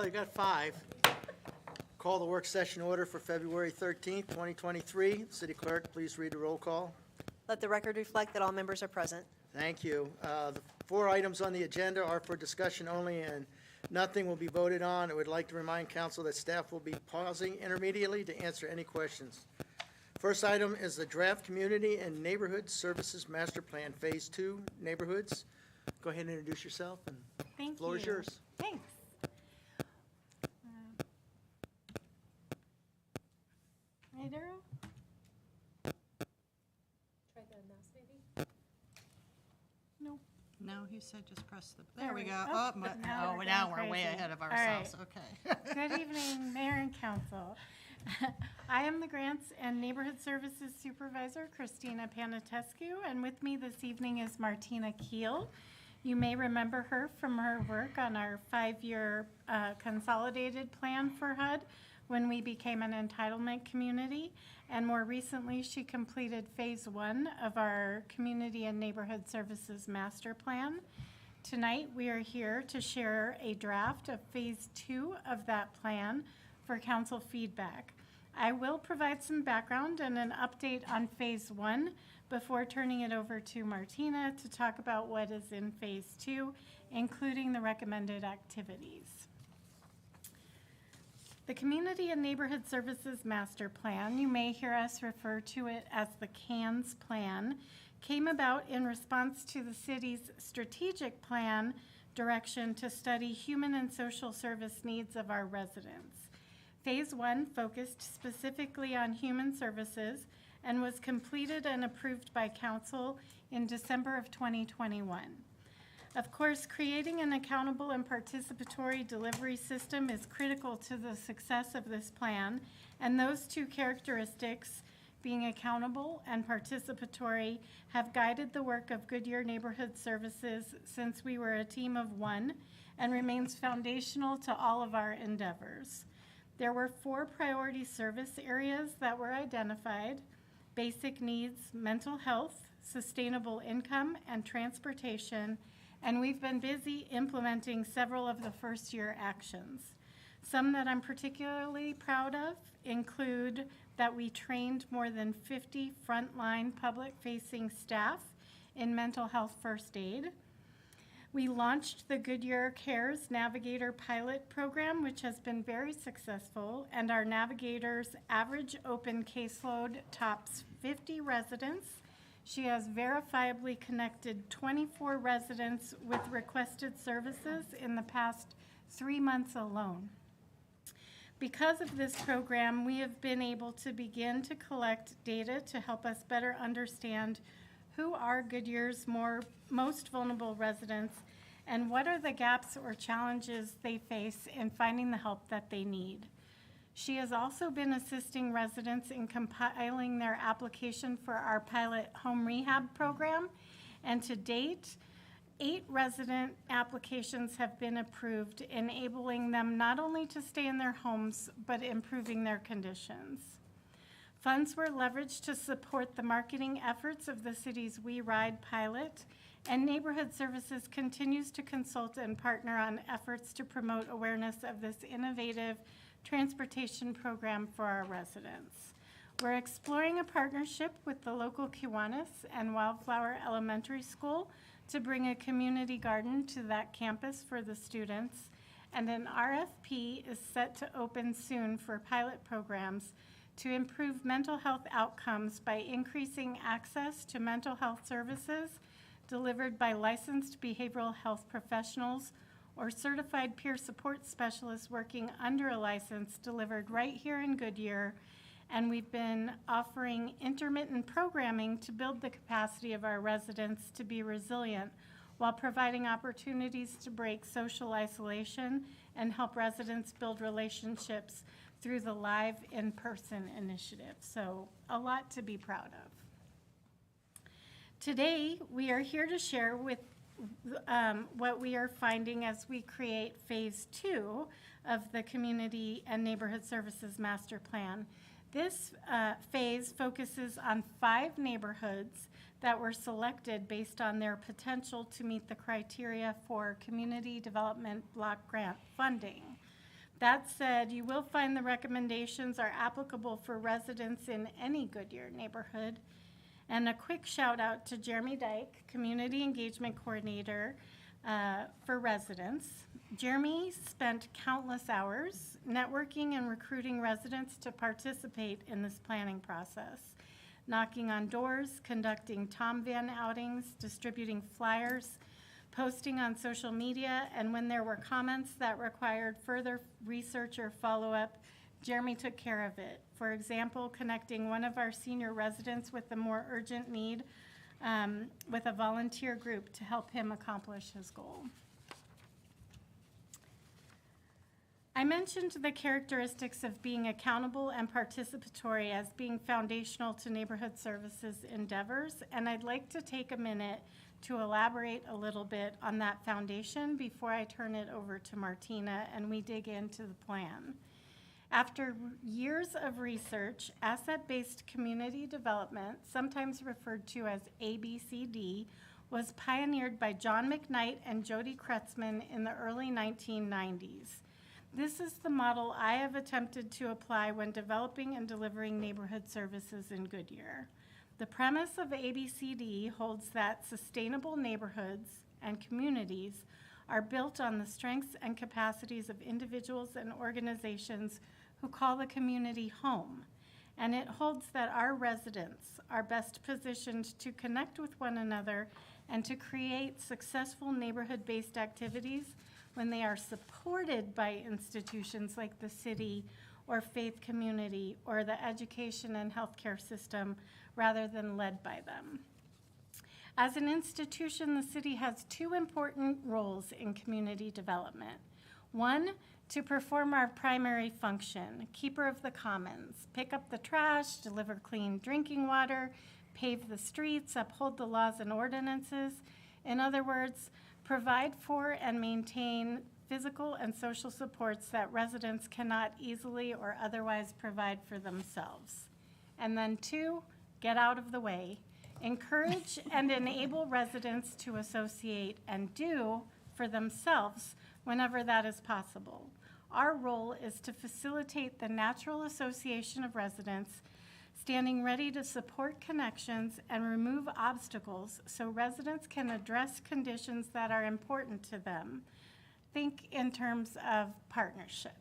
Well, you got 5. Call the work session order for February 13th, 2023. City Clerk, please read the roll call. Let the record reflect that all members are present. Thank you. The 4 items on the agenda are for discussion only, and nothing will be voted on. I would like to remind council that staff will be pausing intermediately to answer any questions. First item is the draft Community and Neighborhood Services Master Plan, Phase 2 Neighborhoods. Go ahead and introduce yourself, and Thank you. the floor is yours. Thanks. Hey, Daryl? Try the mouse, maybe? No. No, he said just press the, There there we we go. go. Oh, Now we're now going we're way crazy. ahead of All ourselves, right. okay. Good evening, Mayor and Council. I am the Grants and Neighborhood Services Supervisor, Christina Panatescu, and with me this evening is Martina Keel. You may remember her from her work on our 5-year consolidated plan for HUD when we became an entitlement community. And more recently, she completed Phase 1 of our Community and Neighborhood Services Master Plan. Tonight, we are here to share a draft of Phase 2 of that plan for council feedback. I will provide some background and an update on Phase 1 before turning it over to Martina to talk about what is in Phase 2, including the recommended activities. The Community and Neighborhood Services Master Plan, you may hear us refer to it as the CANS plan, came about in response to the city's strategic plan direction to study human and social service needs of our residents. Phase 1 focused specifically on human services and was completed and approved by council in December of 2021. Of course, creating an accountable and participatory delivery system is critical to the success of this plan, and those 2 characteristics, being accountable and participatory, have guided the work of Goodyear Neighborhood Services since we were a team of 1 and remains foundational to all of our endeavors. There were 4 priority service areas that were identified: basic needs, mental health, sustainable income, and transportation, and we've been busy implementing several of the first-year actions. Some that I'm particularly proud of include that we trained more than 50 frontline public-facing staff in mental health first aid. We launched the Goodyear Cares Navigator pilot program, which has been very successful, and our Navigator's average open caseload tops 50 residents. She has verifiably connected 24 residents with requested services in the past 3 months alone. Because of this program, we have been able to begin to collect data to help us better understand who are Goodyear's most vulnerable residents and what are the gaps or challenges they face in finding the help that they need. She has also been assisting residents in compiling their application for our pilot home rehab program, and to date, 8 resident applications have been approved, enabling them not only to stay in their homes, but improving their conditions. Funds were leveraged to support the marketing efforts of the city's We Ride pilot, and Neighborhood Services continues to consult and partner on efforts to promote awareness of this innovative transportation program for our residents. We're exploring a partnership with the local Kiwanis and Wildflower Elementary School to bring a community garden to that campus for the students, and an RFP is set to open soon for pilot programs to improve mental health outcomes by increasing access to mental health services delivered by licensed behavioral health professionals or certified peer support specialists working under a license delivered right here in Goodyear. And we've been offering intermittent programming to build the capacity of our residents to be resilient while providing opportunities to break social isolation and help residents build relationships through the Live in-Person initiative. So a lot to be proud of. Today, we are here to share with what we are finding as we create Phase 2 of the Community and Neighborhood Services Master Plan. This phase focuses on 5 neighborhoods that were selected based on their potential to meet the criteria for Community Development Block Grant funding. That said, you will find the recommendations are applicable for residents in any Goodyear neighborhood. And a quick shout out to Jeremy Dyke, Community Engagement Coordinator for residents. Jeremy spent countless hours networking and recruiting residents to participate in this planning process, knocking on doors, conducting Tom Van outings, distributing flyers, posting on social media, and when there were comments that required further research or follow-up, Jeremy took care of it. For example, connecting one of our senior residents with a more urgent need with a volunteer group to help him accomplish his goal. I mentioned the characteristics of being accountable and participatory as being foundational to neighborhood services endeavors, and I'd like to take a minute to elaborate a little bit on that foundation before I turn it over to Martina and we dig into the plan. After years of research, asset-based community development, sometimes referred to as ABCD, was pioneered by John McKnight and Jody Kretzmann in the early 1990s. This is the model I have attempted to apply when developing and delivering neighborhood services in Goodyear. The premise of ABCD holds that sustainable neighborhoods and communities are built on the strengths and capacities of individuals and organizations who call the community home. And it holds that our residents are best positioned to connect with one another and to create successful neighborhood-based activities when they are supported by institutions like the city or faith community or the education and healthcare system rather than led by them. As an institution, the city has two important roles in community development. One, to perform our primary function, keeper of the commons, pick up the trash, deliver clean drinking water, pave the streets, uphold the laws and ordinances. In other words, provide for and maintain physical and social supports that residents cannot easily or otherwise provide for themselves. And then two, get out of the way. Encourage and enable residents to associate and do for themselves whenever that is possible. Our role is to facilitate the natural association of residents, standing ready to support connections and remove obstacles so residents can address conditions that are important to them. Think in terms of partnership.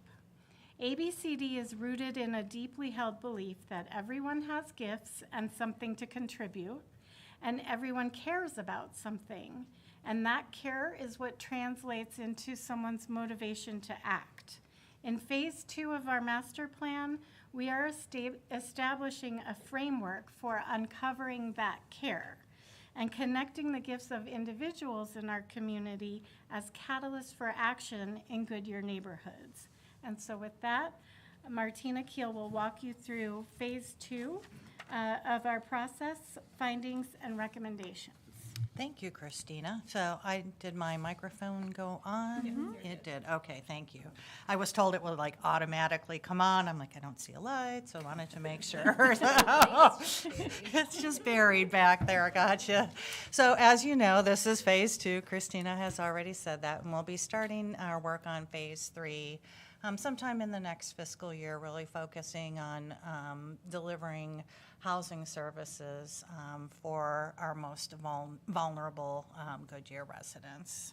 ABCD is rooted in a deeply held belief that everyone has gifts and something to contribute, and everyone cares about something, and that care is what translates into someone's motivation to act. In phase 2 of our master plan, we are establishing a framework for uncovering that care and connecting the gifts of individuals in our community as catalysts for action in Goodyear neighborhoods. And so with that, Martina Keel will walk you through phase 2 of our process, findings, and recommendations. Thank you, Christina. So did my microphone go on? It did. Okay, thank you. I was told it would like automatically come on. I'm like, I don't see a light, so I wanted to make sure. It's just buried back there. Gotcha. So as you know, this is phase 2. Christina has already said that, and we'll be starting our work on phase 3 sometime in the next fiscal year, really focusing on delivering housing services for our most vulnerable Goodyear residents.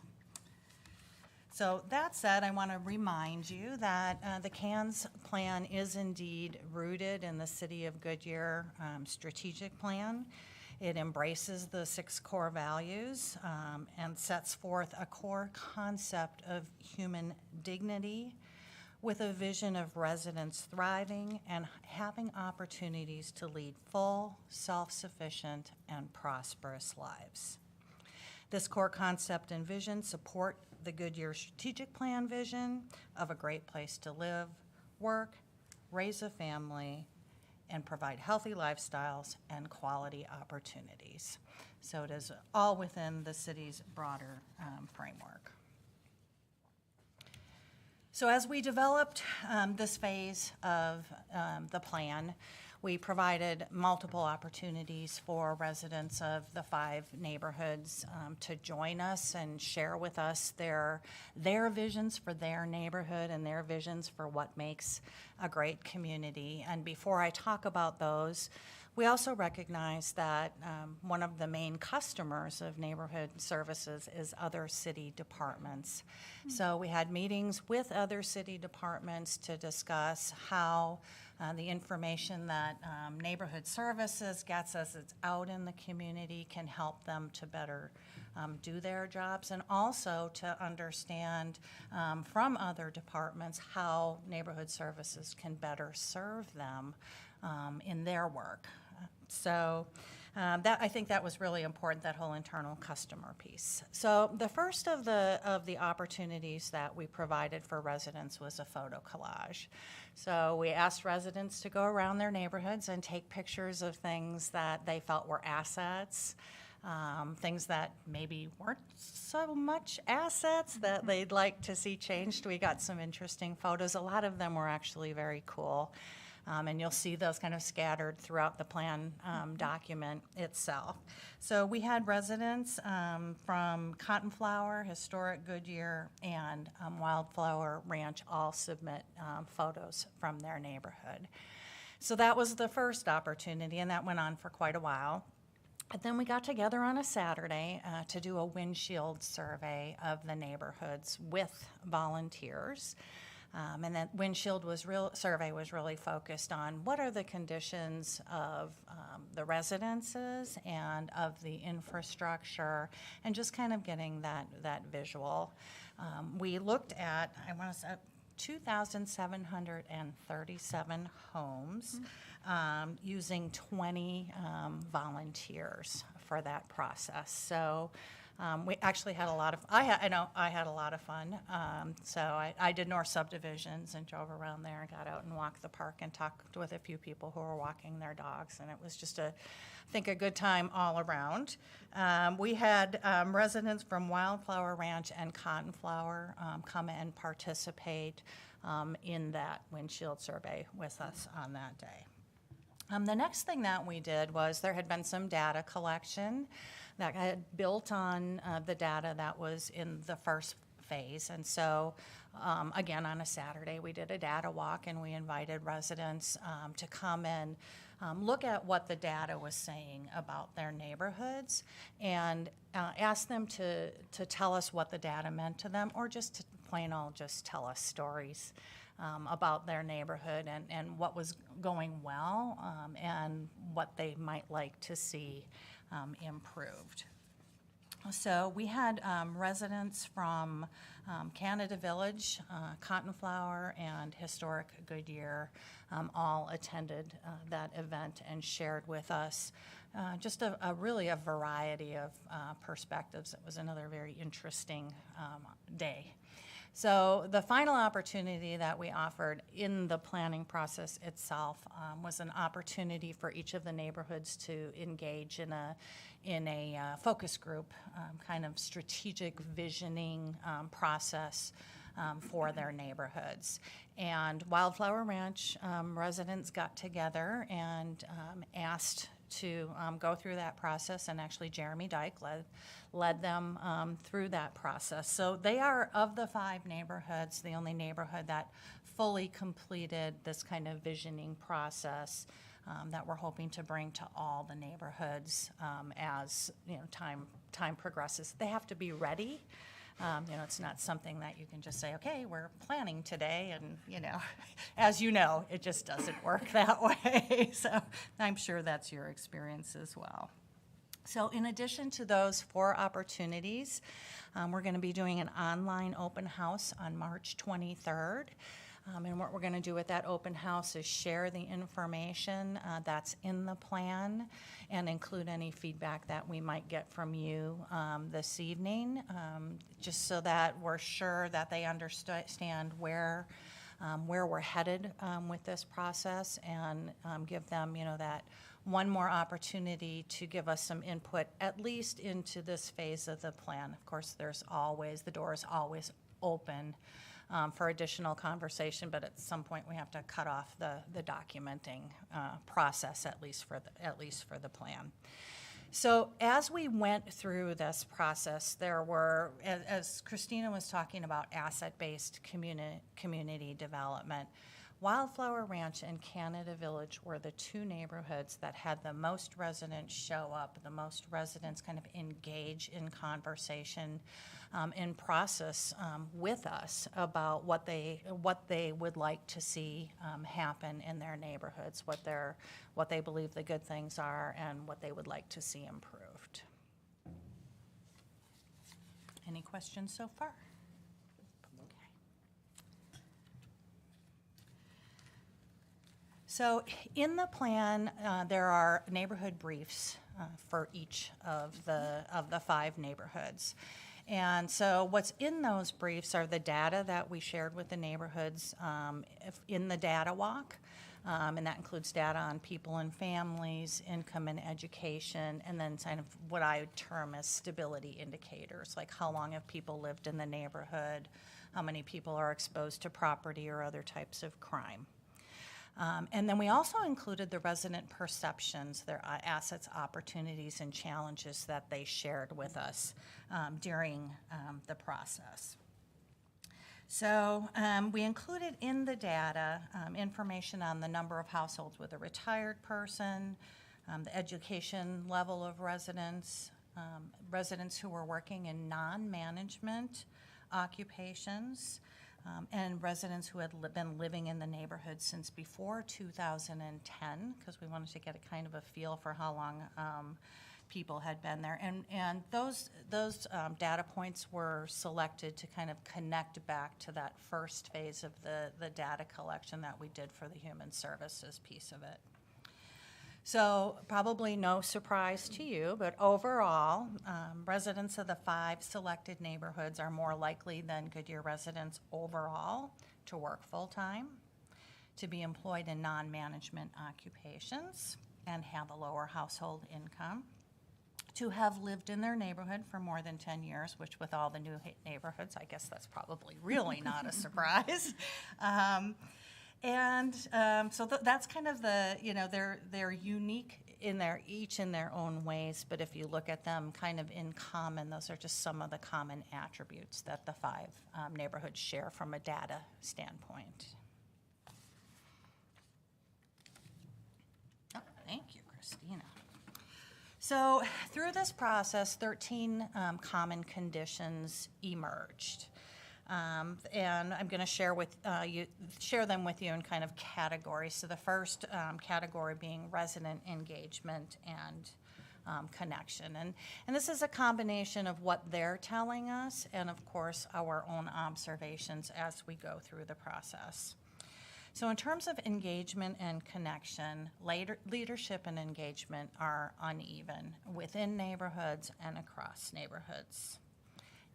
So that said, I want to remind you that the CANS plan is indeed rooted in the City of Goodyear strategic plan. It embraces the 6 core values and sets forth a core concept of human dignity, with a vision of residents thriving and having opportunities to lead full, self-sufficient, and prosperous lives. This core concept and vision support the Goodyear strategic plan vision of a great place to live, work, raise a family, and provide healthy lifestyles and quality opportunities. So it is all within the city's broader framework. So as we developed this phase of the plan, we provided multiple opportunities for residents of the 5 neighborhoods to join us and share with us their visions for their neighborhood and their visions for what makes a great community. And before I talk about those, we also recognize that one of the main customers of neighborhood services is other city departments. So we had meetings with other city departments to discuss how the information that neighborhood services gets as it's out in the community can help them to better do their jobs, and also to understand from other departments how neighborhood services can better serve them in their work. So I think that was really important, that whole internal customer piece. So the first of the opportunities that we provided for residents was a photo collage. So we asked residents to go around their neighborhoods and take pictures of things that they felt were assets, things that maybe weren't so much assets that they'd like to see changed. We got some interesting photos. A lot of them were actually very cool. And you'll see those kind of scattered throughout the plan document itself. So we had residents from Cotton Flower, Historic Goodyear, and Wildflower Ranch all submit photos from their neighborhood. So that was the first opportunity, and that went on for quite a while. And then we got together on a Saturday to do a windshield survey of the neighborhoods with volunteers. And that windshield survey was really focused on what are the conditions of the residences and of the infrastructure, and just kind of getting that visual. We looked at, I want to say, 2,737 homes using 20 volunteers for that process. So we actually had a lot of, I had a lot of fun. So I did North Subdivisions and drove around there and got out and walked the park and talked with a few people who were walking their dogs. And it was just I think a good time all around. We had residents from Wildflower Ranch and Cotton Flower come and participate in that windshield survey with us on that day. The next thing that we did was there had been some data collection that had built on the data that was in the first phase. And so, again, on a Saturday, we did a data walk, and we invited residents to come and look at what the data was saying about their neighborhoods, and ask them to tell us what the data meant to them, or just to plain old just tell us stories about their neighborhood and what was going well, and what they might like to see improved. So we had residents from Canada Village, Cotton Flower, and Historic Goodyear all attended that event and shared with us just really a variety of perspectives. It was another very interesting day. So the final opportunity that we offered in the planning process itself was an opportunity for each of the neighborhoods to engage in a focus group, kind of strategic visioning process for their neighborhoods. And Wildflower Ranch residents got together and asked to go through that process, and actually Jeremy Dyke led them through that process. So they are, of the 5 neighborhoods, the only neighborhood that fully completed this kind of visioning process that we're hoping to bring to all the neighborhoods as time progresses. They have to be ready. It's not something that you can just say, okay, we're planning today, and as you know, it just doesn't work that way. So I'm sure that's your experience as well. So in addition to those 4 opportunities, we're going to be doing an online open house on March 23rd. And what we're going to do with that open house is share the information that's in the plan and include any feedback that we might get from you this evening, just so that we're sure that they understand where we're headed with this process, and give them, that one more opportunity to give us some input, at least into this phase of the plan. Of course, the door is always open for additional conversation, but at some point we have to cut off the documenting process, at least for the plan. So as we went through this process, there were, as Christina was talking about, asset-based community development. Wildflower Ranch and Canada Village were the two neighborhoods that had the most residents show up, the most residents kind of engage in conversation, in process with us about what they would like to see happen in their neighborhoods, what they believe the good things are, and what they would like to see improved. Any questions so far? So in the plan, there are neighborhood briefs for each of the 5 neighborhoods. And so what's in those briefs are the data that we shared with the neighborhoods in the data walk. And that includes data on people and families, income and education, and then kind of what I would term as stability indicators, like how long have people lived in the neighborhood, how many people are exposed to property or other types of crime. And then we also included the resident perceptions, their assets, opportunities, and challenges that they shared with us during the process. So we included in the data information on the number of households with a retired person, the education level of residents, residents who were working in non-management occupations, and residents who had been living in the neighborhood since before 2010, because we wanted to get a kind of a feel for how long people had been there. And those data points were selected to kind of connect back to that first phase of the data collection that we did for the human services piece of it. So probably no surprise to you, but overall, residents of the 5 selected neighborhoods are more likely than Goodyear residents overall to work full-time, to be employed in non-management occupations, and have a lower household income, to have lived in their neighborhood for more than 10 years, which with all the new neighborhoods, I guess that's probably really not a surprise. So that's kind of the, they're unique each in their own ways, but if you look at them kind of in common, those are just some of the common attributes that the 5 neighborhoods share from a data standpoint. Oh, thank you, Christina. So through this process, 13 common conditions emerged. And I'm going to share them with you in kind of categories. So the first category being resident engagement and connection. And this is a combination of what they're telling us and, of course, our own observations as we go through the process. So in terms of engagement and connection, leadership and engagement are uneven within neighborhoods and across neighborhoods.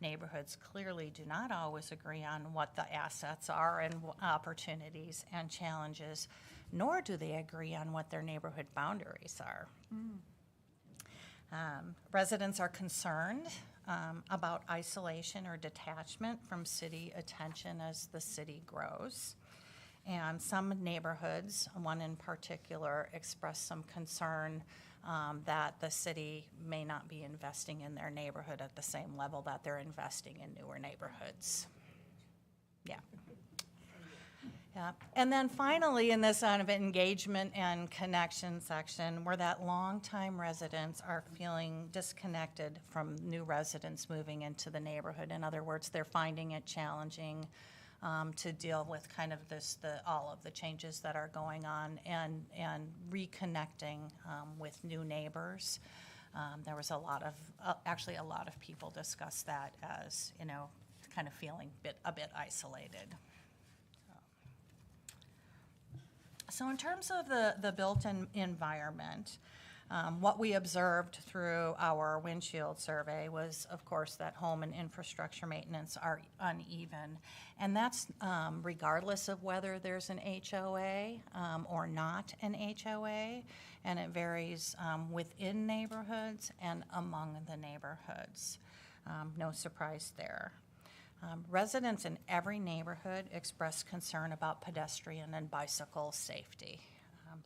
Neighborhoods clearly do not always agree on what the assets are and opportunities and challenges, nor do they agree on what their neighborhood boundaries are. Residents are concerned about isolation or detachment from city attention as the city grows. And some neighborhoods, one in particular, expressed some concern that the city may not be investing in their neighborhood at the same level that they're investing in newer neighborhoods. Yeah. Yeah. And then finally, in this kind of engagement and connection section, where that longtime residents are feeling disconnected from new residents moving into the neighborhood. In other words, they're finding it challenging to deal with kind of all of the changes that are going on and reconnecting with new neighbors. There was a lot of people discuss that as, kind of feeling a bit isolated. So in terms of the built-in environment, what we observed through our windshield survey was, of course, that home and infrastructure maintenance are uneven. And that's regardless of whether there's an HOA or not an HOA. And it varies within neighborhoods and among the neighborhoods. No surprise there. Residents in every neighborhood express concern about pedestrian and bicycle safety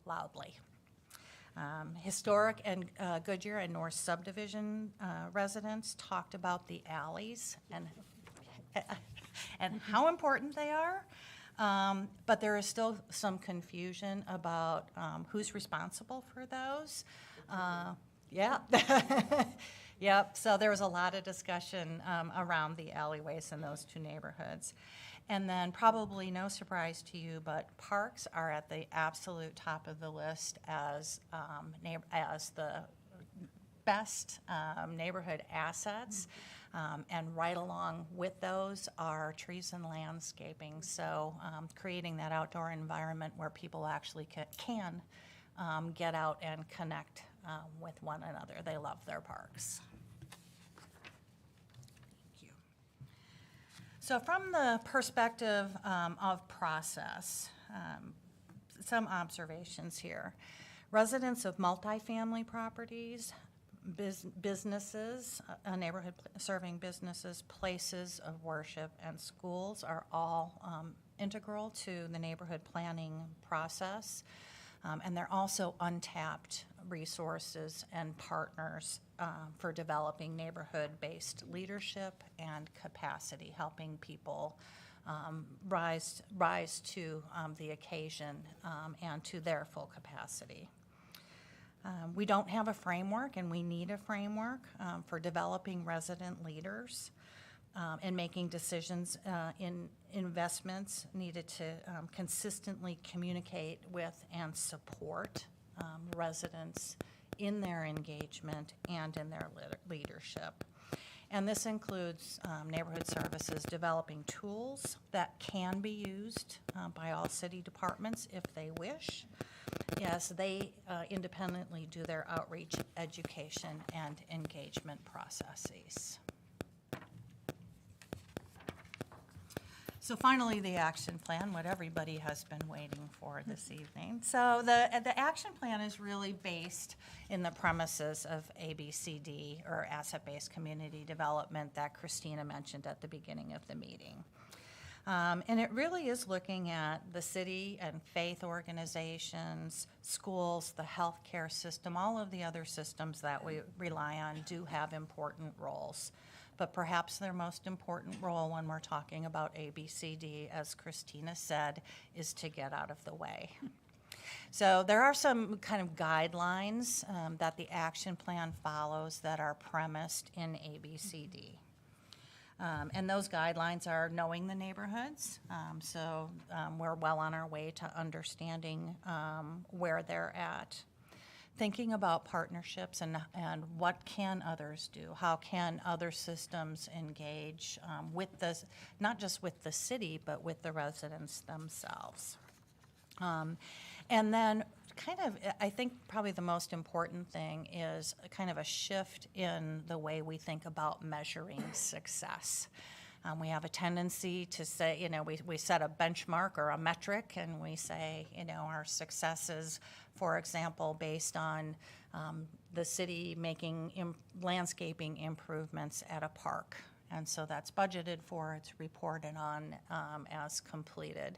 loudly. Historic and Goodyear and North Subdivision residents talked about the alleys and how important they are. But there is still some confusion about who's responsible for those. Yeah. Yep, so there was a lot of discussion around the alleyways in those two neighborhoods. And then probably no surprise to you, but parks are at the absolute top of the list as the best neighborhood assets. And right along with those are trees and landscaping. So creating that outdoor environment where people actually can get out and connect with one another. They love their parks. Thank you. So from the perspective of process, some observations here. Residents of multifamily properties, businesses, a neighborhood serving businesses, places of worship, and schools are all integral to the neighborhood planning process. And they're also untapped resources and partners for developing neighborhood-based leadership and capacity, helping people rise to the occasion and to their full capacity. We don't have a framework, and we need a framework for developing resident leaders and making decisions in investments needed to consistently communicate with and support residents in their engagement and in their leadership. And this includes neighborhood services developing tools that can be used by all city departments if they wish, as they independently do their outreach, education, and engagement processes. So finally, the action plan, what everybody has been waiting for this evening. So the action plan is really based in the premises of ABCD, or asset-based community development, that Christina mentioned at the beginning of the meeting. And it really is looking at the city and faith organizations, schools, the healthcare system, all of the other systems that we rely on do have important roles. But perhaps their most important role when we're talking about ABCD, as Christina said, is to get out of the way. So there are some kind of guidelines that the action plan follows that are premised in ABCD. And those guidelines are knowing the neighborhoods. So we're well on our way to understanding where they're at. Thinking about partnerships and what can others do? How can other systems engage with this, not just with the city, but with the residents themselves? And then kind of, I think probably the most important thing is a kind of a shift in the way we think about measuring success. We have a tendency to say, you know, we set a benchmark or a metric, and we say, you know, our success is, for example, based on the city making landscaping improvements at a park. And so that's budgeted for, it's reported on as completed.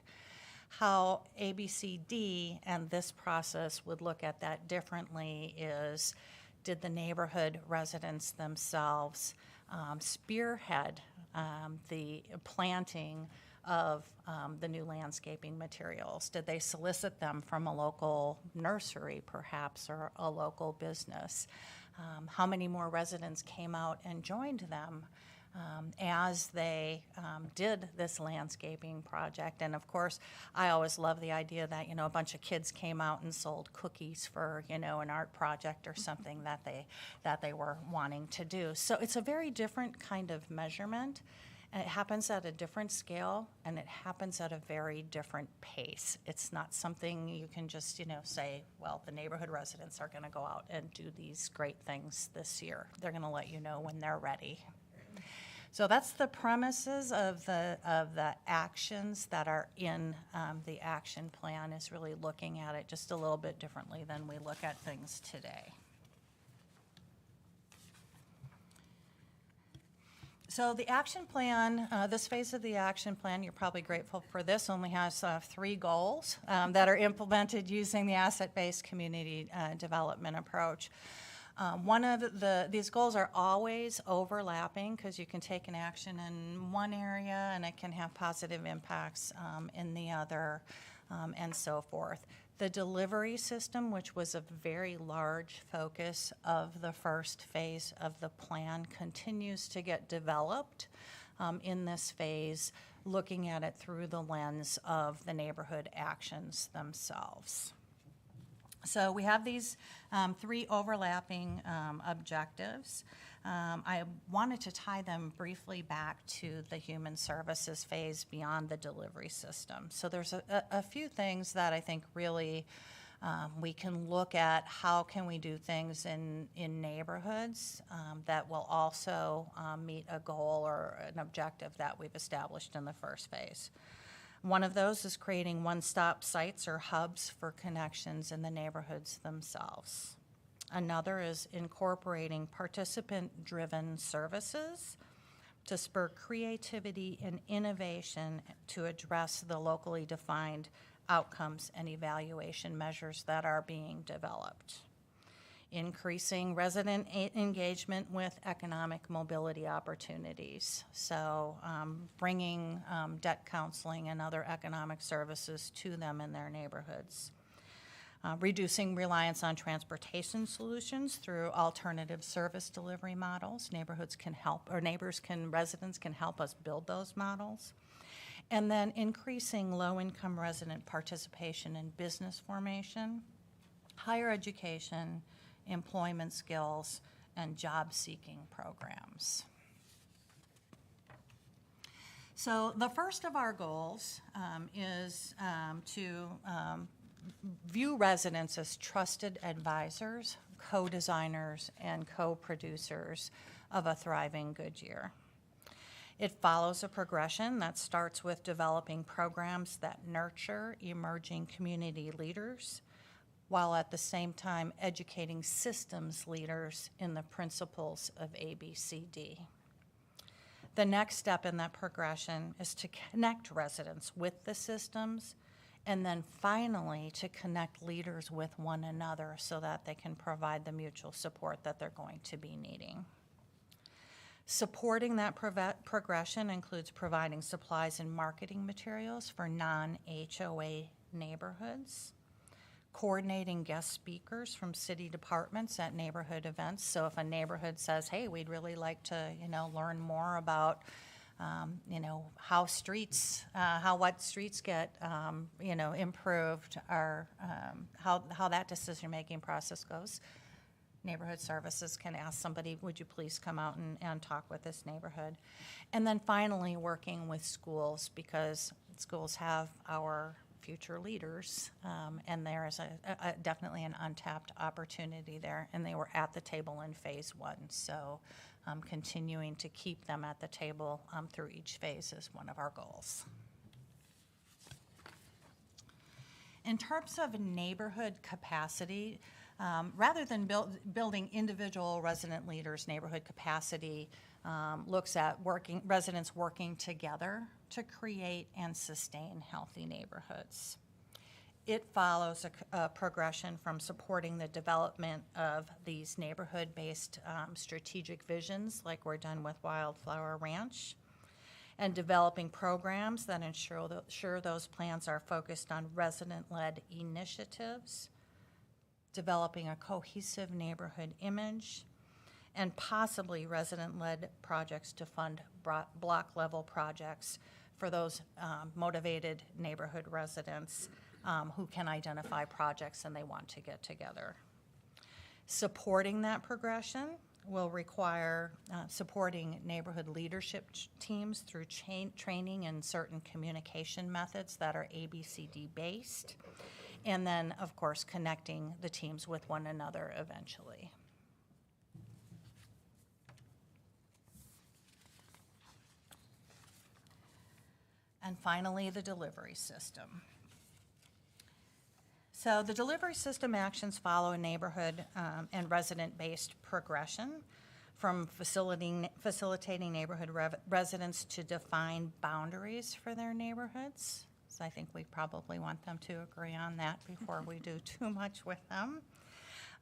How ABCD and this process would look at that differently is, did the neighborhood residents themselves spearhead the planting of the new landscaping materials? Did they solicit them from a local nursery, perhaps, or a local business? How many more residents came out and joined them as they did this landscaping project? And of course, I always love the idea that, you know, a bunch of kids came out and sold cookies for, you know, an art project or something that they were wanting to do. So it's a very different kind of measurement. And it happens at a different scale, and it happens at a very different pace. It's not something you can just, you know, say, well, the neighborhood residents are going to go out and do these great things this year. They're going to let you know when they're ready. So that's the premises of the actions that are in the action plan, is really looking at it just a little bit differently than we look at things today. So the action plan, this phase of the action plan, you're probably grateful for this, only has 3 goals that are implemented using the asset-based community development approach. One of these goals are always overlapping because you can take an action in one area and it can have positive impacts in the other, and so forth. The delivery system, which was a very large focus of the first phase of the plan, continues to get developed in this phase, looking at it through the lens of the neighborhood actions themselves. So we have these 3 overlapping objectives. I wanted to tie them briefly back to the human services phase beyond the delivery system. So there's a few things that I think really we can look at. How can we do things in neighborhoods that will also meet a goal or an objective that we've established in the first phase. One of those is creating one-stop sites or hubs for connections in the neighborhoods themselves. Another is incorporating participant-driven services to spur creativity and innovation to address the locally defined outcomes and evaluation measures that are being developed. Increasing resident engagement with economic mobility opportunities. So bringing debt counseling and other economic services to them in their neighborhoods. Reducing reliance on transportation solutions through alternative service delivery models. Neighborhoods can help, or residents can help us build those models. And then increasing low-income resident participation in business formation, higher education, employment skills, and job-seeking programs. So the first of our goals is to view residents as trusted advisors, co-designers, and co-producers of a thriving Goodyear. It follows a progression that starts with developing programs that nurture emerging community leaders, while at the same time educating systems leaders in the principles of ABCD. The next step in that progression is to connect residents with the systems, and then finally to connect leaders with one another so that they can provide the mutual support that they're going to be needing. Supporting that progression includes providing supplies and marketing materials for non-HOA neighborhoods, coordinating guest speakers from city departments at neighborhood events. So if a neighborhood says, hey, we'd really like to, learn more about, how streets, what streets get, improved, or how that decision-making process goes, neighborhood services can ask somebody, would you please come out and talk with this neighborhood? And then finally, working with schools, because schools have our future leaders, and there is definitely an untapped opportunity there, and they were at the table in phase 1. So continuing to keep them at the table through each phase is one of our goals. In terms of neighborhood capacity, rather than building individual resident leaders, neighborhood capacity looks at residents working together to create and sustain healthy neighborhoods. It follows a progression from supporting the development of these neighborhood-based strategic visions, like we're done with Wildflower Ranch, and developing programs that ensure those plans are focused on resident-led initiatives, developing a cohesive neighborhood image, and possibly resident-led projects to fund block-level projects for those motivated neighborhood residents who can identify projects and they want to get together. Supporting that progression will require supporting neighborhood leadership teams through training in certain communication methods that are ABCD based, and then, of course, connecting the teams with one another eventually. And finally, the delivery system. So the delivery system actions follow a neighborhood and resident-based progression. from facilitating neighborhood residents to define boundaries for their neighborhoods. So I think we probably want them to agree on that before we do too much with them.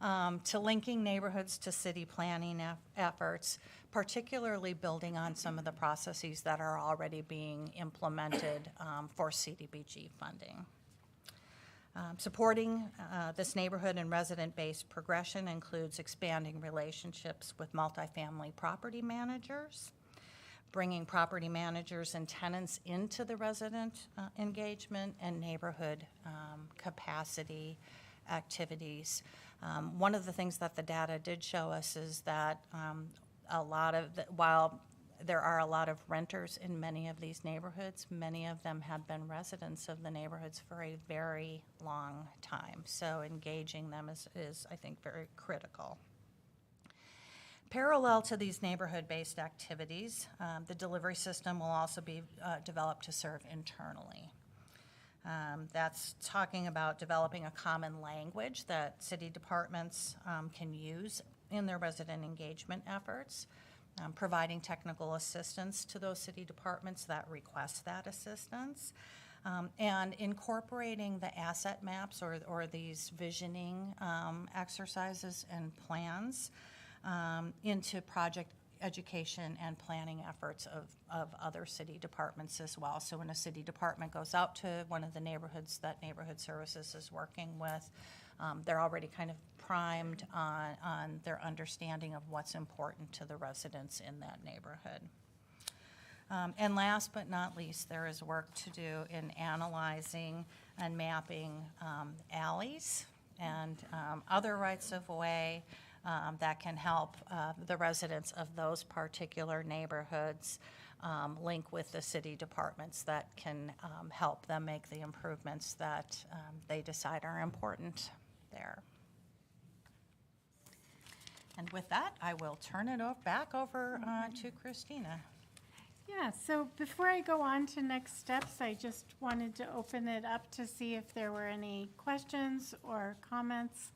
To linking neighborhoods to city planning efforts, particularly building on some of the processes that are already being implemented for CDBG funding. Supporting this neighborhood and resident-based progression includes expanding relationships with multifamily property managers, bringing property managers and tenants into the resident engagement and neighborhood capacity activities. One of the things that the data did show us is that while there are a lot of renters in many of these neighborhoods, many of them have been residents of the neighborhoods for a very long time. So engaging them is I think, very critical. Parallel to these neighborhood-based activities, the delivery system will also be developed to serve internally. That's talking about developing a common language that city departments can use in their resident engagement efforts, providing technical assistance to those city departments that request that assistance, and incorporating the asset maps or these visioning exercises and plans into project education and planning efforts of other city departments as well. So when a city department goes out to one of the neighborhoods that Neighborhood Services is working with, they're already kind of primed on their understanding of what's important to the residents in that neighborhood. And last but not least, there is work to do in analyzing and mapping alleys and other rights of way that can help the residents of those particular neighborhoods link with the city departments that can help them make the improvements that they decide are important there. And with that, I will turn it back over to Christina. Yeah, so before I go on to next steps, I just wanted to open it up to see if there were any questions or comments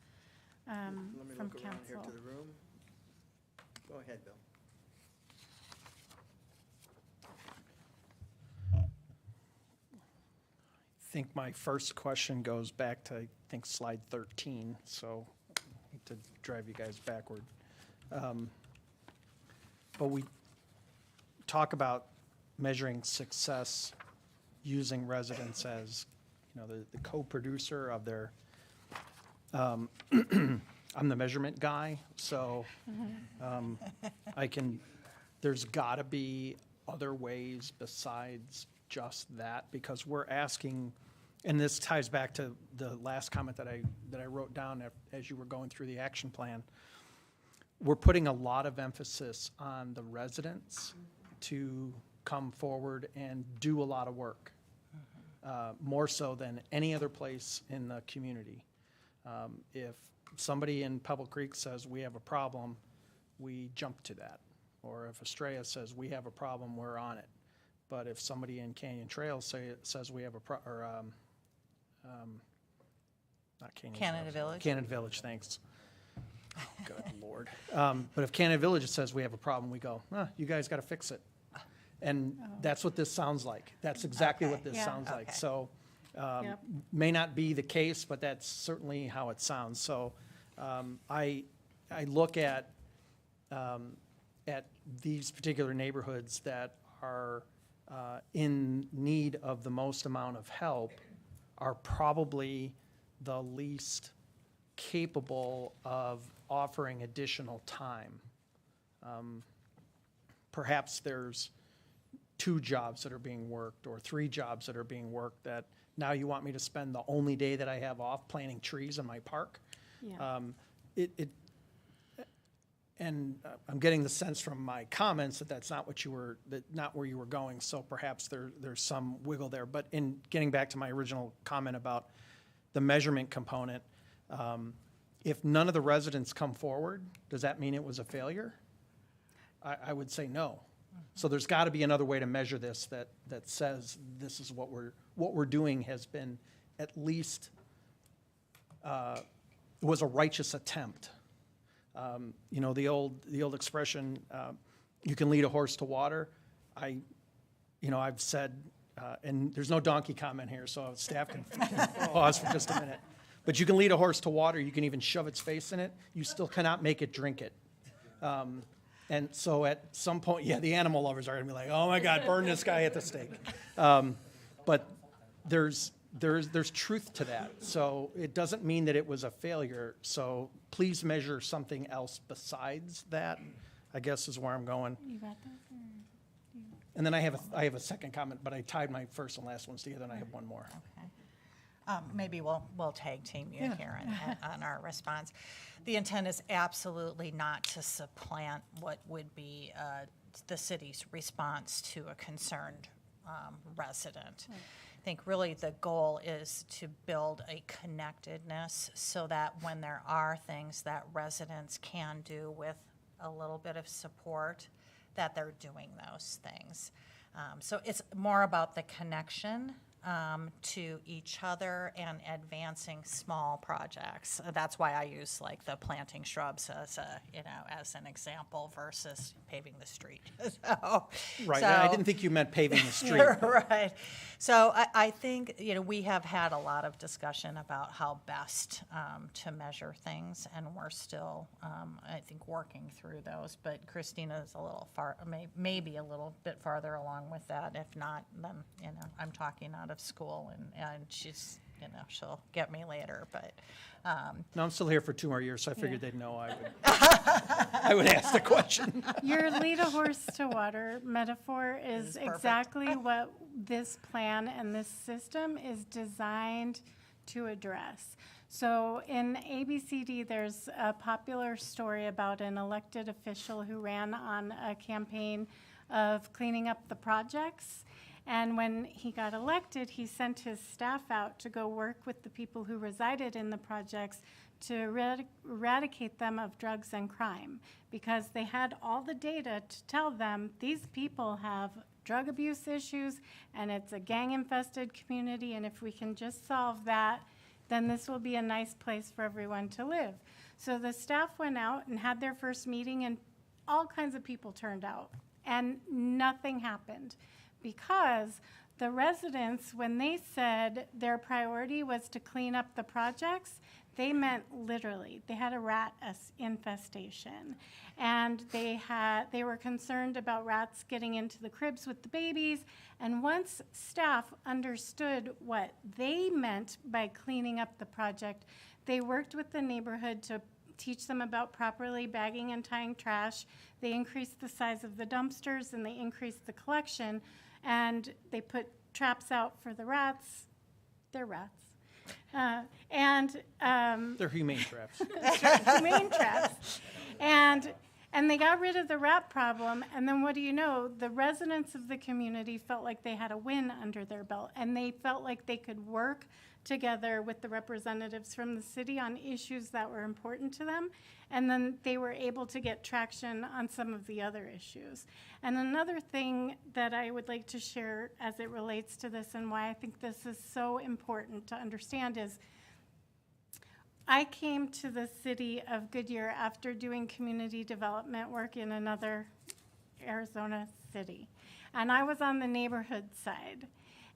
Let me from look around here council. to the room. Go ahead, Bill. I think my first question goes back to, I think, slide 13, so I hate to drive you guys backward. But we talk about measuring success using residents as, the co-producer of their, I'm the measurement guy, so there's gotta be other ways besides just that, because we're asking, and this ties back to the last comment that I wrote down as you were going through the action plan. We're putting a lot of emphasis on the residents to come forward and do a lot of work, more so than any other place in the community. If somebody in Pebble Creek says we have a problem, we jump to that. Or if Estrella says we have a problem, we're on it. But if somebody in Canyon Trails says we have not Canyon Canada Trails. Village. Canada Village, thanks. Good Lord. But if Canada Village says we have a problem, we go, you guys got to fix it. And that's what this sounds like. That's exactly what this Yeah. sounds like. Okay. So Yep. may not be the case, but that's certainly how it sounds. So I look at these particular neighborhoods that are in need of the most amount of help are probably the least capable of offering additional time. Perhaps there's 2 jobs that are being worked or 3 jobs that are being worked that now you want me to spend the only day that I have off planting trees in my park. Yeah. And I'm getting the sense from my comments that that's not what not where you were going. So perhaps there's some wiggle there. But in getting back to my original comment about the measurement component, if none of the residents come forward, does that mean it was a failure? I would say no. So there's got to be another way to measure this that says this is what we're doing has been at least was a righteous attempt. You know, the old expression, you can lead a horse to water. I've said, and there's no donkey comment here, so staff can pause for just a minute. But you can lead a horse to water, you can even shove its face in it, you still cannot make it drink it. And so at some point, yeah, the animal lovers are gonna be like, oh my God, burn this guy at the stake. But there's truth to that. So it doesn't mean that it was a failure. So please measure something else besides that, I guess is where I'm going. You got this? And then I have a second comment, but I tied my first and last ones together, and I have one more. Okay. Maybe we'll tag team you here on our response. The intent is absolutely not to supplant what would be the city's response to a concerned resident. I think really the goal is to build a connectedness so that when there are things that residents can do with a little bit of support, that they're doing those things. So it's more about the connection to each other and advancing small projects. That's why I use like the planting shrubs as as an example versus paving the street. Right, and I didn't think you meant paving the street. Right. So I think, we have had a lot of discussion about how best to measure things, and we're still, I think, working through those. But Christina's a little maybe a little bit farther along with that. If not, then, I'm talking out of school, and she's, she'll get me later. But No, I'm still here for 2 more years, so I figured they'd know I would ask the question. Your lead a horse to water metaphor is perfect. exactly what this plan and this system is designed to address. So in ABCD, there's a popular story about an elected official who ran on a campaign of cleaning up the projects. And when he got elected, he sent his staff out to go work with the people who resided in the projects to eradicate them of drugs and crime, because they had all the data to tell them these people have drug abuse issues and it's a gang-infested community, and if we can just solve that, then this will be a nice place for everyone to live. So the staff went out and had their first meeting, and all kinds of people turned out, and nothing happened. Because the residents, when they said their priority was to clean up the projects, they meant literally. They had a rat infestation, and they were concerned about rats getting into the cribs with the babies. And once staff understood what they meant by cleaning up the project, they worked with the neighborhood to teach them about properly bagging and tying trash. They increased the size of the dumpsters, and they increased the collection. And they put traps out for the rats. They're rats. They're humane traps. Humane traps. And they got rid of the rat problem. And then what do you know? The residents of the community felt like they had a win under their belt. And they felt like they could work together with the representatives from the city on issues that were important to them. And then they were able to get traction on some of the other issues. And another thing that I would like to share as it relates to this, and why I think this is so important to understand, is I came to the city of Goodyear after doing community development work in another Arizona city. And I was on the neighborhood side.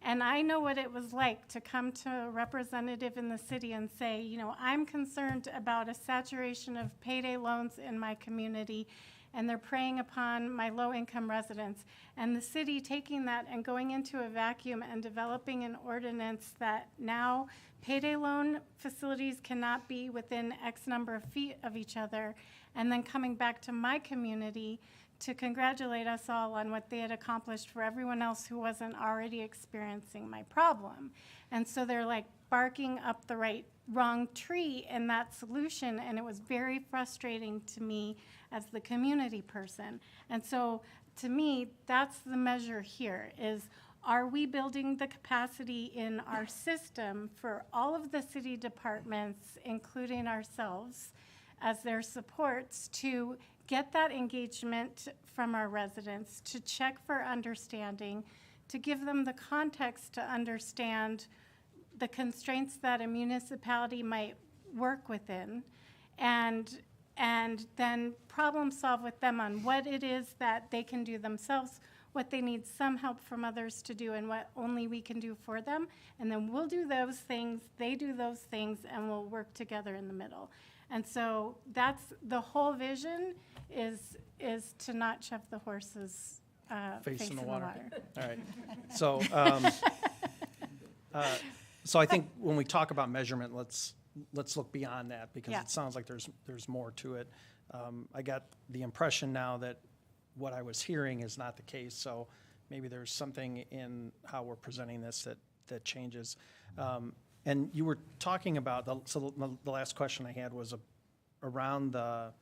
And I know what it was like to come to a representative in the city and say, I'm concerned about a saturation of payday loans in my community, and they're preying upon my low-income residents. And the city taking that and going into a vacuum and developing an ordinance that now payday loan facilities cannot be within X number of feet of each other, and then coming back to my community to congratulate us all on what they had accomplished for everyone else who wasn't already experiencing my problem. And so they're like barking up the wrong tree in that solution, and it was very frustrating to me as the community person. And so to me, that's the measure here, is are we building the capacity in our system for all of the city departments, including ourselves, as their supports, to get that engagement from our residents, to check for understanding, to give them the context to understand the constraints that a municipality might work within, and and then problem solve with them on what it is that they can do themselves, what they need some help from others to do, and what only we can do for them. And then we'll do those things, they do those things, and we'll work together in the middle. And so that's the whole vision is to not shove the horse's Face in the water. All right. So, so I think when we talk about measurement, let's look beyond that, because Yeah. it sounds like there's more to it. I got the impression now that what I was hearing is not the case, so maybe there's something in how we're presenting this that changes. And you were talking about, the last question I had was around the,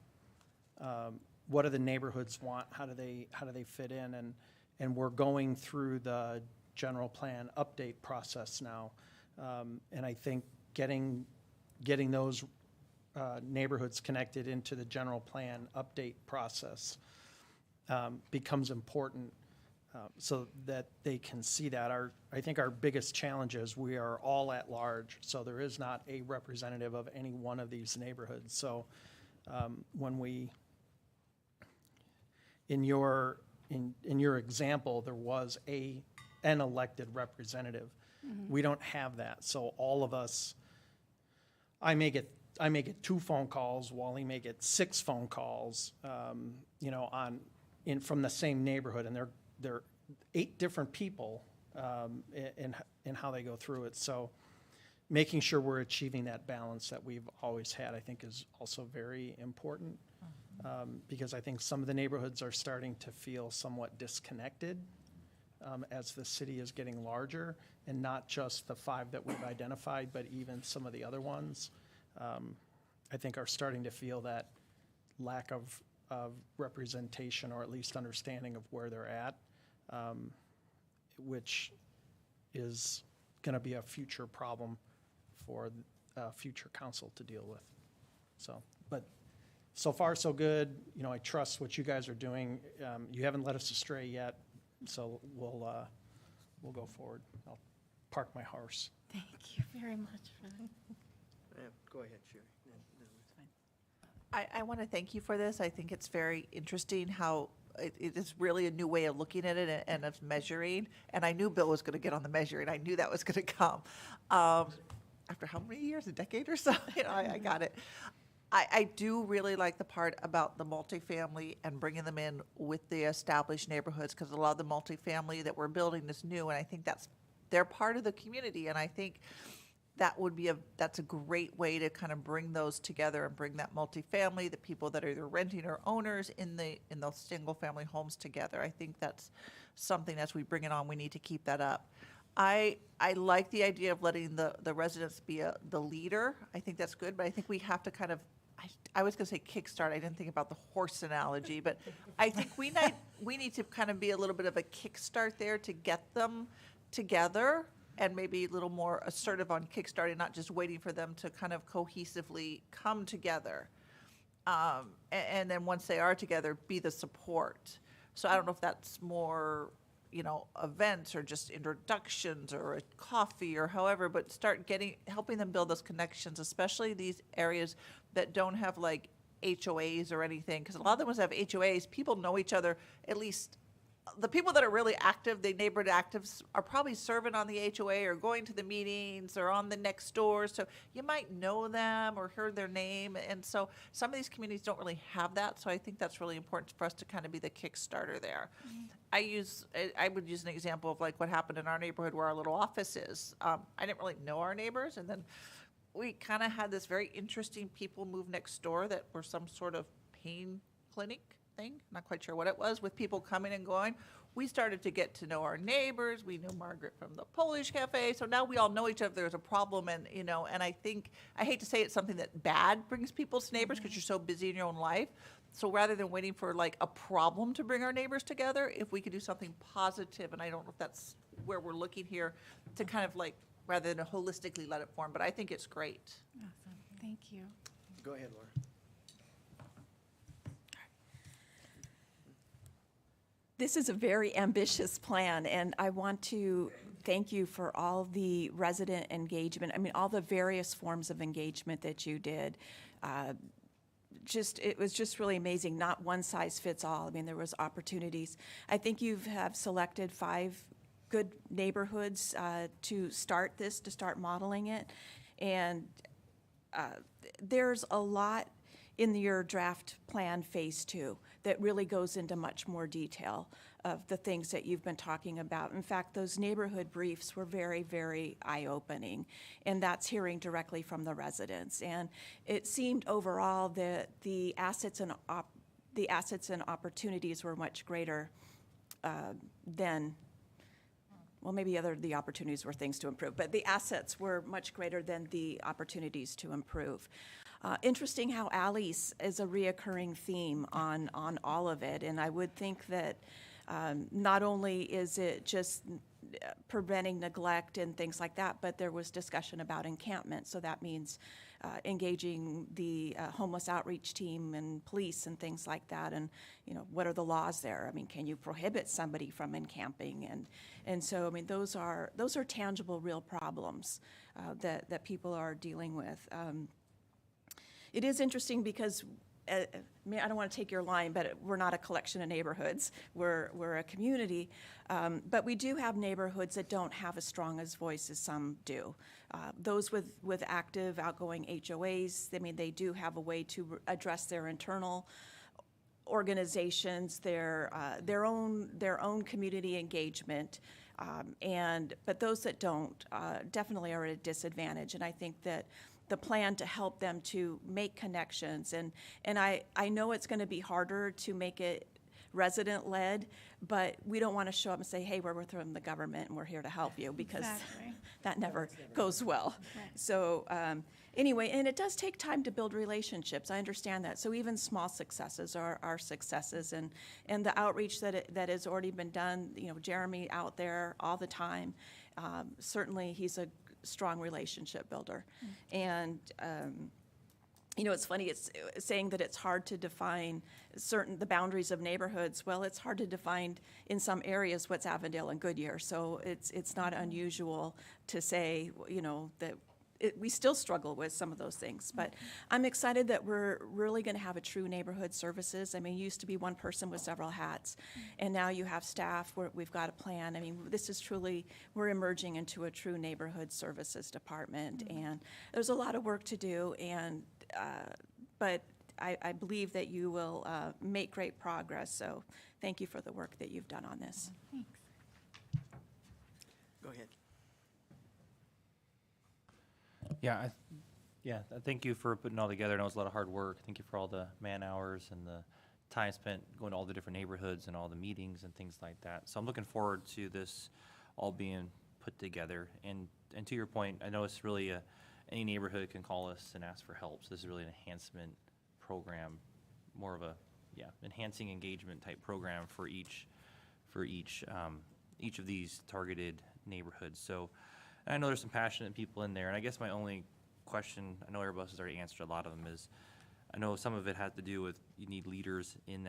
what do the neighborhoods want? How do they fit in? And we're going through the general plan update process now. And I think getting those neighborhoods connected into the general plan update process becomes important, so that they can see that. I think our biggest challenge is we are all at large, so there is not a representative of any one of these neighborhoods. So when we, in your example, there was an elected representative. We don't have that, so all of us, I may get 2 phone calls, Wally may get 6 phone calls, from the same neighborhood, and they're 8 different people in how they go through it. So making sure we're achieving that balance that we've always had, I think, is also very important, because I think some of the neighborhoods are starting to feel somewhat disconnected as the city is getting larger, and not just the 5 that we've identified, but even some of the other ones, I think are starting to feel that lack of representation, or at least understanding of where they're at, which is going to be a future problem for future council to deal with. So, but so far so good. I trust what you guys are doing. You haven't led us astray yet, so we'll go forward. I'll park my horse. Thank you very much for that. Go ahead, Sherry. I want to thank you for this. I think it's very interesting how it is really a new way of looking at it and of measuring. And I knew Bill was going to get on the measuring. I knew that was going to come. After how many years? A decade or so? I got it. I do really like the part about the multifamily and bringing them in with the established neighborhoods, because a lot of the multifamily that we're building is new, and I think they're part of the community, and I think that's a great way to kind of bring those together and bring that multifamily, the people that are either renting or owners in those single family homes together. I think that's something, as we bring it on, we need to keep that up. I like the idea of letting the residents be the leader. I think that's good, but I think we have to kind of, I was going to say kickstart. I didn't think about the horse analogy, but I think we need to kind of be a little bit of a kickstart there to get them together, and maybe a little more assertive on kickstarting, not just waiting for them to kind of cohesively come together. And then once they are together, be the support. So I don't know if that's more, events or just introductions or a coffee or however, but start helping them build those connections, especially these areas that don't have like HOAs or anything. Because a lot of the ones that have HOAs, people know each other, at least the people that are really active, the neighborhood actives, are probably serving on the HOA or going to the meetings or on the next door. So you might know them or heard their name. And so some of these communities don't really have that. So I think that's really important for us to kind of be the Kickstarter there. I would use an example of like what happened in our neighborhood where our little office is. I didn't really know our neighbors. And then we kind of had this very interesting people move next door that were some sort of pain clinic thing, not quite sure what it was, with people coming and going. We started to get to know our neighbors. We knew Margaret from the Polish Cafe. So now we all know each other. There's a problem. And, and I think, I hate to say it's something that bad brings people to neighbors because you're so busy in your own life. So rather than waiting for like a problem to bring our neighbors together, if we could do something positive, and I don't know if that's where we're looking here, to kind of like, rather than holistically let it form, but I think it's great. Awesome, thank you. Go ahead, Laura. This is a very ambitious plan, and I want to thank you for all the resident engagement. I mean, all the various forms of engagement that you did. it was just really amazing, not one size fits all. I mean, there was opportunities. I think you have selected 5 good neighborhoods to start modeling it. And there's a lot in your draft plan, Phase 2, that really goes into much more detail of the things that you've been talking about. In fact, those neighborhood briefs were very, very eye-opening, and that's hearing directly from the residents. And it seemed overall that the assets and opportunities were much greater than, well, maybe the opportunities were things to improve, but the assets were much greater than the opportunities to improve. Interesting how alleys is a reoccurring theme on all of it, and I would think that not only is it just preventing neglect and things like that, but there was discussion about encampment, so that means engaging the homeless outreach team and police and things like that, and what are the laws there? I mean, can you prohibit somebody from encamping? And so I mean, those are tangible, real problems that people are dealing with. It is interesting because, I don't want to take your line, but we're not a collection of neighborhoods. We're a community. But we do have neighborhoods that don't have as strong a voice as some do. Those with active, outgoing HOAs, I mean, they do have a way to address their internal organizations, their own community engagement. But those that don't definitely are at a disadvantage. And I think that the plan to help them to make connections. And I know it's going to be harder to make it resident-led, but we don't want to show up and say, hey, we're from the government and we're here to help you, because Exactly. that never goes well. Right. So anyway, and it does take time to build relationships. I understand that. So even small successes are successes. And the outreach that has already been done, Jeremy out there all the time, certainly he's a strong relationship builder. And it's funny, it's saying that it's hard to define the boundaries of neighborhoods. Well, it's hard to define in some areas what's Avondale and Goodyear. So it's not unusual to say, that we still struggle with some of those things. But I'm excited that we're really going to have a true neighborhood services. I mean, it used to be one person with several hats, and now you have staff. We've got a plan. I mean, this is truly, we're emerging into a true neighborhood services department, and there's a lot of work to do. And but I believe that you will make great progress. So thank you for the work that you've done on this. Thanks. Go ahead. Yeah, thank you for putting it all together. I know it's a lot of hard work. Thank you for all the man-hours and the time spent going to all the different neighborhoods and all the meetings and things like that. So I'm looking forward to this all being put together. And to your point, I know it's really any neighborhood can call us and ask for help. So this is really an enhancement program, more of a enhancing engagement type program for each of these targeted neighborhoods. So I know there's some passionate people in there, and I guess my only question, I know everybody else has already answered a lot of them, is I know some of it has to do with you need leaders in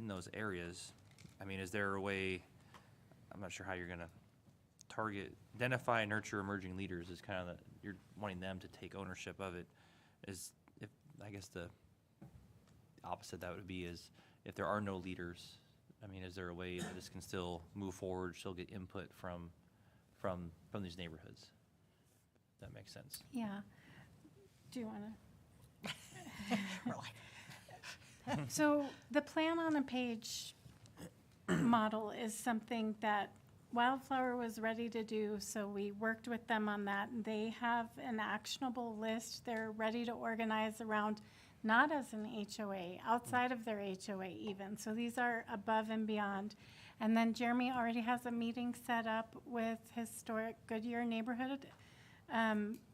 those areas. I mean, is there a way, I'm not sure how you're going to target, identify and nurture emerging leaders is kind of you're wanting them to take ownership of it. I guess the opposite of that would be is if there are no leaders, I mean, is there a way that this can still move forward, still get input from these neighborhoods? That makes sense. Yeah. Do you want to? So the plan on a page model is something that Wildflower was ready to do, so we worked with them on that. And they have an actionable list they're ready to organize around, not as an HOA, outside of their HOA even. So these are above and beyond. And then Jeremy already has a meeting set up with historic Goodyear neighborhood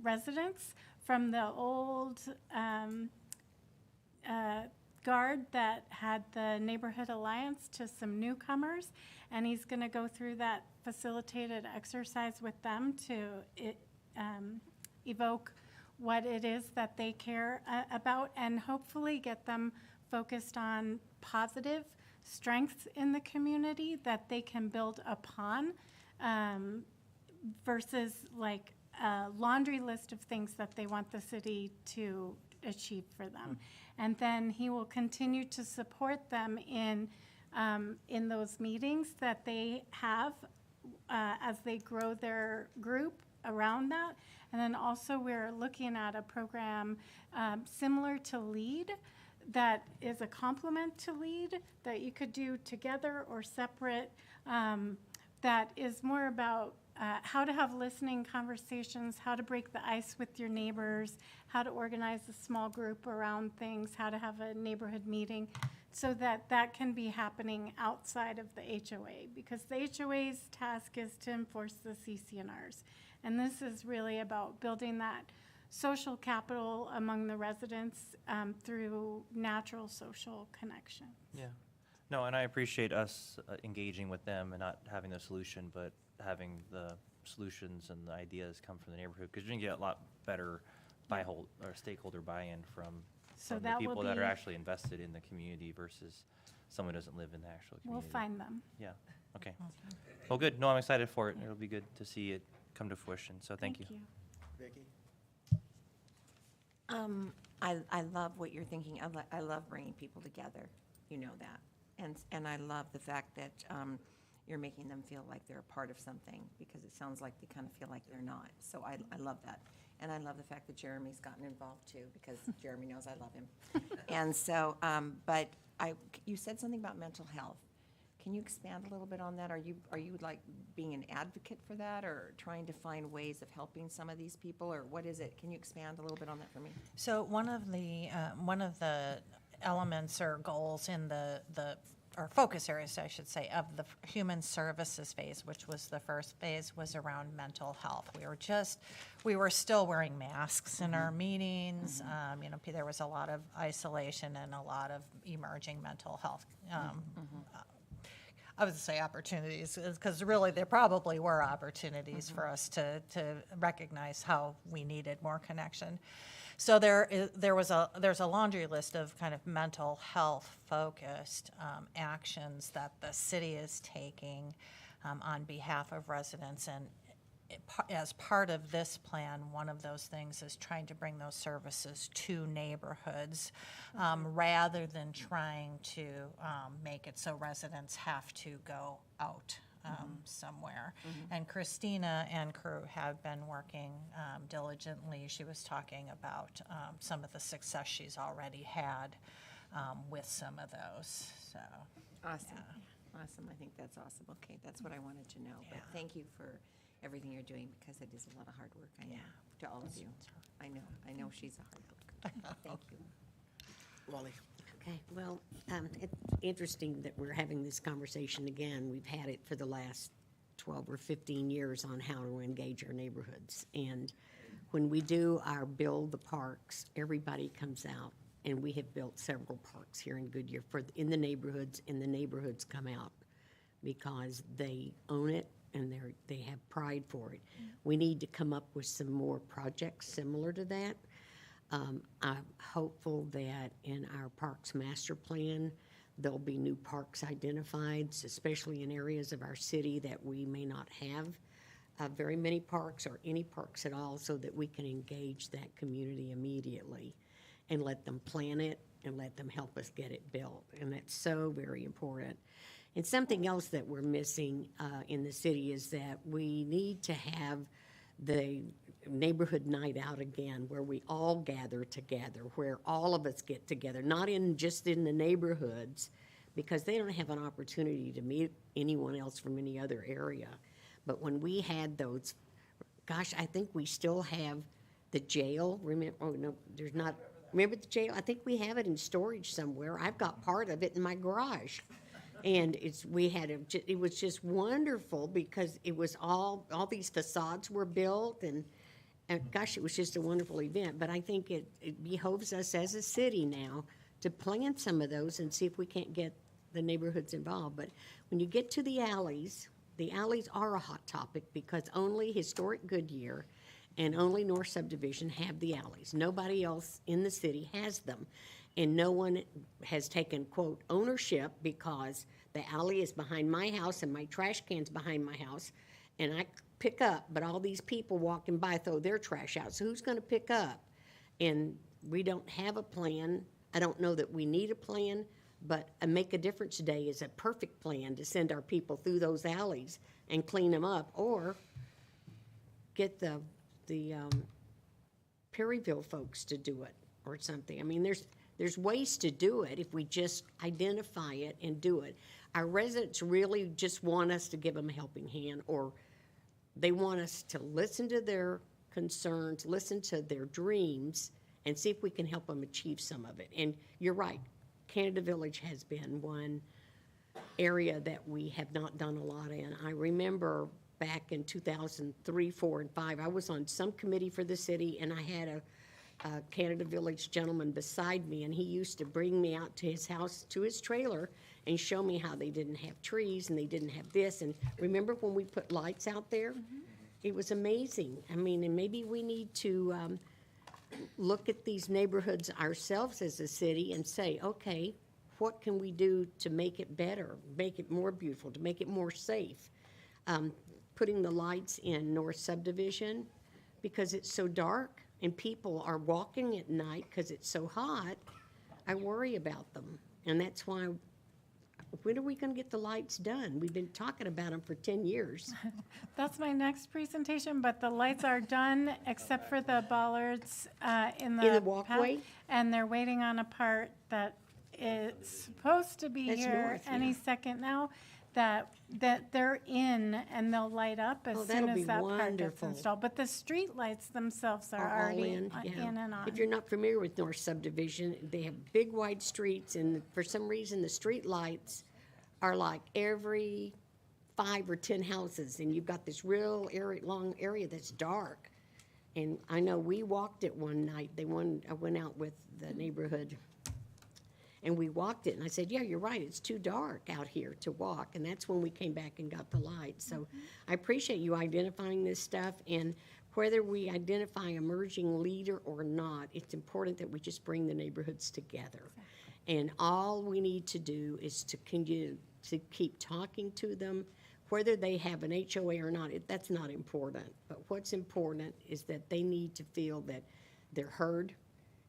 residents from the old guard that had the Neighborhood Alliance to some newcomers. And he's going to go through that facilitated exercise with them to evoke what it is that they care about, and hopefully get them focused on positive strengths in the community that they can build upon, versus like a laundry list of things that they want the city to achieve for them. And then he will continue to support them in those meetings that they have as they grow their group around that. And then also we're looking at a program similar to LEAD that is a complement to LEAD that you could do together or separate, that is more about how to have listening conversations, how to break the ice with your neighbors, how to organize a small group around things, how to have a neighborhood meeting, so that that can be happening outside of the HOA, because the HOA's task is to enforce the CCNRs. And this is really about building that social capital among the residents through natural social connection. Yeah. No, and I appreciate us engaging with them and not having the solution, but having the solutions and the ideas come from the neighborhood, because you're gonna get a lot better stakeholder buy-in from So the that will people that are be- actually invested in the community versus someone who doesn't live in the actual We'll community. find them. Yeah, okay. Well, good. No, I'm excited for it. It'll be good to see it come to fruition, so thank you. Vicki? I love what you're thinking. I love bringing people together. You know that. And I love the fact that you're making them feel like they're a part of something, because it sounds like they kind of feel like they're not. So I love that. And I love the fact that Jeremy's gotten involved too, because Jeremy knows I love him. And so, but you said something about mental health. Can you expand a little bit on that? Are you like being an advocate for that, or trying to find ways of helping some of these people, or what is it? Can you expand a little bit on that for me? So one of the elements or goals in or focus areas, I should say, of the human services phase, which was the first phase, was around mental health. We were still wearing masks in our meetings. There was a lot of isolation and a lot of emerging mental health. I would say opportunities, because really there probably were opportunities for us to recognize how we needed more connection. So there's a laundry list of kind of mental health focused actions that the city is taking on behalf of residents. And as part of this plan, one of those things is trying to bring those services to neighborhoods rather than trying to make it so residents have to go out somewhere. And Christina and crew have been working diligently. She was talking about some of the success she's already had with some of those. So, Awesome. yeah. Awesome. I think that's awesome. Okay, that's what I wanted to know. But Yeah. thank you for everything you're doing, because it is a lot of hard work, I know, to all of you. I know she's a hard worker. Thank you. Wally? Okay, well, it's interesting that we're having this conversation again. We've had it for the last 12 or 15 years on how to engage our neighborhoods. And when we do our Build the Parks, everybody comes out, and we have built several parks here in Goodyear in the neighborhoods, and the neighborhoods come out because they own it and they have pride for it. We need to come up with some more projects similar to that. I'm hopeful that in our Parks Master Plan, there'll be new parks identified, especially in areas of our city that we may not have very many parks or any parks at all, so that we can engage that community immediately and let them plan it and let them help us get it built. And that's so very important. And something else that we're missing in the city is that we need to have the neighborhood night out again, where we all gather together, where all of us get together, not just in the neighborhoods, because they don't have an opportunity to meet anyone else from any other area. But when we had those, gosh, I think we still have the jail. Remember the jail? I think we have it in storage somewhere. I've got part of it in my garage. And it was just wonderful, because it was all these facades were built, and gosh, it was just a wonderful event. But I think it behoves us as a city now to plan some of those and see if we can't get the neighborhoods involved. But when you get to the alleys are a hot topic, because only Historic Goodyear and only North Subdivision have the alleys. Nobody else in the city has them. And no one has taken, quote, ownership, because the alley is behind my house and my trash can's behind my house, and I pick up, but all these people walking by throw their trash out. So who's going to pick up? And we don't have a plan. I don't know that we need a plan, but a Make a Difference Day is a perfect plan to send our people through those alleys and clean them up, or get the Perryville folks to do it or something. I mean, there's ways to do it if we just identify it and do it. Our residents really just want us to give them a helping hand, or they want us to listen to their concerns, listen to their dreams, and see if we can help them achieve some of it. And you're right, Canada Village has been one area that we have not done a lot in. I remember back in 2003, 4, and 5, I was on some committee for the city, and I had a Canada Village gentleman beside me, and he used to bring me out to his house, to his trailer, and show me how they didn't have trees and they didn't have this. And remember when we put lights out there? It was amazing. I mean, and maybe we need to look at these neighborhoods ourselves as a city and say, okay, what can we do to make it better, make it more beautiful, to make it more safe? Putting the lights in North Subdivision, because it's so dark and people are walking at night because it's so hot, I worry about them. And that's why, when are we going to get the lights done? We've been talking about them for 10 years. That's my next presentation, but the lights are done except for the bollards in the In the path, walkway? and they're waiting on a part that is supposed to be That's here north, any yeah. second now, that they're in and they'll light up as Oh, soon that'll be as that part gets wonderful. installed. But the street lights themselves are Are all already in, yeah. in and on. If you're not familiar with North Subdivision, they have big wide streets, and for some reason, the street lights are like every 5 or 10 houses, and you've got this real area, long area that's dark. And I know we walked it one night. I went out with the neighborhood, and we walked it, and I said, yeah, you're right, it's too dark out here to walk. And that's when we came back and got the lights. So I appreciate you identifying this stuff, and whether we identify emerging leader or not, it's important that we just bring the neighborhoods together. And all we need to do is to continue to keep talking to them, whether they have an HOA or not, that's not important. But what's important is that they need to feel that they're heard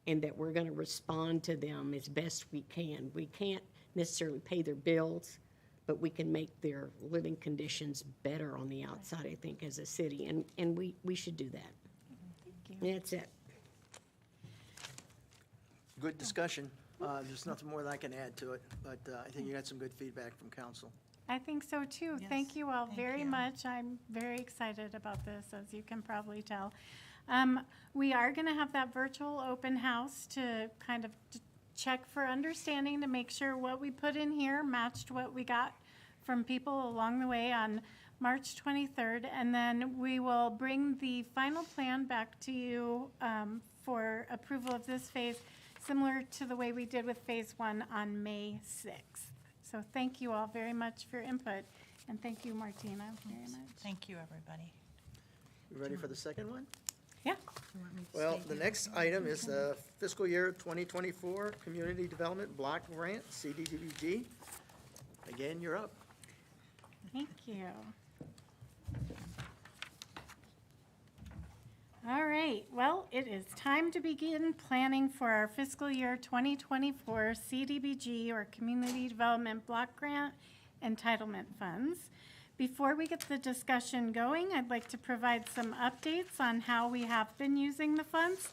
and that we're gonna respond to them as best we can. We can't necessarily pay their bills, but we can make their living conditions better on the outside, I think, as a city, and we should do that. Thank you. That's it. Good discussion. There's nothing more that I can add to it, but I think you got some good feedback from council. I think so too. Yes, Thank you all thank very you. much. I'm very excited about this, as you can probably tell. We are going to have that virtual open house to kind of check for understanding, to make sure what we put in here matched what we got from people along the way on March 23rd. And then we will bring the final plan back to you for approval of this phase, similar to the way we did with Phase 1 on May 6th. So thank you all very much for your input, and thank you, Martina, very much. Thank you, everybody. You ready for the second one? Yeah. Well, the next item is the fiscal year 2024 Community Development Block Grant, CDBG. Again, you're up. Thank you. All right, well, it is time to begin planning for our fiscal year 2024 CDBG, or Community Development Block Grant Entitlement Funds. Before we get the discussion going, I'd like to provide some updates on how we have been using the funds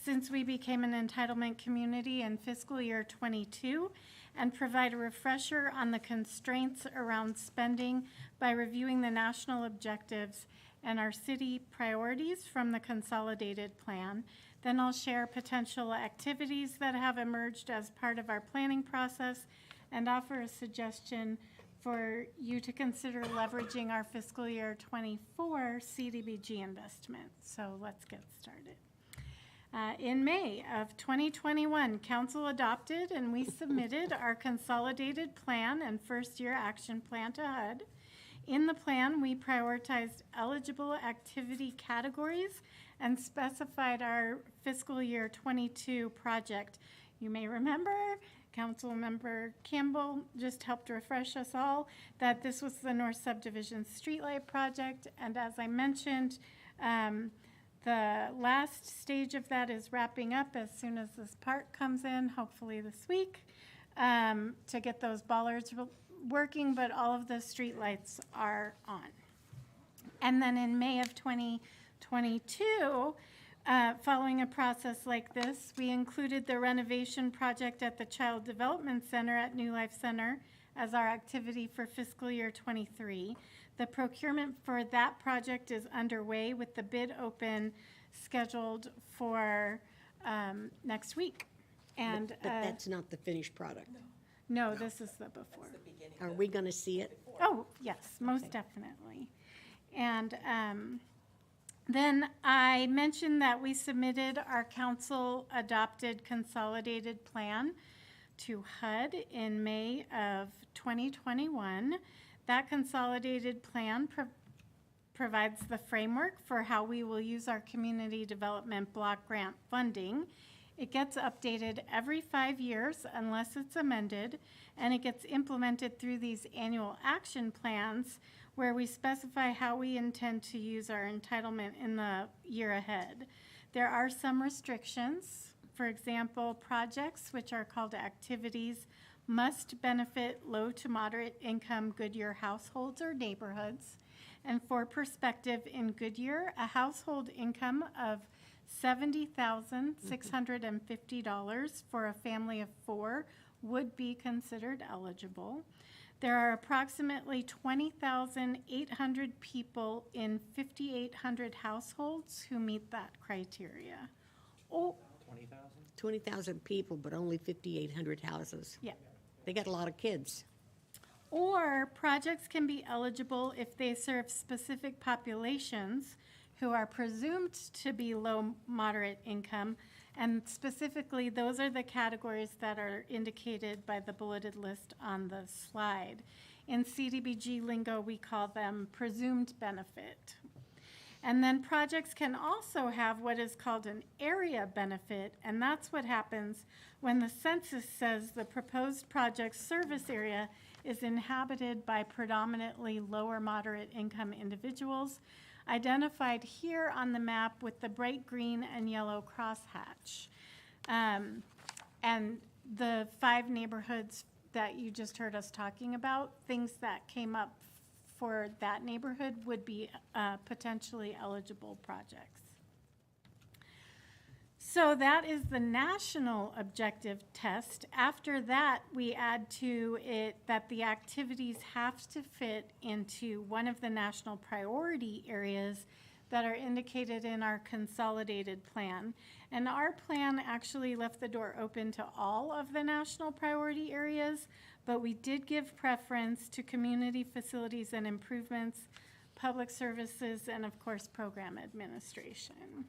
since we became an entitlement community in fiscal year 22, and provide a refresher on the constraints around spending by reviewing the national objectives and our city priorities from the consolidated plan. Then I'll share potential activities that have emerged as part of our planning process and offer a suggestion for you to consider leveraging our fiscal year 24 CDBG investment. So let's get started. In May of 2021, Council adopted and we submitted our consolidated plan and first year action plan to HUD. In the plan, we prioritized eligible activity categories and specified our fiscal year 22 project. You may remember, Councilmember Campbell just helped refresh us all that this was the North Subdivision Streetlight Project, and as I mentioned, The last stage of that is wrapping up as soon as this part comes in, hopefully this week, to get those bollards working, but all of the streetlights are on. And then in May of 2022, following a process like this, we included the renovation project at the Child Development Center at New Life Center as our activity for fiscal year '23. The procurement for that project is underway with the bid open scheduled for next week. And But that's not the finished product. no, this is the before. Are we going to see it? Oh, yes, most definitely. And then I mentioned that we submitted our council-adopted consolidated plan to HUD in May of 2021. That consolidated plan provides the framework for how we will use our community development block grant funding. It gets updated every 5 years unless it's amended, and it gets implemented through these annual action plans where we specify how we intend to use our entitlement in the year ahead. There are some restrictions. For example, projects, which are called activities, must benefit low to moderate income Goodyear households or neighborhoods. And for perspective, in Goodyear, a household income of $70,650 for a family of 4 would be considered eligible. There are approximately 20,800 people in 5,800 households who meet that criteria. Oh, 20,000 people, but only 5,800 houses. yeah. They got a lot of kids. Or projects can be eligible if they serve specific populations who are presumed to be low, moderate income, and specifically, those are the categories that are indicated by the bulleted list on the slide. In CDBG lingo, we call them presumed benefit. And then projects can also have what is called an area benefit, and that's what happens when the census says the proposed project service area is inhabited by predominantly lower moderate income individuals, identified here on the map with the bright green and yellow crosshatch. And the 5 neighborhoods that you just heard us talking about, things that came up for that neighborhood would be potentially eligible projects. So that is the national objective test. After that, we add to it that the activities have to fit into one of the national priority areas that are indicated in our consolidated plan. And our plan actually left the door open to all of the national priority areas, but we did give preference to community facilities and improvements, public services, and of course, program administration.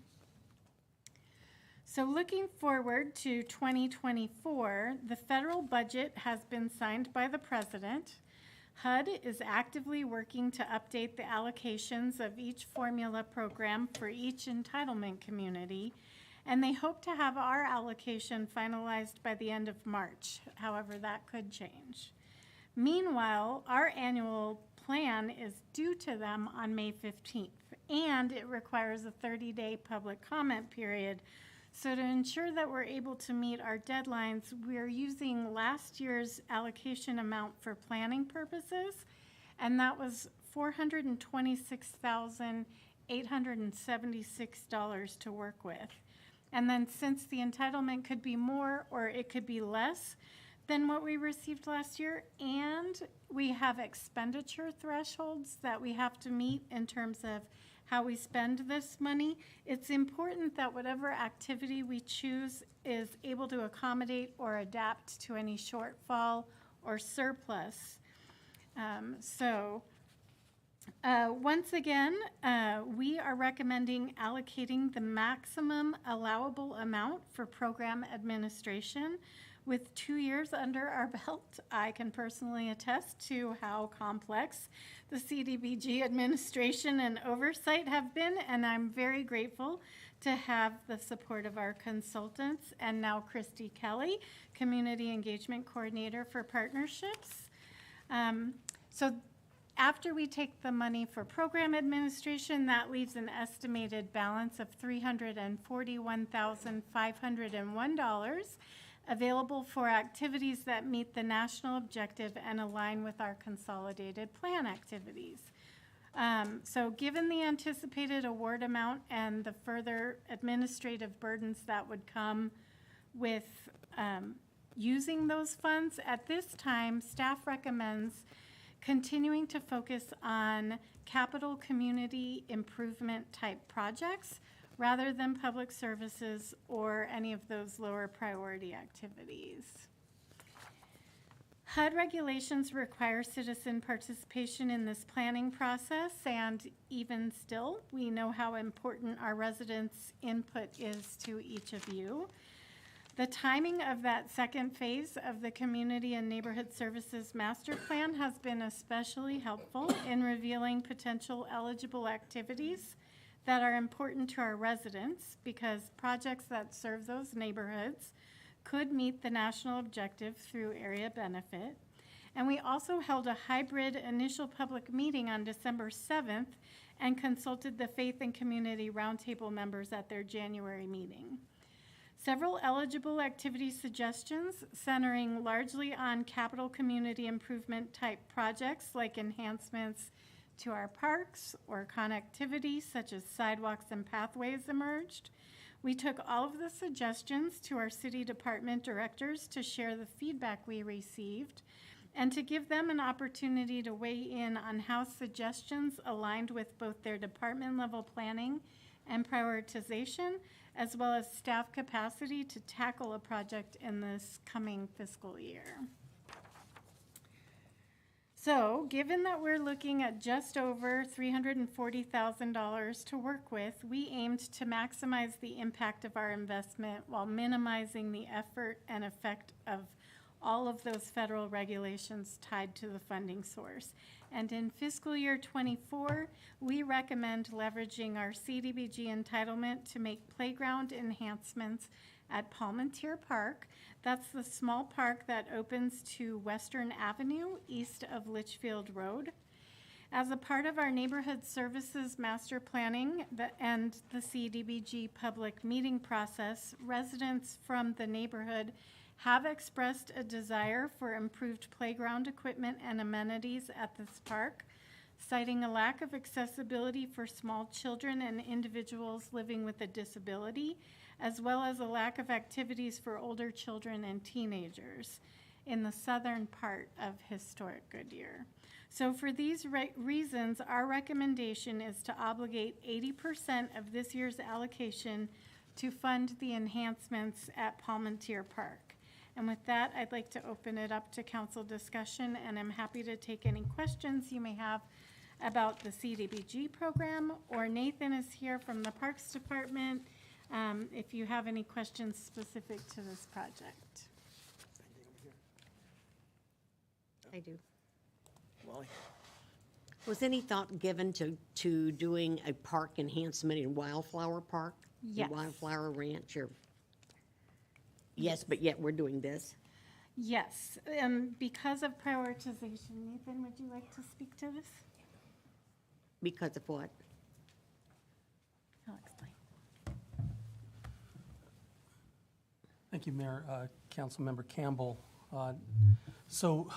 So looking forward to 2024, the federal budget has been signed by the president. HUD is actively working to update the allocations of each formula program for each entitlement community, and they hope to have our allocation finalized by the end of March. However, that could change. Meanwhile, our annual plan is due to them on May 15th, and it requires a 30-day public comment period. So to ensure that we're able to meet our deadlines, we're using last year's allocation amount for planning purposes, and that was $426,876 to work with. And then since the entitlement could be more or it could be less than what we received last year, and we have expenditure thresholds that we have to meet in terms of how we spend this money, it's important that whatever activity we choose is able to accommodate or adapt to any shortfall or surplus. Once again, we are recommending allocating the maximum allowable amount for program administration. With 2 years under our belt, I can personally attest to how complex the CDBG administration and oversight have been, and I'm very grateful to have the support of our consultants and now Christy Kelly, Community Engagement Coordinator for Partnerships. So after we take the money for program administration, that leaves an estimated balance of $341,501 available for activities that meet the national objective and align with our consolidated plan activities. So given the anticipated award amount and the further administrative burdens that would come with using those funds, at this time, staff recommends continuing to focus on capital community improvement type projects rather than public services or any of those lower priority activities. HUD regulations require citizen participation in this planning process, and even still, we know how important our residents' input is to each of you. The timing of that second phase of the Community and Neighborhood Services Master Plan has been especially helpful in revealing potential eligible activities that are important to our residents, because projects that serve those neighborhoods could meet the national objective through area benefit. And we also held a hybrid initial public meeting on December 7th and consulted the Faith and Community Roundtable members at their January meeting. Several eligible activity suggestions centering largely on capital community improvement type projects like enhancements to our parks or connectivity such as sidewalks and pathways emerged. We took all of the suggestions to our city department directors to share the feedback we received and to give them an opportunity to weigh in on how suggestions aligned with both their department level planning and prioritization, as well as staff capacity to tackle a project in this coming fiscal year. So, given that we're looking at just over $340,000 to work with, we aimed to maximize the impact of our investment while minimizing the effort and effect of all of those federal regulations tied to the funding source. And in fiscal year '24, we recommend leveraging our CDBG entitlement to make playground enhancements at Palmentier Park. That's the small park that opens to Western Avenue east of Litchfield Road. As a part of our neighborhood services master planning and the CDBG public meeting process, residents from the neighborhood have expressed a desire for improved playground equipment and amenities at this park, citing a lack of accessibility for small children and individuals living with a disability, as well as a lack of activities for older children and teenagers in the southern part of historic Goodyear. So for these reasons, our recommendation is to obligate 80% of this year's allocation to fund the enhancements at Palmentier Park. And with that, I'd like to open it up to council discussion, and I'm happy to take any questions you may have about the CDBG program, or Nathan is here from the Parks Department if you have any questions specific to this project. I do. Wally? Was any thought given to doing a park enhancement in Wildflower Park? Yes. The Wildflower Ranch, or? Yes, but yet we're doing this. Yes, because of prioritization. Nathan, would you like to speak to this? Because of what? I'll explain. Thank you, Mayor. Councilmember Campbell. So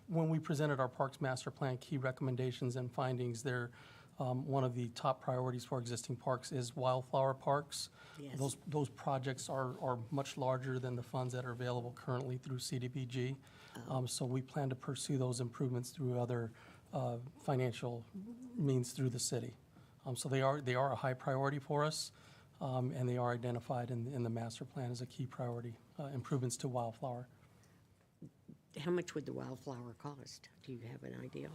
when we presented our Parks Master Plan key recommendations and findings there, one of the top priorities for existing parks is wildflower parks. Yes. Those projects are much larger than the funds that are available currently through CDBG. So we plan to pursue those improvements through other financial means through the city. So they are a high priority for us, and they are identified in the master plan as a key priority, improvements to wildflower. How much would the Wildflower cost? Do you have an idea?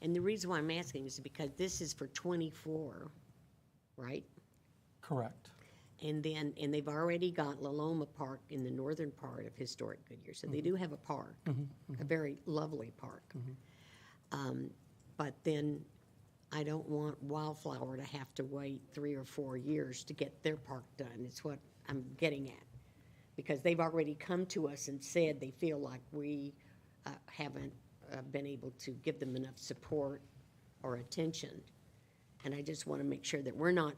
And the reason why I'm asking is because this is for '24, right? Correct. And they've already got La Loma Park in the northern part of historic Goodyear, so they do have a park, a very lovely park. But then I don't want Wildflower to have to wait 3 or 4 years to get their park done. It's what I'm getting at. Because they've already come to us and said they feel like we haven't been able to give them enough support or attention. And I just want to make sure that we're not,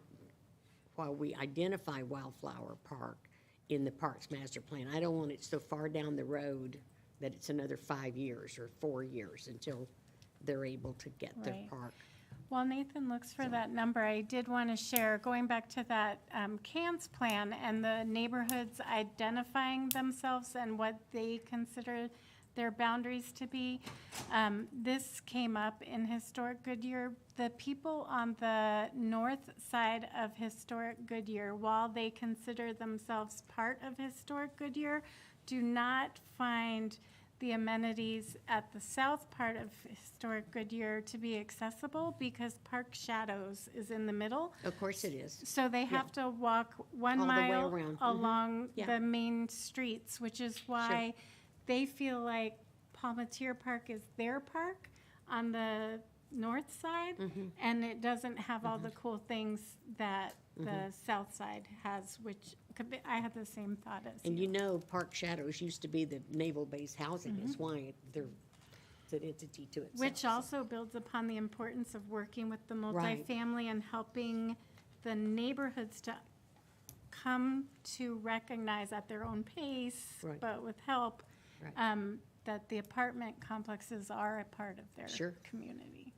while we identify Wildflower Park in the Parks Master Plan, I don't want it so far down the road that it's another 5 years or 4 years until they're able to get their Right. park. While Nathan looks for that number, I did want to share, going back to that CANS plan and the neighborhoods identifying themselves and what they consider their boundaries to be. This came up in Historic Goodyear. The people on the north side of Historic Goodyear, while they consider themselves part of Historic Goodyear, do not find the amenities at the south part of Historic Goodyear to be accessible because Park Shadows is in the middle. Of course it is. So they have to walk 1 All the way mile around. Mhm. along Yeah. the main streets, which is why they feel like Palmatier Park is their park on the north side, Mm-hmm. and it doesn't have all the cool things that the south side has, which could be, I had the same thought as And you. you know, Park Shadows used to be the naval base housing, is why they're, it's an entity to itself. Which so. also builds upon the importance of working with the Right. multifamily and helping the neighborhoods to come to recognize at their own pace, Right. but with help, Right. that the apartment complexes are a part of their Sure. community.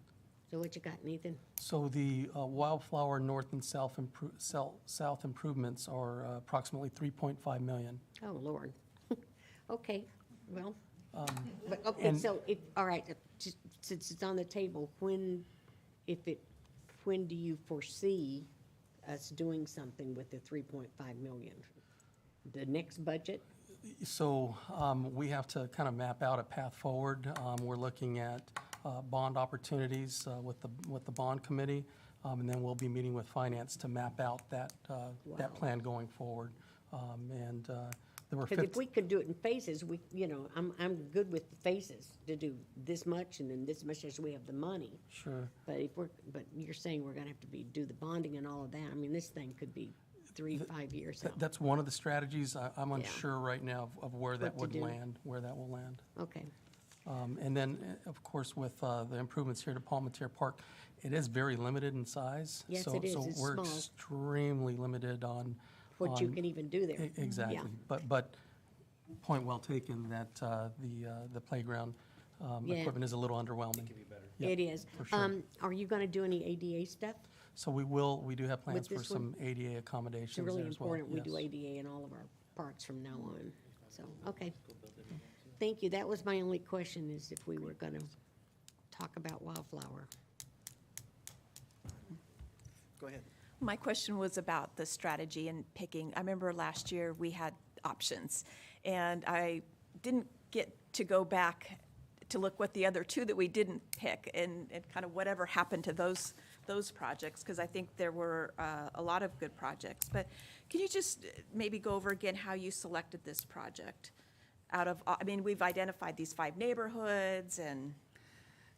So what you got, Nathan? So the Wildflower North and South improvements are approximately 3.5 million. Oh, Lord. Okay, well, but, okay, and- so if, all right, just since it's on the table, when do you foresee us doing something with the 3.5 million? The next budget? So we have to kind of map out a path forward. We're looking at bond opportunities with the bond committee, and then we'll be meeting with finance to map out that Wow. plan going forward. And there were Because if 50 we could do it in phases, I'm good with the phases, to do this much and then this much as we have the money. Sure. But but you're saying we're gonna have to do the bonding and all of that. I mean, this thing could be 5 years out. That's one of the strategies. I'm Yeah. unsure right now of where that What to would do. land, where that will land. Okay, And then, of course, with the improvements here to Palmatier Park, it is very limited in size. Yes, So- it is. So It's we're small. extremely limited on. what you on- can even do there. Exactly. Yeah. But point well taken that the playground Yeah. equipment is a little underwhelming. It could be better. It is. for sure. Are you gonna do any ADA stuff? So we do have plans for this one? some ADA It's accommodations really there as well. important we do yes. ADA in all of our parks from now on. So, okay. Thank you. That was my only question, is if we were gonna talk about Wildflower. Go ahead. My question was about the strategy and picking. I remember last year we had options, and I didn't get to go back to look what the other two that we didn't pick and kind of whatever happened to those projects, because I think there were a lot of good projects. But can you just maybe go over again how you selected this project? I mean, we've identified these 5 neighborhoods and.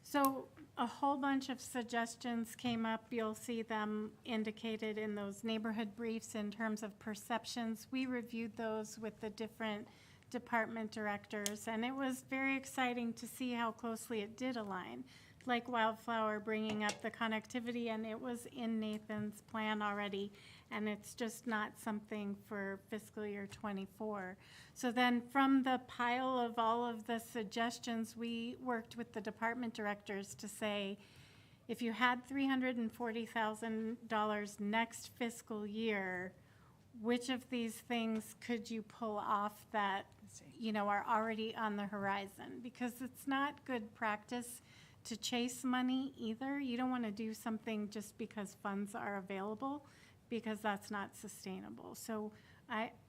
So a whole bunch of suggestions came up. You'll see them indicated in those neighborhood briefs in terms of perceptions. We reviewed those with the different department directors, and it was very exciting to see how closely it did align. Like Wildflower bringing up the connectivity, and it was in Nathan's plan already, and it's just not something for fiscal year '24. So then from the pile of all of the suggestions, we worked with the department directors to say, if you had $340,000 next fiscal year, which of these things could you pull off that, are already on the horizon? Because it's not good practice to chase money either. You don't want to do something just because funds are available, because that's not sustainable. So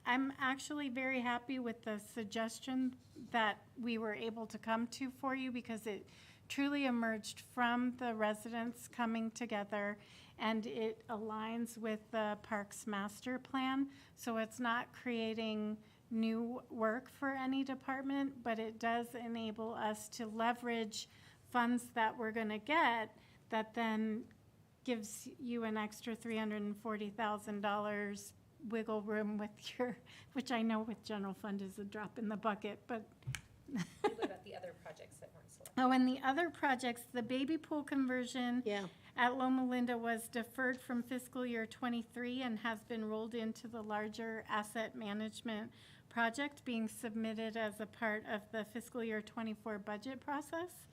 I'm actually very happy with the suggestion that we were able to come to for you, because it truly emerged from the residents coming together, and it aligns with the Parks Master Plan. So it's not creating new work for any department, but it does enable us to leverage funds that we're going to get that then gives you an extra $340,000 wiggle room with which I know with general fund is a drop in the bucket, but other projects that weren't selected. Oh, and the other projects, the baby pool conversion Yeah. at Loma Linda was deferred from fiscal year '23 and has been rolled into the larger asset management project being submitted as a part of the fiscal year '24 budget process.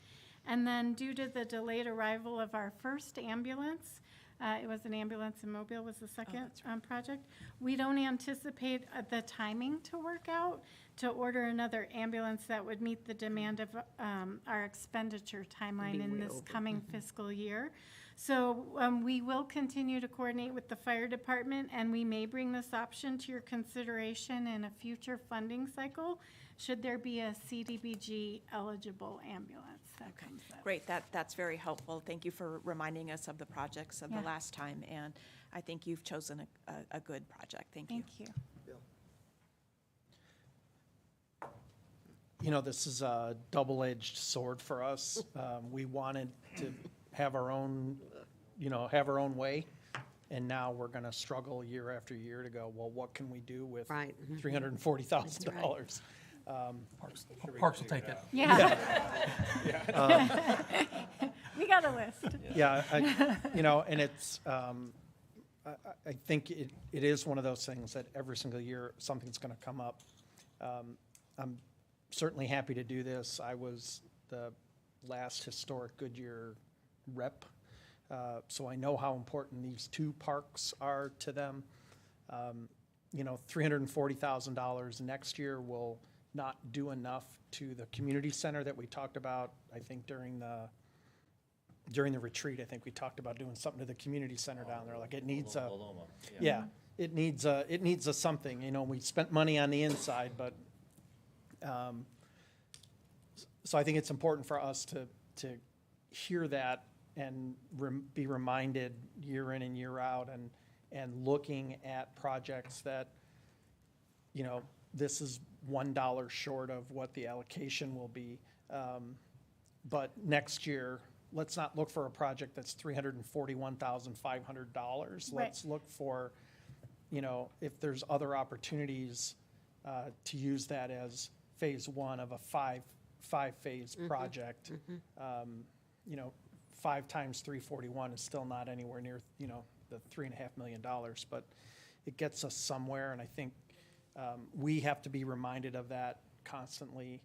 And then due to the delayed arrival of our first ambulance, it was an ambulance in Mobile was the second project. We don't anticipate the timing to work out to order another ambulance that would meet the demand of our expenditure timeline in this coming fiscal year. So we will continue to coordinate with the fire department, and we may bring this option to your consideration in a future funding cycle, should there be a CDBG eligible ambulance that comes up. Great, that's very helpful. Thank you for reminding us of the projects of the Yeah. last time, and I think you've chosen a good project. Thank you. Thank you. You know, this is a double-edged sword for us. We wanted to have our own, have our own way. And now we're going to struggle year after year to go, well, what can we do with Right. $340,000? Parks will take it. Yeah. We got a list. Yeah, and it's, I think it is one of those things that every single year, something's going to come up. I'm certainly happy to do this. I was the last historic Goodyear rep, so I know how important these two parks are to them. $340,000 next year will not do enough to the community center that we talked about, I think, during the retreat. I think we talked about doing something to the community center down there, like it needs a, it needs a something, we spent money on the inside, but, so I think it's important for us to hear that and be reminded year in and year out, and looking at projects that, this is $1 short of what the allocation will be. But next year, let's not look for a project that's $341,500. Right. Let's look for, if there's other opportunities to use that as phase one of a five-phase project. 5 times 341 is still not anywhere near, the $3.5 million, but it gets us somewhere, and I think we have to be reminded of that constantly,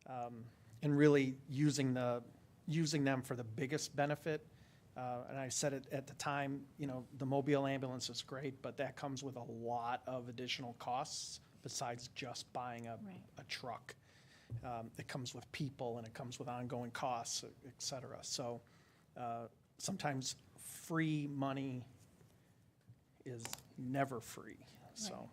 and really using them for the biggest benefit. And I said it at the time, the Mobile ambulance is great, but that comes with a lot of additional costs besides just buying a truck. It comes with people, and it comes with ongoing costs, et cetera. So sometimes free money is never free, so.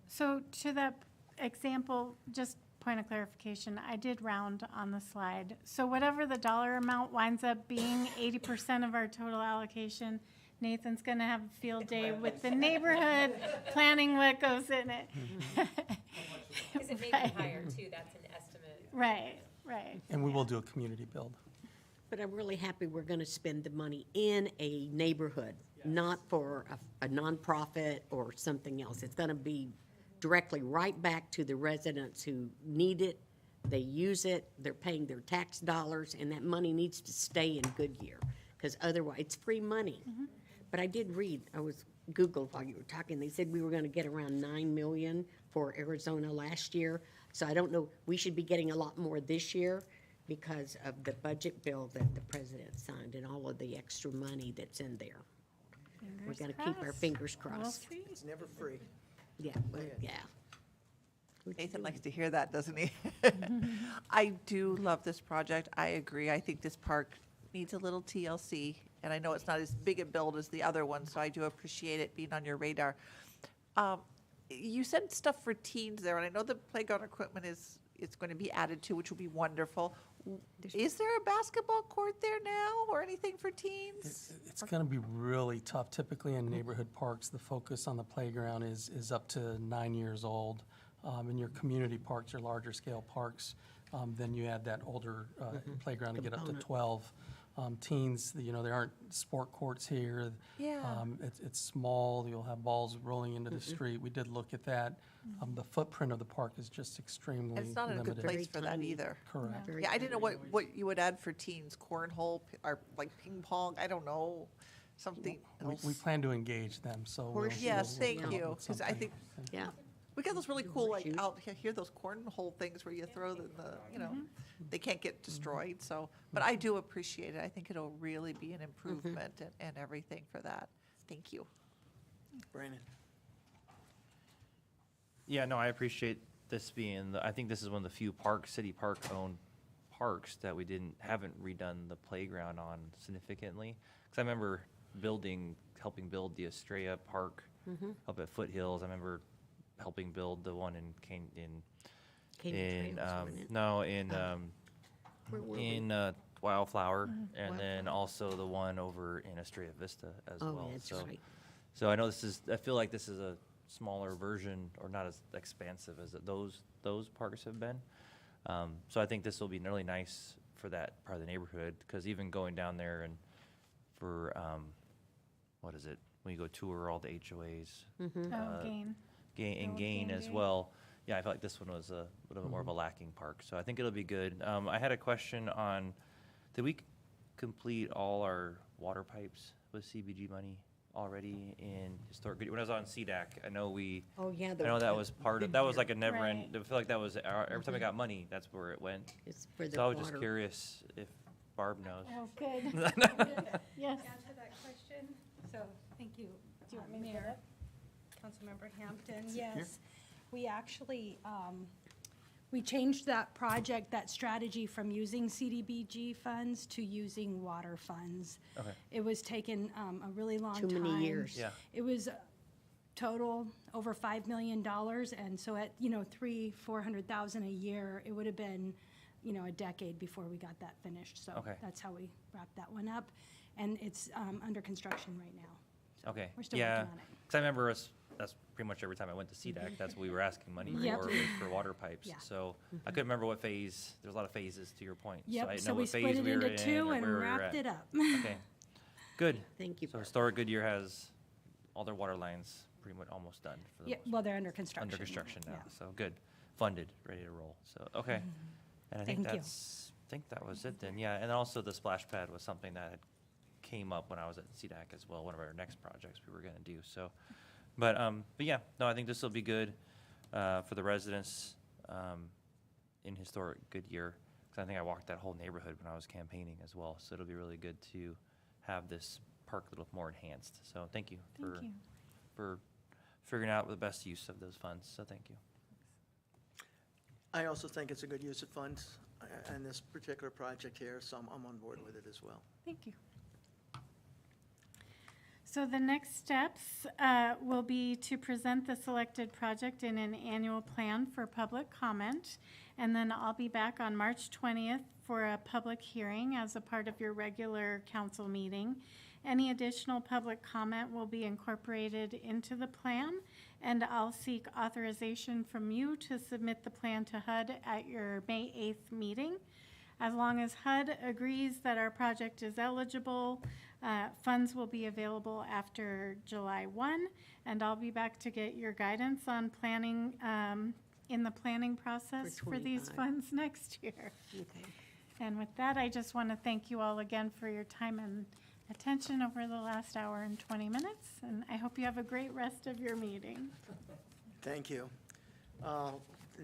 So to that example, just point of clarification, I did round on the slide. So whatever the dollar amount winds up being, 80% of our total allocation, Nathan's going to have a field day with the neighborhood, planning what goes in it. Because it may be higher too, that's an estimate. Right. And we will do a community build. But I'm really happy we're going to spend the money in a neighborhood, not for a nonprofit or something else. It's going to be directly right back to the residents who need it. They use it, they're paying their tax dollars, and that money needs to stay in Goodyear, because otherwise, it's free money. But I did read, I was Googled while you were talking, they said we were going to get around 9 million for Arizona last year. So I don't know, we should be getting a lot more this year because of the budget bill that the president signed and all of the extra money that's in there. We're going to keep our fingers We'll crossed. see. It's never free. Yeah, well, yeah. Nathan likes to hear that, doesn't he? I do love this project. I agree. I think this park needs a little TLC, and I know it's not as big a build as the other one, so I do appreciate it being on your radar. You said stuff for teens there, and I know the playground equipment is going to be added to, which will be wonderful. Is there a basketball court there now, or anything for teens? It's going to be really tough. Typically in neighborhood parks, the focus on the playground is up to 9 years old. In your community parks, your larger scale parks, then you add that older playground to get up to Component. 12. Teens, there aren't sport courts here. Yeah. It's small, you'll have balls rolling into the street. We did look at that. The footprint of the park is just extremely And it's not in a good limited. place for that tiny. either. Correct. Very Yeah, I didn't know tiny. what you would add for teens, cornhole, or like ping pong, I don't know, something We else. plan to engage them, so. Horseshoes. Yes, thank come up you, with 'cause I something. think Yeah. we got those really cool, like, Horseshoes. out here, those cornhole things where you throw they can't get destroyed, so, but I do appreciate it. I think it'll really be an improvement and everything for that. Thank you. Brandon? Yeah, no, I appreciate this being, I think this is one of the few city park-owned parks that we haven't redone the playground on significantly. Because I remember helping build the Estrella Park up at Foothills. I remember helping build the one in Canyon Trails, wasn't it? no, Where were we? in Wildflower, and Wildflower. then also the one over in Estrella Vista as Oh, well. that's So- right. So I know I feel like this is a smaller version, or not as expansive as those parks have been. So I think this will be really nice for that part of the neighborhood, because even going down there and for, what is it, when you go tour all the HOAs. Oh, Gain. And Old Gain Gain as Day. well. Yeah, I feel like this one was a little bit more of a lacking park, so I think it'll be good. I had a question on, did we complete all our water pipes with CBG money already in historic, when I was on CDAC, I know Oh, yeah. I know that was part of, that was like a never end, Right. I feel like that was, every time I got money, that's where it went. It's for the So I was just water. curious if Barb knows. Oh, good. Yes. Answer that question. So, thank you, Do you want me to Mayor, get it? Councilmember Hampton. Yes, we actually, we changed that project, that strategy from using CDBG funds to using water funds. Okay. It was taken a really long Too time. many years. Yeah. It was total over $5 million, and so at, $300,000-400,000 a year, it would have been, a decade before we got that finished. So Okay. that's how we wrapped that one up, and it's under construction right now. So Okay, We're still yeah, working on it. because I remember that's pretty much every time I went to CDAC, that's what we were asking money Yep. for water pipes. Yeah. So I couldn't remember what phase, there's a lot of phases to your point. I Yep, didn't so know we what split phase it we were into in two or and where we were wrapped at. it up. Okay, good. Thank you, So Barb. Historic Goodyear has all their water lines pretty much almost done for the Yeah, most well, they're under construction. under construction now, Yeah. so good. Funded, ready to roll, so, okay. And I think Thank you. I think that was it then, yeah, and also the splash pad was something that had came up when I was at CDAC as well, one of our next projects we were gonna do, so. But yeah, no, I think this will be good, for the residents, in historic Goodyear. Cause I think I walked that whole neighborhood when I was campaigning as well, so it'll be really good to have this park a little more enhanced, so thank you Thank you. for figuring out the best use of those funds, so thank you. I also think it's a good use of funds in this particular project here, so I'm on board with it as well. Thank you. So the next steps will be to present the selected project in an annual plan for public comment. And then I'll be back on March 20th for a public hearing as a part of your regular council meeting. Any additional public comment will be incorporated into the plan, and I'll seek authorization from you to submit the plan to HUD at your May 8th meeting. As long as HUD agrees that our project is eligible, funds will be available after July 1, and I'll be back to get your guidance on planning, in the planning process for these 25. funds next year. Okay. And with that, I just want to thank you all again for your time and attention over the last hour and 20 minutes, and I hope you have a great rest of your meeting. Thank you.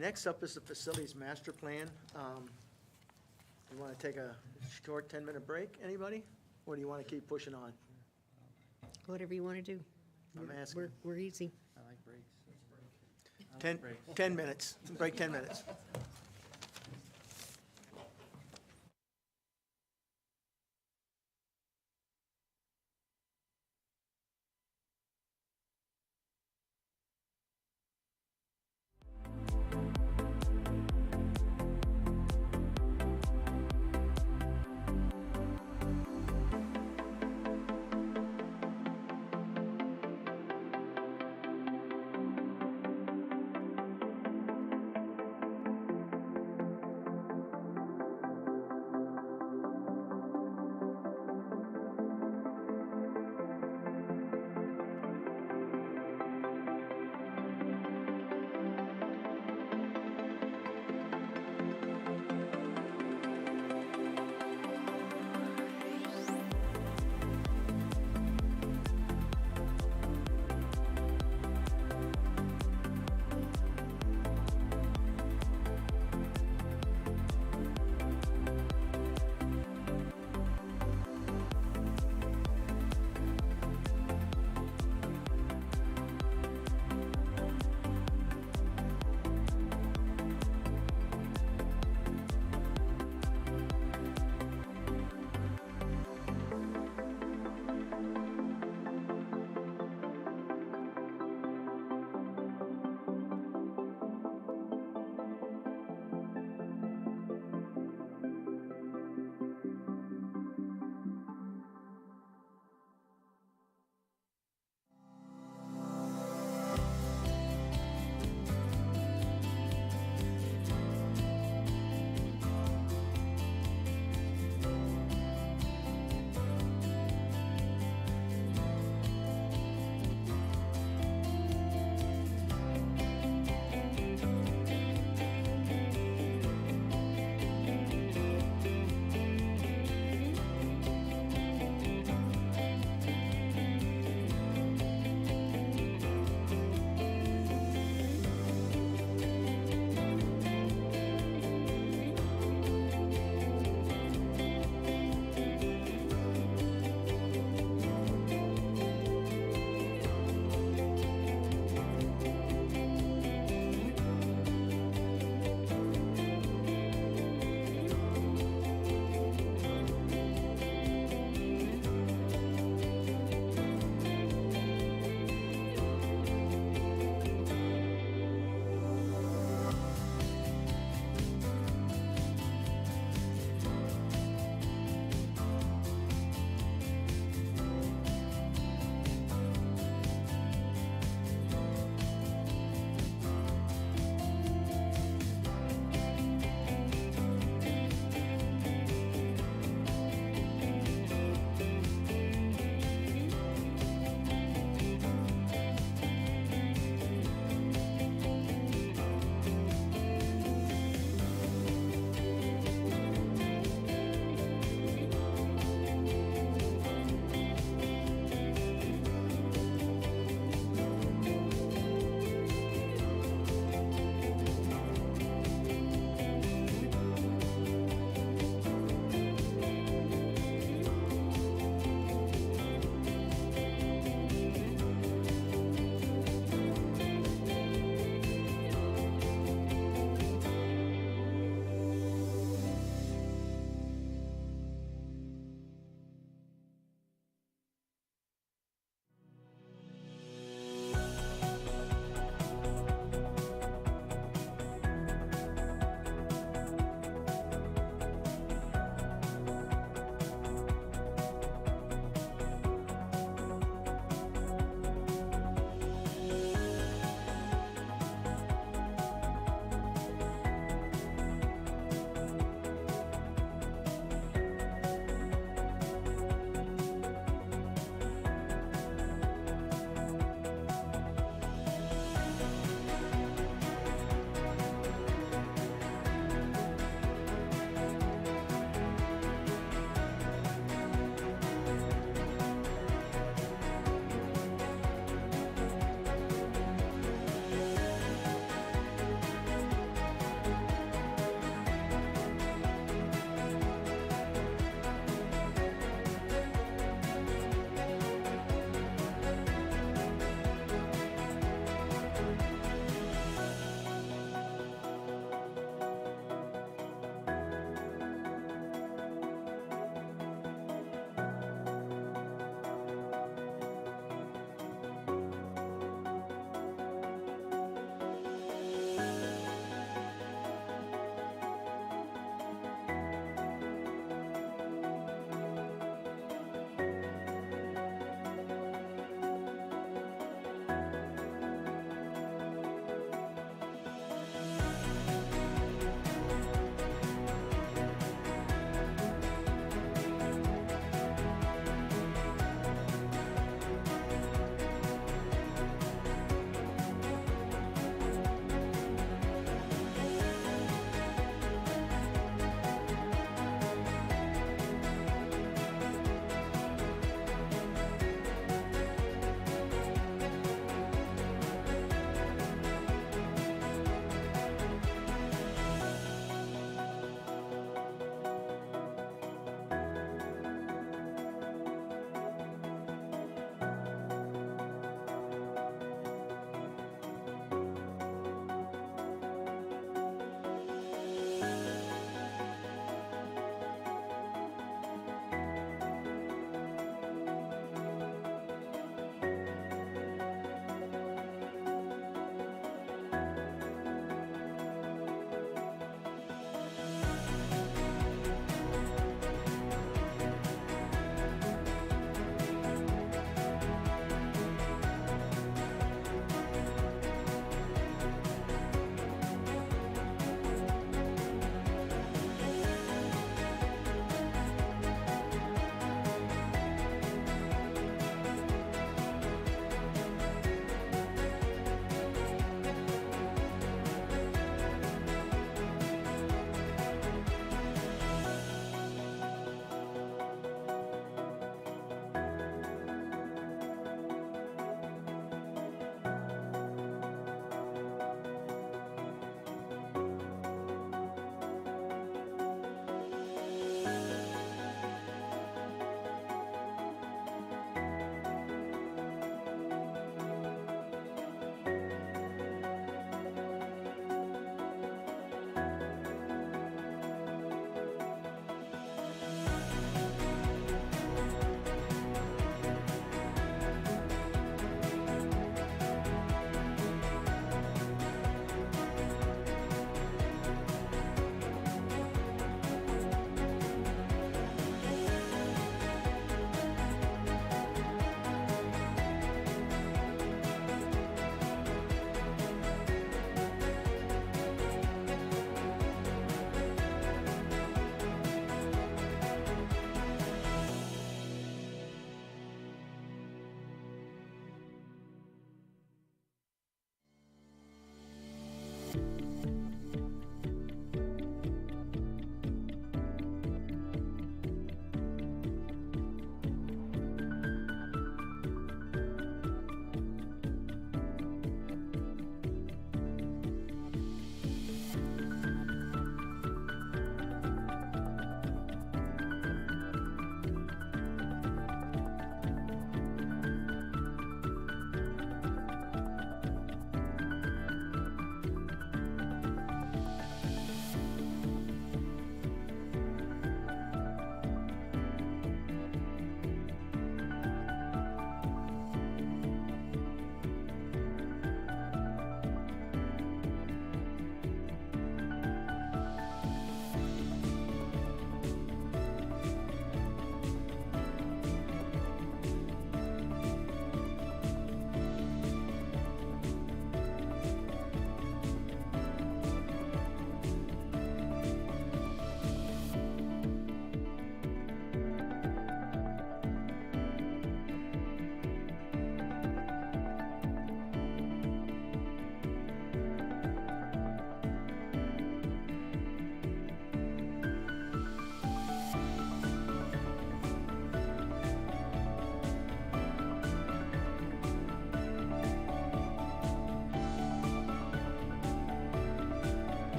Next up is the facilities master plan. You want to take a short 10-minute break, anybody? Or do you want to keep pushing on? Whatever you want to do. I'm We're- asking. We're easy. 10 minutes, break 10 minutes.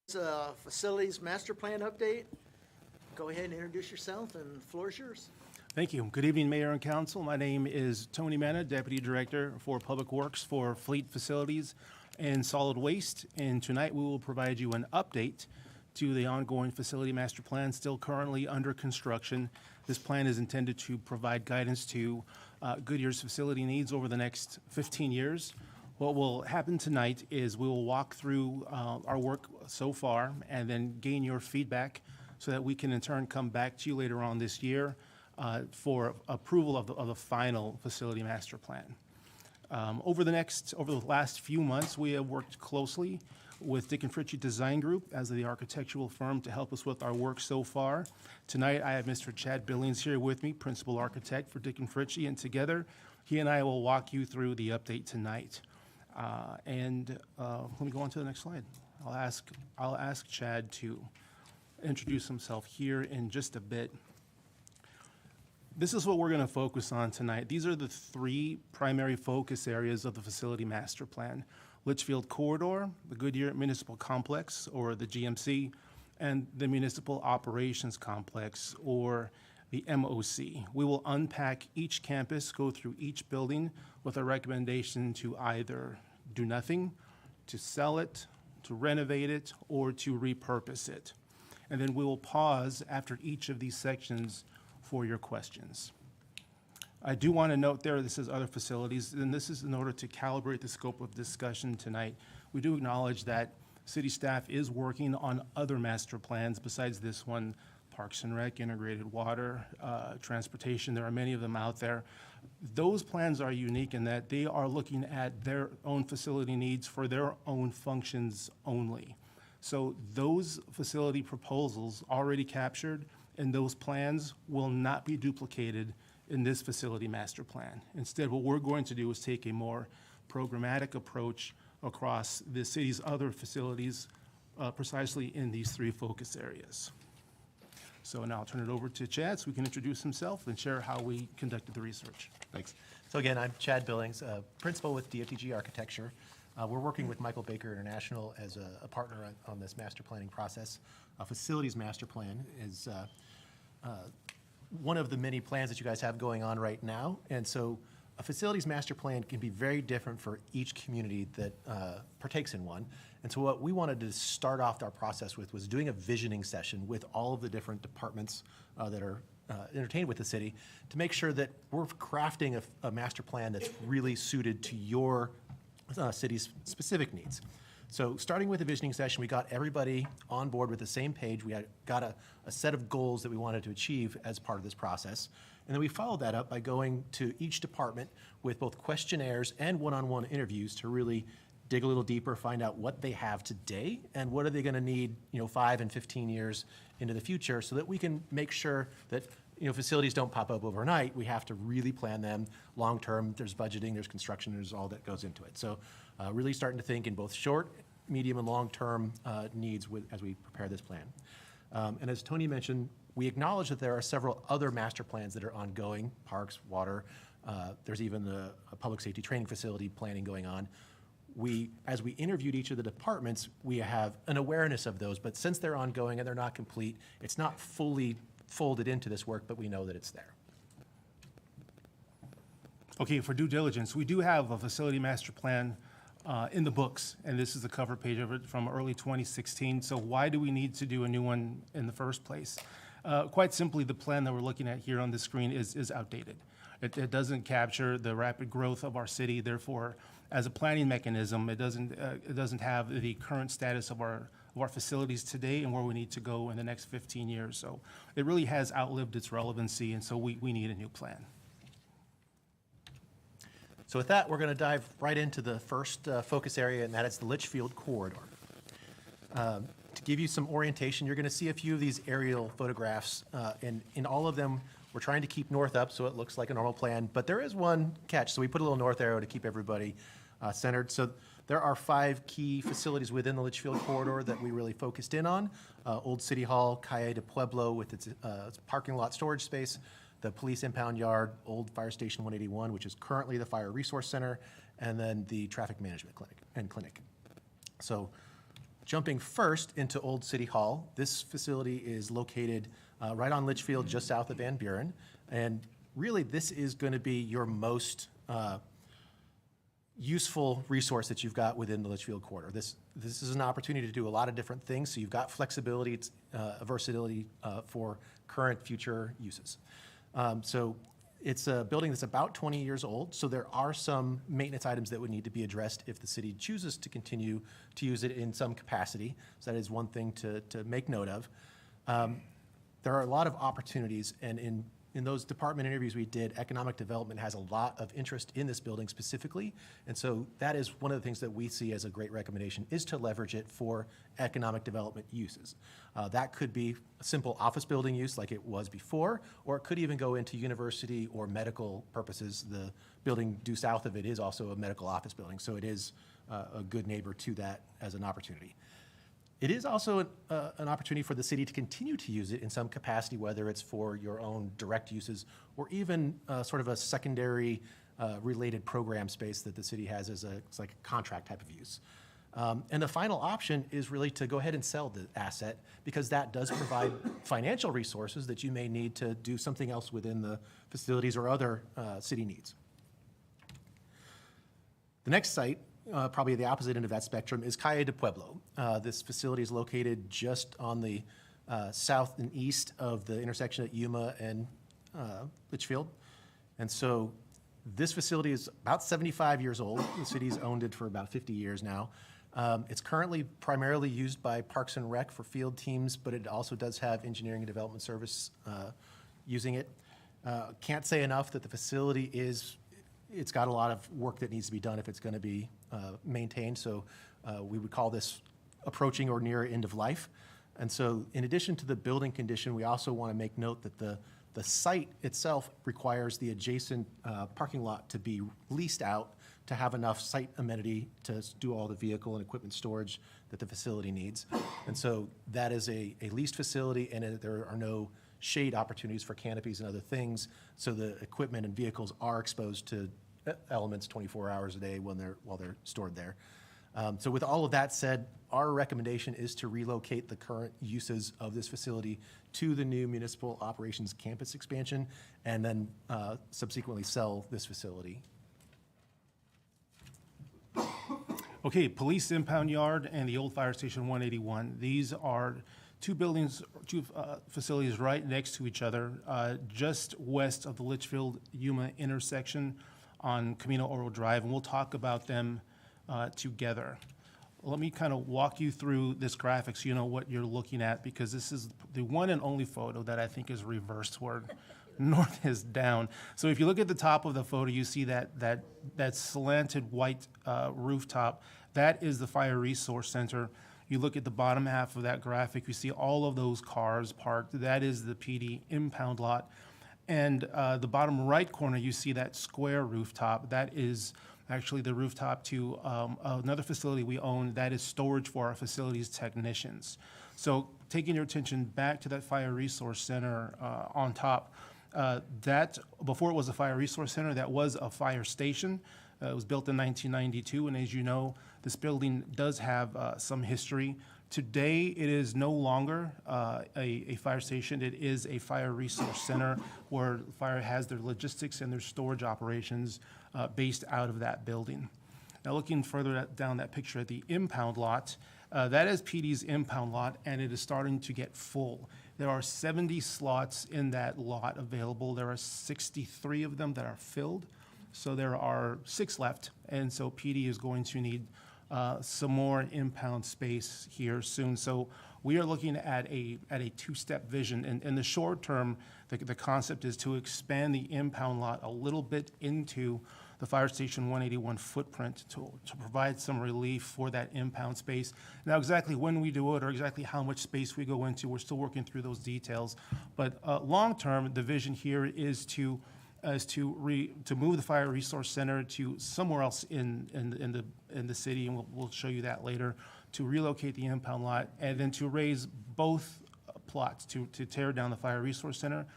Facilities Master Plan update. Go ahead and introduce yourself, and the floor is yours. Thank you. Good evening, Mayor and Council. My name is Tony Mena, Deputy Director for Public Works for Fleet Facilities and Solid Waste. And tonight we will provide you an update to the ongoing Facility Master Plan, still currently under construction. This plan is intended to provide guidance to Goodyear's facility needs over the next 15 years. What will happen tonight is we will walk through our work so far and then gain your feedback so that we can in turn come back to you later on this year for approval of the final Facility Master Plan. Over the last few months, we have worked closely with Dick and Fritchie Design Group as the architectural firm to help us with our work so far. Tonight, I have Mr. Chad Billings here with me, Principal Architect for Dick and Fritchie, and together, he and I will walk you through the update tonight. Let me go on to the next slide. I'll ask Chad to introduce himself here in just a bit. This is what we're going to focus on tonight. These are the three primary focus areas of the Facility Master Plan: Litchfield Corridor, the Goodyear Municipal Complex, or the GMC, and the Municipal Operations Complex, or the MOC. We will unpack each campus, go through each building with a recommendation to either do nothing, to sell it, to renovate it, or to repurpose it. And then we will pause after each of these sections for your questions. I do want to note there, this is other facilities, and this is in order to calibrate the scope of discussion tonight. We do acknowledge that city staff is working on other master plans besides this one: Parks and Rec, Integrated Water, Transportation. There are many of them out there. Those plans are unique in that they are looking at their own facility needs for their own functions only. So those facility proposals already captured in those plans will not be duplicated in this Facility Master Plan. Instead, what we're going to do is take a more programmatic approach across the city's other facilities, precisely in these three focus areas. So now I'll turn it over to Chad so we can introduce himself and share how we conducted the research. Thanks. So again, I'm Chad Billings, principal with DFTG Architecture. We're working with Michael Baker International as a partner on this master planning process. A facilities master plan is one of the many plans that you guys have going on right now. And so a facilities master plan can be very different for each community that partakes in one. And so what we wanted to start off our process with was doing a visioning session with all of the different departments that are entertained with the city to make sure that we're crafting a master plan that's really suited to your city's specific needs. So starting with the visioning session, we got everybody on board with the same page. We got a set of goals that we wanted to achieve as part of this process. And then we followed that up by going to each department with both questionnaires and one-on-one interviews to really dig a little deeper, find out what they have today and what are they going to need, 5 and 15 years into the future, so that we can make sure that facilities don't pop up overnight. We have to really plan them long-term. There's budgeting, there's construction, there's all that goes into it. So really starting to think in both short, medium, and long-term needs as we prepare this plan. And as Tony mentioned, we acknowledge that there are several other master plans that are ongoing: parks, water. There's even a public safety training facility planning going on. As we interviewed each of the departments, we have an awareness of those, but since they're ongoing and they're not complete, it's not fully folded into this work, but we know that it's there. Okay, for due diligence, we do have a facility master plan in the books, and this is the cover page of it from early 2016. So why do we need to do a new one in the first place? Quite simply, the plan that we're looking at here on the screen is outdated. It doesn't capture the rapid growth of our city. Therefore, as a planning mechanism, it doesn't have the current status of our facilities today and where we need to go in the next 15 years. So it really has outlived its relevancy, and so we need a new plan. So with that, we're going to dive right into the first focus area, and that is the Litchfield Corridor. To give you some orientation, you're going to see a few of these aerial photographs, and in all of them, we're trying to keep north up so it looks like a normal plan, but there is one catch. So we put a little north arrow to keep everybody centered. So there are 5 key facilities within the Litchfield Corridor that we really focused in on. Old City Hall, Calle de Pueblo with its parking lot storage space, the police impound yard, Old Fire Station 181, which is currently the Fire Resource Center, and then the Traffic Management Clinic. So Jumping first into Old City Hall, this facility is located right on Litchfield, just south of Van Buren. And really, this is going to be your most useful resource that you've got within the Litchfield corridor. This is an opportunity to do a lot of different things, so you've got flexibility, versatility for current, future uses. So it's a building that's about 20 years old, so there are some maintenance items that would need to be addressed if the city chooses to continue to use it in some capacity. So that is one thing to make note of. There are a lot of opportunities, and in those department interviews we did, economic development has a lot of interest in this building specifically. And so that is one of the things that we see as a great recommendation, is to leverage it for economic development uses. That could be a simple office building use like it was before, or it could even go into university or medical purposes. The building due south of it is also a medical office building, so it is a good neighbor to that as an opportunity. It is also an opportunity for the city to continue to use it in some capacity, whether it's for your own direct uses or even sort of a secondary related program space that the city has as it's like a contract type of use. And the final option is really to go ahead and sell the asset, because that does provide financial resources that you may need to do something else within the facilities or other city needs. The next site, probably the opposite end of that spectrum, is Calle de Pueblo. This facility is located just on the south and east of the intersection at Yuma and Litchfield. And so this facility is about 75 years old. The city's owned it for about 50 years now. It's currently primarily used by Parks and Rec for field teams, but it also does have engineering and development service using it. Can't say enough that the facility it's got a lot of work that needs to be done if it's going to be maintained. So we would call this approaching or near end of life. And so in addition to the building condition, we also want to make note that the site itself requires the adjacent parking lot to be leased out to have enough site amenity to do all the vehicle and equipment storage that the facility needs. And so that is a leased facility, and there are no shade opportunities for canopies and other things. So the equipment and vehicles are exposed to elements 24 hours a day while they're stored there. So with all of that said, our recommendation is to relocate the current uses of this facility to the new municipal operations campus expansion, and then subsequently sell this facility. Okay, Police Impound Yard and the old Fire Station 181. These are two facilities right next to each other, just west of the Litchfield-Yuma intersection on Camino Oro Drive, and we'll talk about them together. Let me kind of walk you through this graphic so you know what you're looking at, because this is the one and only photo that I think is reversed, where north is down. So if you look at the top of the photo, you see that slanted white rooftop. That is the Fire Resource Center. You look at the bottom half of that graphic, you see all of those cars parked. That is the PD impound lot. And the bottom right corner, you see that square rooftop. That is actually the rooftop to another facility we own. That is storage for our facilities technicians. So taking your attention back to that Fire Resource Center on top, that, before it was a Fire Resource Center, that was a fire station. It was built in 1992, and as you know, this building does have some history. Today, it is no longer a fire station. It is a Fire Resource Center where fire has their logistics and their storage operations based out of that building. Now, looking further down that picture at the impound lot, that is PD's impound lot, and it is starting to get full. There are 70 slots in that lot available. There are 63 of them that are filled. So there are 6 left, and so PD is going to need some more impound space here soon. So we are looking at a two-step vision. And in the short term, the concept is to expand the impound lot a little bit into the Fire Station 181 footprint to provide some relief for that impound space. Now, exactly when we do it or exactly how much space we go into, we're still working through those details. But long-term, the vision here is to move the Fire Resource Center to somewhere else in the city, and we'll show you that later, to relocate the impound lot, and then to raise both plots, to tear down the Fire Resource Center,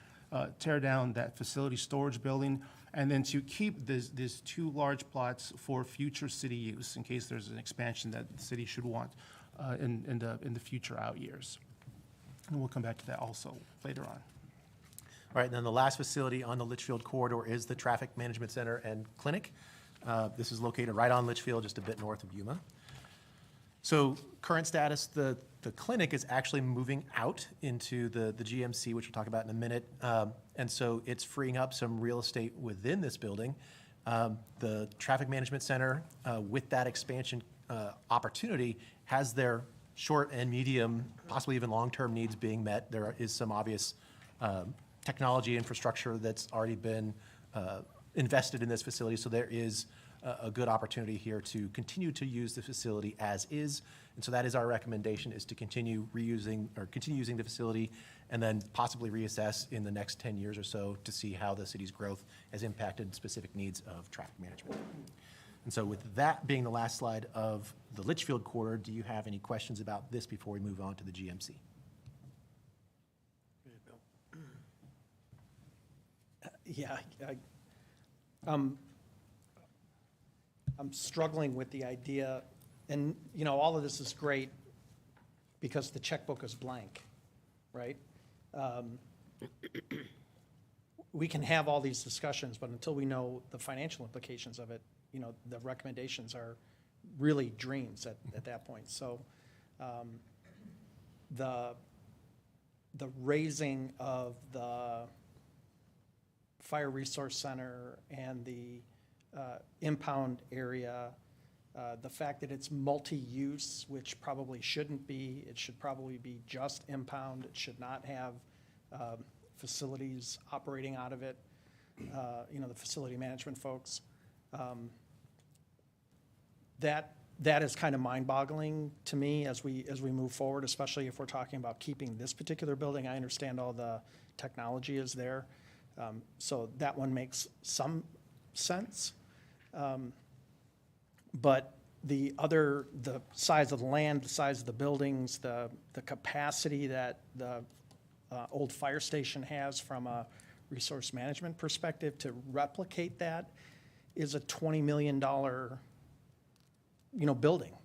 tear down that facility storage building, and then to keep these 2 large plots for future city use in case there's an expansion that the city should want. in the future out years. And we'll come back to that also later on. All right, and then the last facility on the Litchfield corridor is the Traffic Management Center and Clinic. This is located right on Litchfield, just a bit north of Yuma. So current status, the clinic is actually moving out into the GMC, which we'll talk about in a minute. And so it's freeing up some real estate within this building. The Traffic Management Center, with that expansion opportunity, has their short and medium, possibly even long-term needs being met. There is some obvious technology infrastructure that's already been invested in this facility, so there is a good opportunity here to continue to use the facility as is. And so that is our recommendation, is to continue using the facility and then possibly reassess in the next 10 years or so to see how the city's growth has impacted specific needs of traffic management. And so with that being the last slide of the Litchfield corridor, do you have any questions about this before we move on to the GMC? Yeah, I'm struggling with the idea, and, you know, all of this is great because the checkbook is blank, right? We can have all these discussions, but until we know the financial implications of it, you know, the recommendations are really dreams at that point. So the raising of the Fire Resource Center and the impound area, the fact that it's multi-use, which probably shouldn't be, it should probably be just impound, it should not have facilities operating out of it, you know, the facility management folks. That is kind of mind-boggling to me as we move forward, especially if we're talking about keeping this particular building. I understand all the technology is there, so that one makes some sense. But the size of the land, the size of the buildings, the capacity that the old fire station has from a resource management perspective to replicate that is a $20 million, you know, building.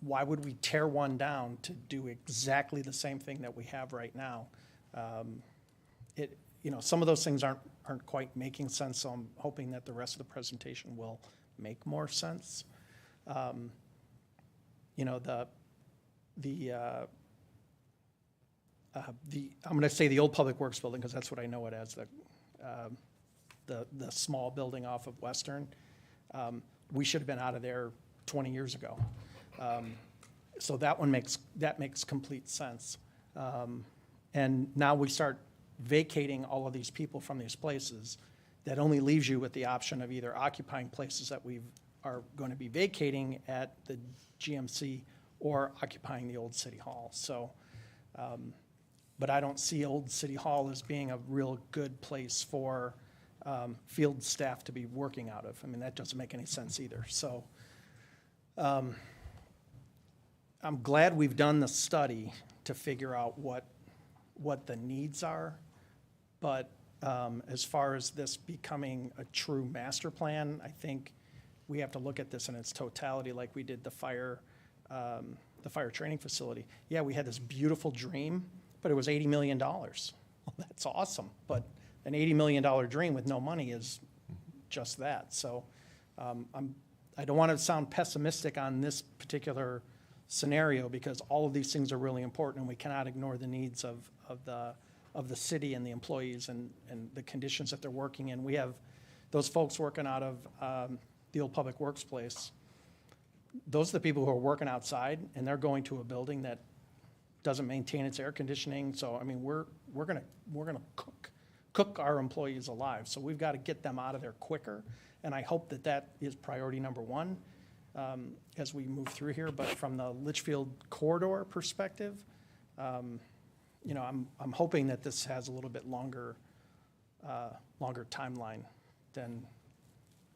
Why would we tear one down to do exactly the same thing that we have right now? You know, some of those things aren't quite making sense, so I'm hoping that the rest of the presentation will make more sense. You know, I'm going to say the old Public Works building because that's what I know it as, the small building off of Western. We should have been out of there 20 years ago. So that makes complete sense. And now we start vacating all of these people from these places. That only leaves you with the option of either occupying places that we are going to be vacating at the GMC or occupying the old City Hall. So, but I don't see Old City Hall as being a real good place for field staff to be working out of. I mean, that doesn't make any sense either. So I'm glad we've done the study to figure out what the needs are. But as far as this becoming a true master plan, I think we have to look at this in its totality like we did the fire training facility. Yeah, we had this beautiful dream, but it was $80 million. Well, that's awesome, but an $80 million dream with no money is just that. So I don't want to sound pessimistic on this particular scenario because all of these things are really important and we cannot ignore the needs of the city and the employees and the conditions that they're working in. We have those folks working out of the old Public Works place. Those are the people who are working outside and they're going to a building that doesn't maintain its air conditioning. So, I mean, we're gonna cook our employees alive. So we've got to get them out of there quicker. And I hope that is priority number one as we move through here. But from the Litchfield corridor perspective, you know, I'm hoping that this has a little bit longer timeline than,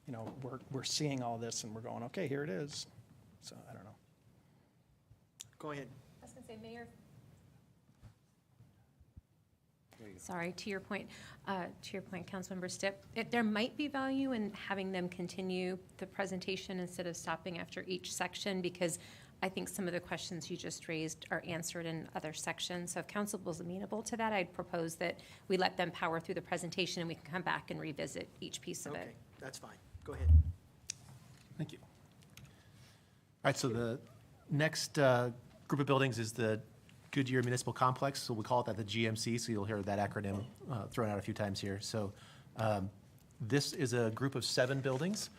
you know, we're seeing all this and we're going, okay, here it is. So I don't know. Go ahead. I was going to say, Mayor. Sorry, to your point, Councilmember Stipp, there might be value in having them continue the presentation instead of stopping after each section because I think some of the questions you just raised are answered in other sections. So if council was amenable to that, I'd propose that we let them power through the presentation and we can come back and revisit each piece of Okay, it. that's fine. Go ahead. Thank you. All right, so the next group of buildings is the Goodyear Municipal Complex, so we call it the GMC, so you'll hear that acronym thrown out a few times here. So this is a group of 7 buildings,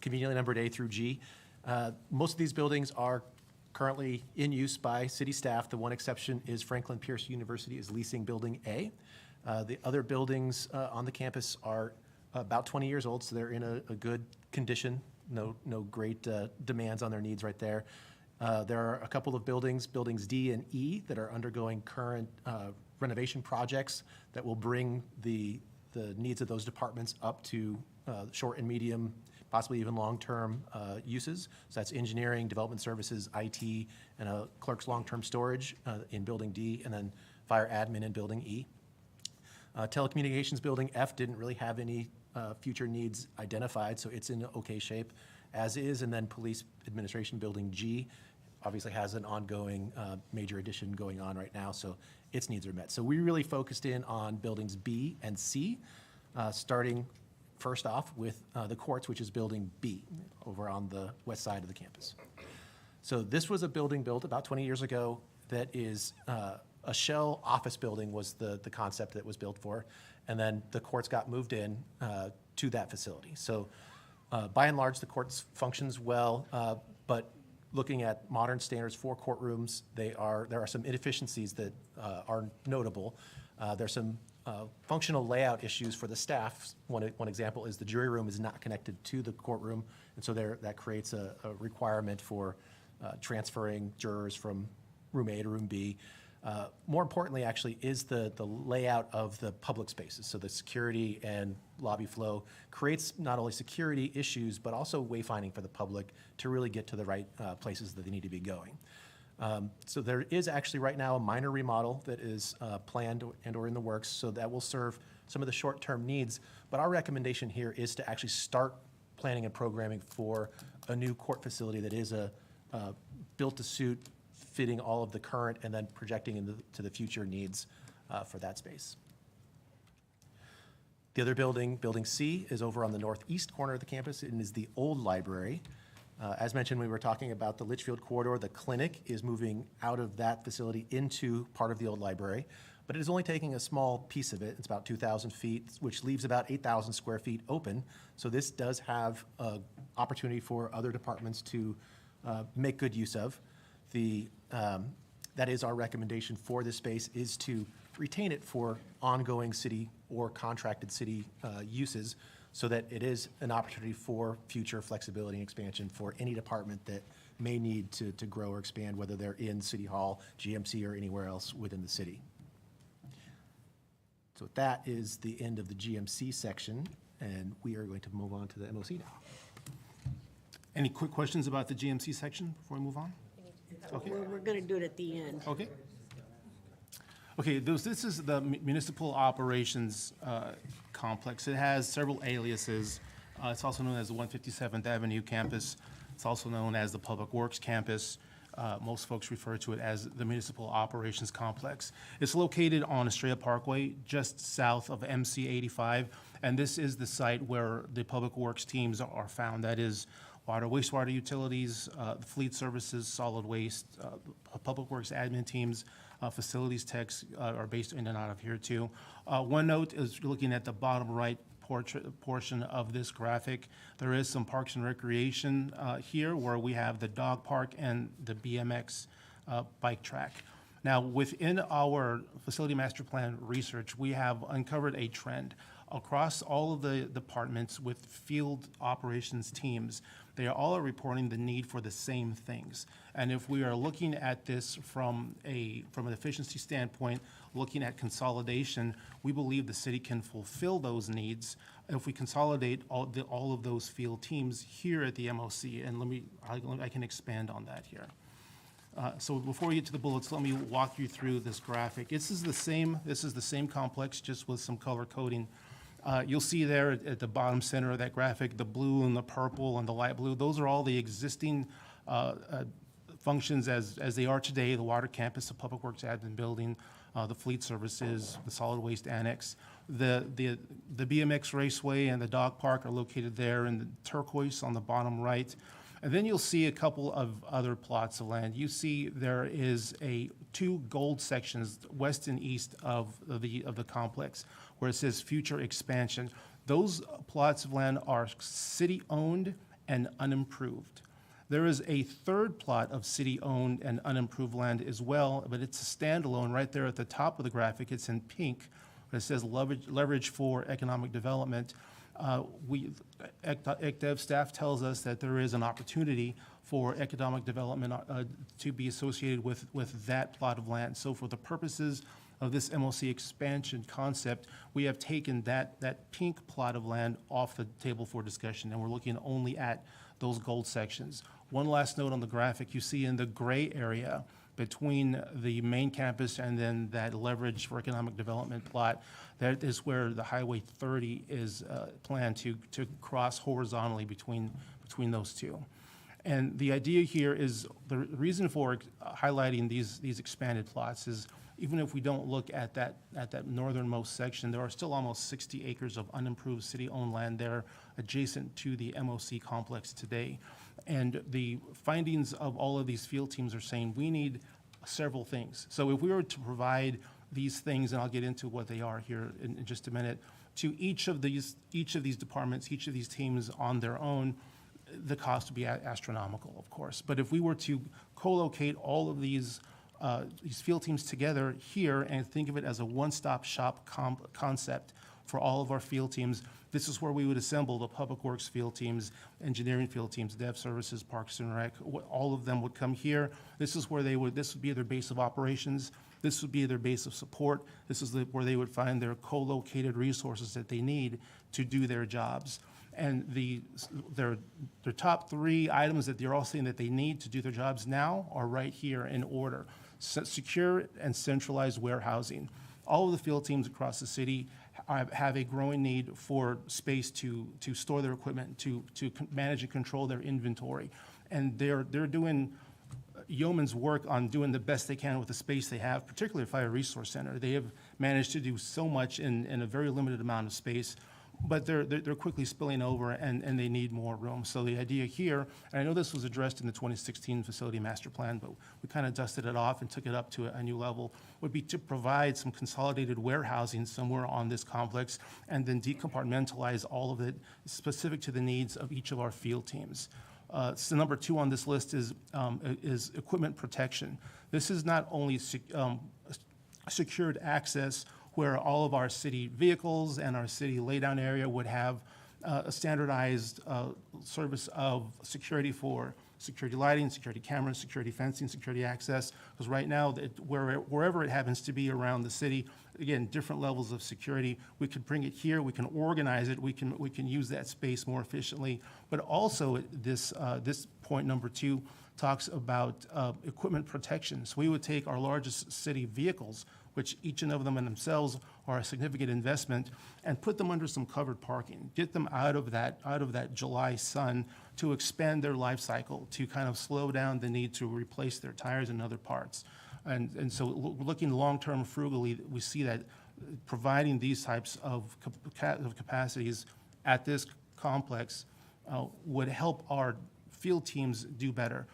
conveniently numbered A through G. Most of these buildings are currently in use by city staff. The one exception is Franklin Pierce University is leasing Building A. The other buildings on the campus are about 20 years old, so they're in a good condition. No great demands on their needs right there. There are a couple of buildings, buildings D and E, that are undergoing current renovation projects that will bring the needs of those departments up to short and medium, possibly even long-term uses. So that's engineering, development services, IT, and a clerk's long-term storage in Building D, and then fire admin in Building E. Telecommunications Building F didn't really have any future needs identified, so it's in okay shape, as is. And then Police Administration Building G obviously has an ongoing major addition going on right now, so its needs are met. So we really focused in on buildings B and C, starting first off with the courts, which is Building B, over on the west side of the campus. So this was a building built about 20 years ago that is a shell office building was the concept that was built for, and then the courts got moved in to that facility. So by and large, the courts functions well, but looking at modern standards for courtrooms, there are some inefficiencies that are notable. There's some functional layout issues for the staff. One example is the jury room is not connected to the courtroom, and so that creates a requirement for transferring jurors from room A to room B. More importantly, actually, is the layout of the public spaces. So the security and lobby flow creates not only security issues, but also wayfinding for the public to really get to the right places that they need to be going. So there is actually right now a minor remodel that is planned and or in the works, so that will serve some of the short-term needs. But our recommendation here is to actually start planning and programming for a new court facility that is a built-to-suit, fitting all of the current and then projecting into the future needs for that space. The other building, Building C, is over on the northeast corner of the campus and is the old library. As mentioned, we were talking about the Litchfield corridor. The clinic is moving out of that facility into part of the old library, but it is only taking a small piece of it. It's about 2,000 feet, which leaves about 8,000 square feet open. So this does have opportunity for other departments to make good use of. That is our recommendation for this space, is to retain it for ongoing city or contracted city uses, so that it is an opportunity for future flexibility and expansion for any department that may need to grow or expand, whether they're in City Hall, GMC, or anywhere else within the city. So that is the end of the GMC section, and we are going to move on to the MOC now. Any quick questions about the GMC section before we move on? Okay. We're going to do it at the end. Okay. Okay, this is the Municipal Operations Complex. It has several aliases. It's also known as the 157th Avenue Campus. It's also known as the Public Works Campus. Most folks refer to it as the Municipal Operations Complex. It's located on Estrella Parkway, just south of MC 85, and this is the site where the Public Works teams are found. That is water, wastewater utilities, fleet services, solid waste, Public Works admin teams, facilities techs are based in and out of here too. One note is looking at the bottom right portion of this graphic, there is some parks and recreation here where we have the dog park and the BMX bike track. Now, within our facility master plan research, we have uncovered a trend across all of the departments with field operations teams. They are all reporting the need for the same things. And if we are looking at this from an efficiency standpoint, looking at consolidation, we believe the city can fulfill those needs if we consolidate all of those field teams here at the MOC. And I can expand on that here. So before we get to the bullets, let me walk you through this graphic. This is the same complex, just with some color coding. You'll see there at the bottom center of that graphic, the blue and the purple and the light blue. Those are all the existing functions as they are today, the water campus, the public works admin building, the fleet services, the solid waste annex. The BMX raceway and the dog park are located there in the turquoise on the bottom right. And then you'll see a couple of other plots of land. You see there is two gold sections, west and east of the complex, where it says future expansion. Those plots of land are city-owned and unimproved. There is a third plot of city-owned and unimproved land as well, but it's a standalone right there at the top of the graphic. It's in pink. It says leverage for economic development. ECDev staff tells us that there is an opportunity for economic development to be associated with that plot of land. So for the purposes of this MLC expansion concept, we have taken that pink plot of land off the table for discussion, and we're looking only at those gold sections. One last note on the graphic, you see in the gray area between the main campus and then that leverage for economic development plot, that is where the Highway 30 is planned to cross horizontally between those two. And the idea here is, the reason for highlighting these expanded plots is, even if we don't look at that northernmost section, there are still almost 60 acres of unimproved city-owned land there adjacent to the MOC complex today. And the findings of all of these field teams are saying we need several things. So if we were to provide these things, and I'll get into what they are here in just a minute, to each of these departments, each of these teams on their own, the cost would be astronomical, of course. But if we were to co-locate all of these field teams together here and think of it as a one-stop shop concept for all of our field teams, this is where we would assemble the public works field teams, engineering field teams, dev services, parks and rec. All of them would come here. This is where this would be their base of operations. This would be their base of support. This is where they would find their co-located resources that they need to do their jobs. And their top three items that they're all saying that they need to do their jobs now are right here in order. Secure and centralized warehousing. All of the field teams across the city have a growing need for space to store their equipment, to manage and control their inventory. And they're doing yeoman's work on doing the best they can with the space they have, particularly Fire Resource Center. They have managed to do so much in a very limited amount of space, but they're quickly spilling over and they need more room. So the idea here, and I know this was addressed in the 2016 facility master plan, but we kind of dusted it off and took it up to a new level, would be to provide some consolidated warehousing somewhere on this complex and then decompartmentalize all of it specific to the needs of each of our field teams. So number 2 on this list is equipment protection. This is not only secured access where all of our city vehicles and our city laydown area would have a standardized service of security for security lighting, security cameras, security fencing, security access. Because right now, wherever it happens to be around the city, again, different levels of security. We could bring it here, we can organize it, we can use that space more efficiently. But also, this point number 2 talks about equipment protection. So we would take our largest city vehicles, which each and of them in themselves are a significant investment, and put them under some covered parking. Get them out of that July sun to expand their life cycle, to kind of slow down the need to replace their tires and other parts. And so looking long-term frugally, we see that providing these types of capacities at this complex would help our field teams do better.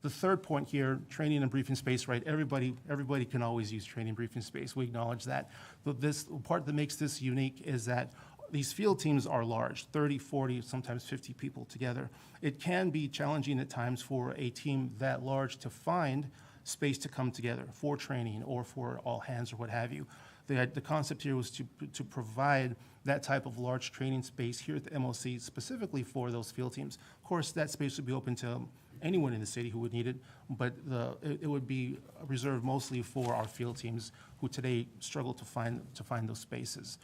The third point here, training and briefing space, right? Everybody can always use training and briefing space. We acknowledge that. But this part that makes this unique is that these field teams are large, 30, 40, sometimes 50 people together. It can be challenging at times for a team that large to find space to come together for training or for all hands or what have you. The concept here was to provide that type of large training space here at the MOC specifically for those field teams. Of course, that space would be open to anyone in the city who would need it, but it would be reserved mostly for our field teams who today struggle to find those spaces.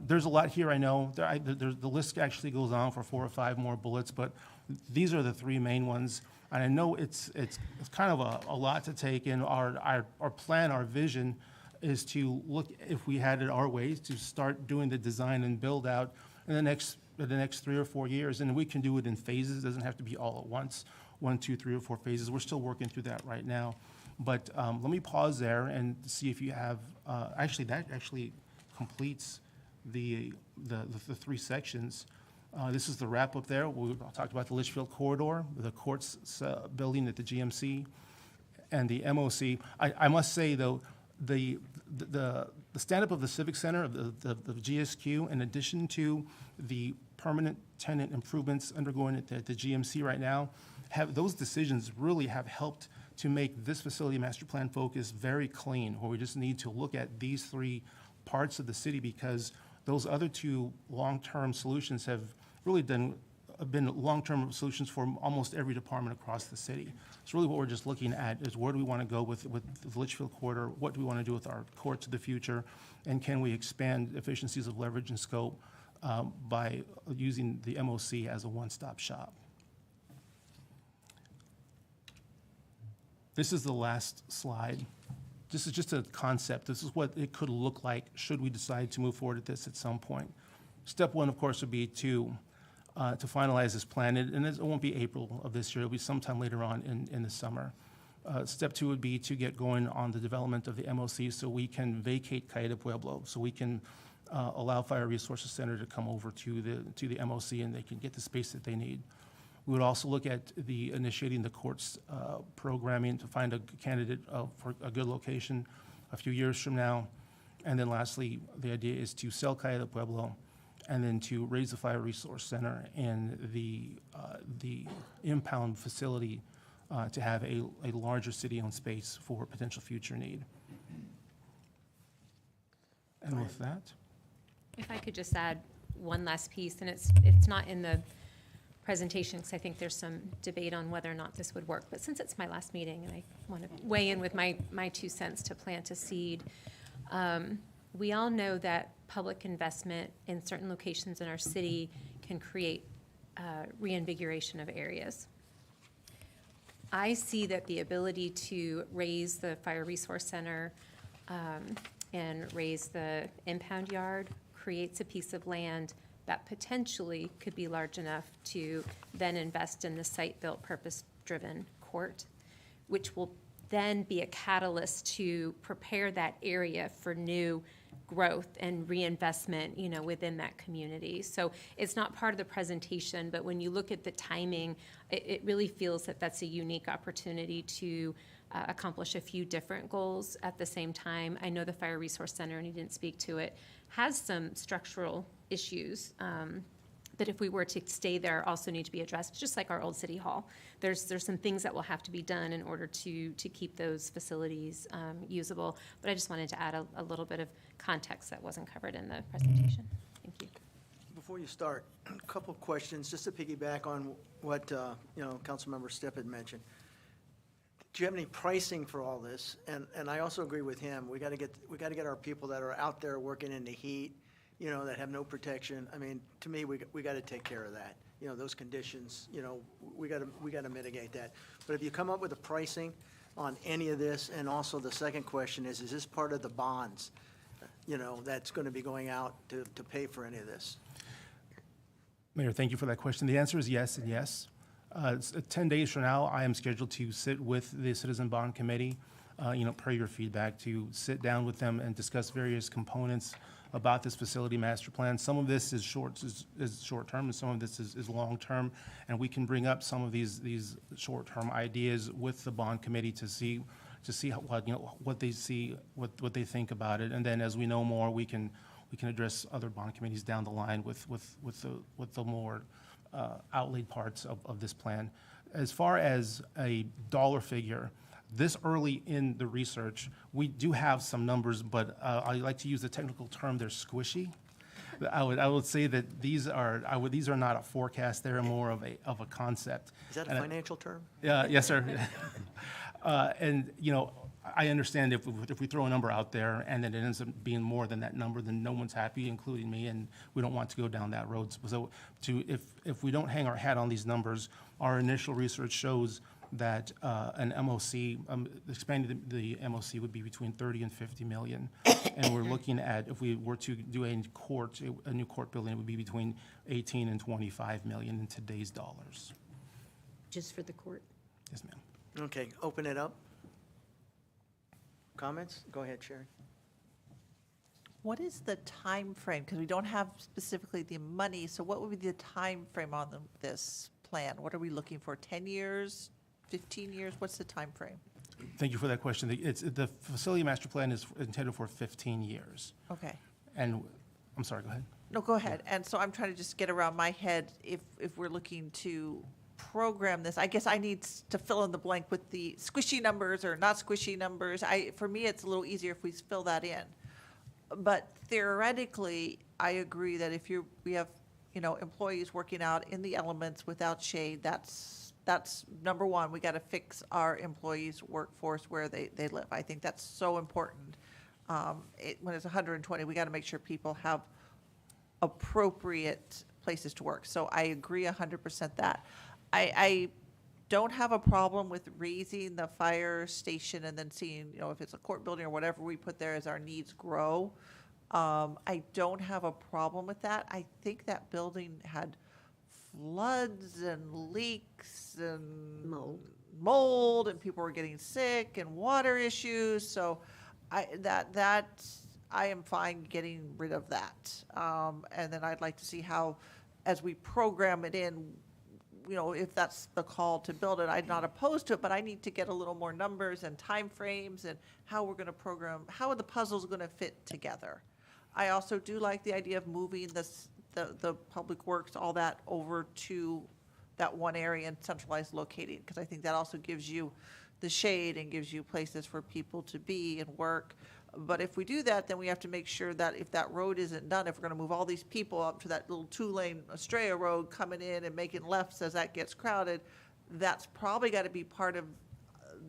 There's a lot here, I know. The list actually goes on for 4 or 5 more bullets, but these are the 3 main ones. And I know it's kind of a lot to take in. Our plan, our vision is to look, if we had it our way, to start doing the design and build out in the next 3 or 4 years, and we can do it in phases. It doesn't have to be all at once. 1, 2, 3, or 4 phases. We're still working through that right now. But let me pause there and see if you have, actually, that actually completes the 3 sections. This is the wrap-up there. We talked about the Litchfield corridor, the courts building at the GMC, and the MOC. I must say, though, the stand-up of the Civic Center, of the GSQ, in addition to the permanent tenant improvements undergoing at the GMC right now, those decisions really have helped to make this facility master plan focus very clean, where we just need to look at these 3 parts of the city, because those other 2 long-term solutions have really been long-term solutions for almost every department across the city. So really what we're just looking at is where do we want to go with the Litchfield corridor? What do we want to do with our courts of the future? And can we expand efficiencies of leverage and scope by using the MOC as a one-stop shop? This is the last slide. This is just a concept. This is what it could look like should we decide to move forward with this at some point. Step 1, of course, would be to finalize this plan, and it won't be April of this year. It'll be sometime later on in the summer. Step 2 would be to get going on the development of the MOC so we can vacate Calle de Pueblo, so we can allow Fire Resources Center to come over to the MOC and they can get the space that they need. We would also look at initiating the courts programming to find a candidate for a good location a few years from now. And then lastly, the idea is to sell Calle de Pueblo and then to raise the Fire Resource Center and the impound facility to have a larger city-owned space for potential future need. And with that, If I could just add one last piece, and it's not in the presentation, because I think there's some debate on whether or not this would work, but since it's my last meeting and I want to weigh in with my 2 cents to plant a seed, we all know that public investment in certain locations in our city can create reinvigoration of areas. I see that the ability to raise the Fire Resource Center and raise the impound yard creates a piece of land that potentially could be large enough to then invest in the site-built, purpose-driven court, which will then be a catalyst to prepare that area for new growth and reinvestment, within that community. So it's not part of the presentation, but when you look at the timing, it really feels that that's a unique opportunity to accomplish a few different goals at the same time. I know the Fire Resource Center, and you didn't speak to it, has some structural issues that if we were to stay there also need to be addressed, just like our old city hall. There's some things that will have to be done in order to keep those facilities usable. But I just wanted to add a little bit of context that wasn't covered in the presentation. Thank you. Before you start, a couple of questions, just to piggyback on what, Councilmember Stipp had mentioned. Do you have any pricing for all this? And I also agree with him. We got to get our people that are out there working in the heat, that have no protection. I mean, to me, we got to take care of that. Those conditions, we got to mitigate that. But if you come up with a pricing on any of this, and also the second question is this part of the bonds, that's going to be going out to pay for any of this? Mayor, thank you for that question. The answer is yes and yes. 10 days from now, I am scheduled to sit with the Citizen Bond Committee, per your feedback, to sit down with them and discuss various components about this facility master plan. Some of this is short-term, and some of this is long-term, and we can bring up some of these short-term ideas with the bond committee to see what they see, what they think about it, and then as we know more, we can address other bond committees down the line with the more outlaid parts of this plan. As far as a dollar figure, this early in the research, we do have some numbers, but I like to use the technical term, they're squishy. I would say that these are not a forecast, they're more of a concept. Is that a financial term? Yes, sir. And, I understand if we throw a number out there and then it ends up being more than that number, then no one's happy, including me, and we don't want to go down that road. So if we don't hang our hat on these numbers, our initial research shows that an MOC, expanding the MOC would be between 30 and 50 million. And we're looking at, if we were to do a new court building, it would be between 18 and 25 million in today's dollars. just for the court? Yes, ma'am. Okay, open it up. Comments? Go ahead, Sherry. What is the time frame? Because we don't have specifically the money, so what would be the time frame on this plan? What are we looking for, 10 years, 15 years? What's the time frame? Thank you for that question. The facility master plan is intended for 15 years. Okay. And, I'm sorry, go ahead. No, go ahead. And so I'm trying to just get around my head, if we're looking to program this, I guess I need to fill in the blank with the squishy numbers or not squishy numbers. For me, it's a little easier if we fill that in. But theoretically, I agree that if we have, employees working out in the elements without shade, that's number one. We got to fix our employees' workforce where they live. I think that's so important. When it's 120, we got to make sure people have appropriate places to work. So I agree 100% that. I don't have a problem with raising the fire station and then seeing, if it's a court building or whatever we put there as our needs grow. I don't have a problem with that. I think that building had floods and leaks and mold, and people were getting sick and water issues. So I am fine getting rid of that. And then I'd like to see how, as we program it in, if that's the call to build it, I'm not opposed to it, but I need to get a little more numbers and timeframes and how we're going to program, how are the puzzles going to fit together. I also do like the idea of moving the public works, all that over to that one area and centralized locating, because I think that also gives you the shade and gives you places for people to be and work. But if we do that, then we have to make sure that if that road isn't done, if we're going to move all these people up to that little 2-lane Estrella Road coming in and making lefts as that gets crowded, that's probably got to be part of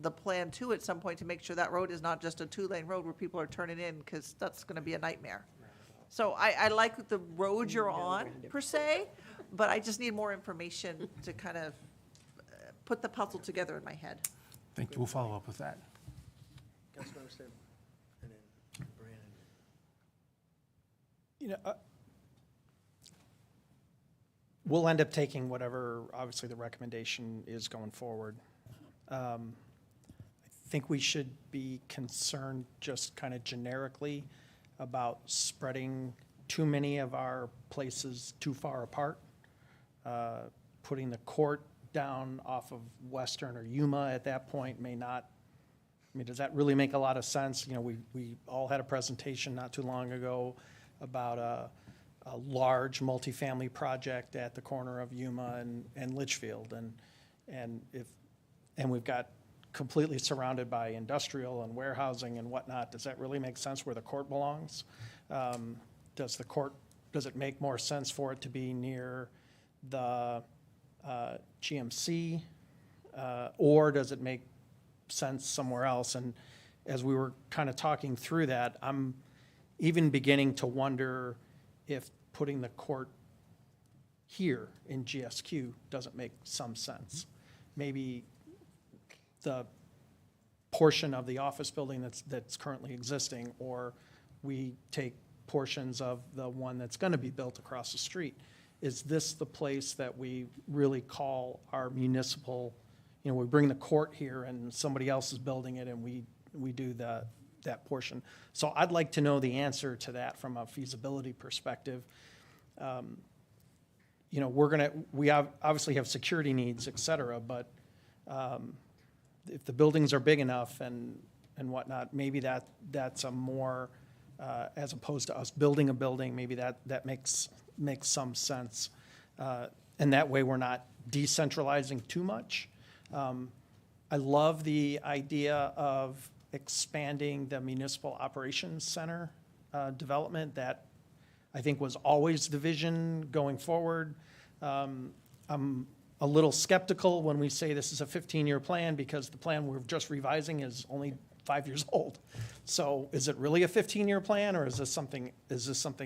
the plan too at some point, to make sure that road is not just a 2-lane road where people are turning in, because that's going to be a nightmare. So I like the road you're on per se, but I just need more information to kind of put the puzzle together in my head. Thank you. We'll follow up with that. Councilmember Sim, and then Brandon. We'll end up taking whatever, obviously, the recommendation is going forward. I think we should be concerned just kind of generically about spreading too many of our places too far apart. Putting the court down off of Western or Yuma at that point may not, does that really make a lot of sense? We all had a presentation not too long ago about a large multifamily project at the corner of Yuma and Litchfield, and we've got completely surrounded by industrial and warehousing and whatnot. Does that really make sense where the court belongs? Does it make more sense for it to be near the GMC, or does it make sense somewhere else? And as we were kind of talking through that, I'm even beginning to wonder if putting the court here in GSQ doesn't make some sense. Maybe the portion of the office building that's currently existing, or we take portions of the one that's going to be built across the street. Is this the place that we really call our municipal, we bring the court here and somebody else is building it and we do that portion? So I'd like to know the answer to that from a feasibility perspective. We obviously have security needs, et cetera, but if the buildings are big enough and whatnot, maybe that's a more, as opposed to us building a building, maybe that makes some sense. And that way we're not decentralizing too much. I love the idea of expanding the municipal operations center development. That I think was always the vision going forward. I'm a little skeptical when we say this is a 15-year plan, because the plan we're just revising is only 5 years old. So is it really a 15-year plan, or is this something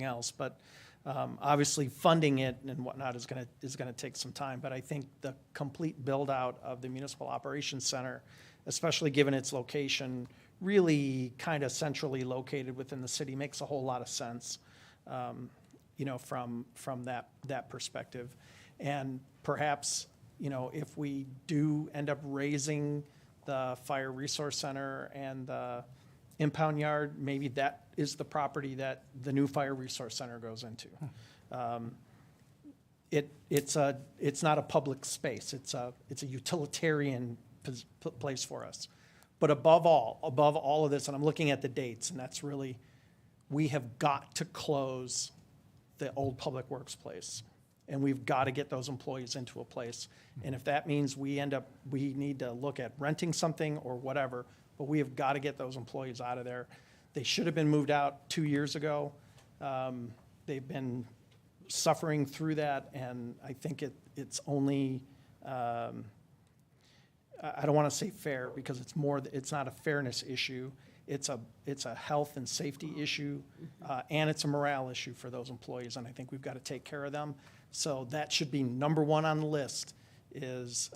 else? But obviously funding it and whatnot is gonna take some time. But I think the complete build out of the Municipal Operations Center, especially given its location, really kind of centrally located within the city, makes a whole lot of sense, from that perspective. And perhaps, you know, if we do end up raising the Fire Resource Center and the impound yard, maybe that is the property that the new Fire Resource Center goes into. It's not a public space, it's a utilitarian place for us. But above all of this, and I'm looking at the dates, and that's really, we have got to close the old Public Works place. And we've got to get those employees into a place. And if that means we need to look at renting something or whatever, but we have got to get those employees out of there. They should have been moved out 2 years ago. They've been suffering through that, and I think it's only, I don't want to say fair, because it's not a fairness issue. It's a health and safety issue, and it's a morale issue for those employees, and I think we've got to take care of them. So that should be number one on the list, is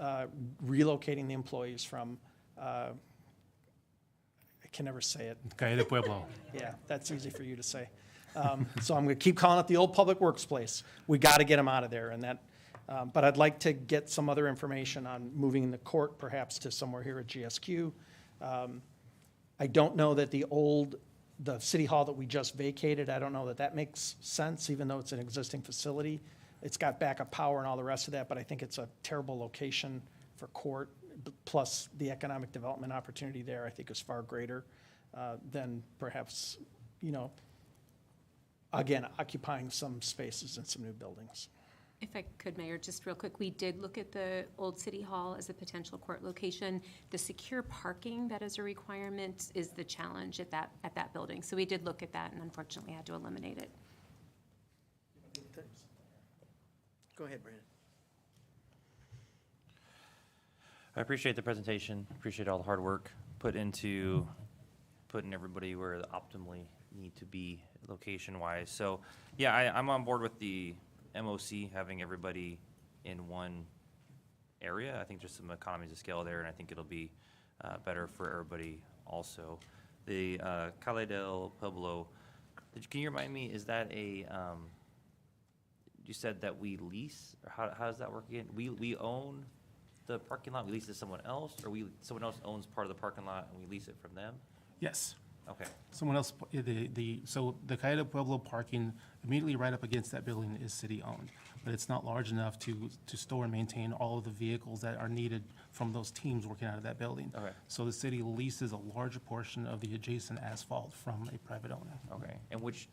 relocating the employees from, I can never say it. Calle de Pueblo. Yeah, that's easy for you to say. So I'm going to keep calling it the old Public Works place. We got to get them out of there, and that. But I'd like to get some other information on moving the court perhaps to somewhere here at GSQ. I don't know that the city hall that we just vacated, I don't know that makes sense, even though it's an existing facility. It's got backup power and all the rest of that, but I think it's a terrible location for court. Plus, the economic development opportunity there, I think, is far greater than perhaps, you know, again, occupying some spaces in some new buildings. If I could, Mayor, just real quick, we did look at the old City Hall as a potential court location. The secure parking that is a requirement is the challenge at that building. So we did look at that and unfortunately had to eliminate it. Go ahead, Brandon. I appreciate the presentation, appreciate all the hard work put into putting everybody where they optimally need to be location-wise. So, yeah, I'm on board with the MOC, having everybody in one area. I think there's some economies of scale there, and I think it'll be better for everybody also. The Calle del Pueblo, can you remind me, is that a, you said that we lease, or how does that work again? We own the parking lot, we lease it to someone else, or someone else owns part of the parking lot and we lease it from them? Yes. Okay, Someone else, so the Calle de Pueblo parking immediately right up against that building is city-owned, but it's not large enough to store and maintain all of the vehicles that are needed from those teams working out of that building. Okay. So the city leases a larger portion of the adjacent asphalt from a private owner. okay. And which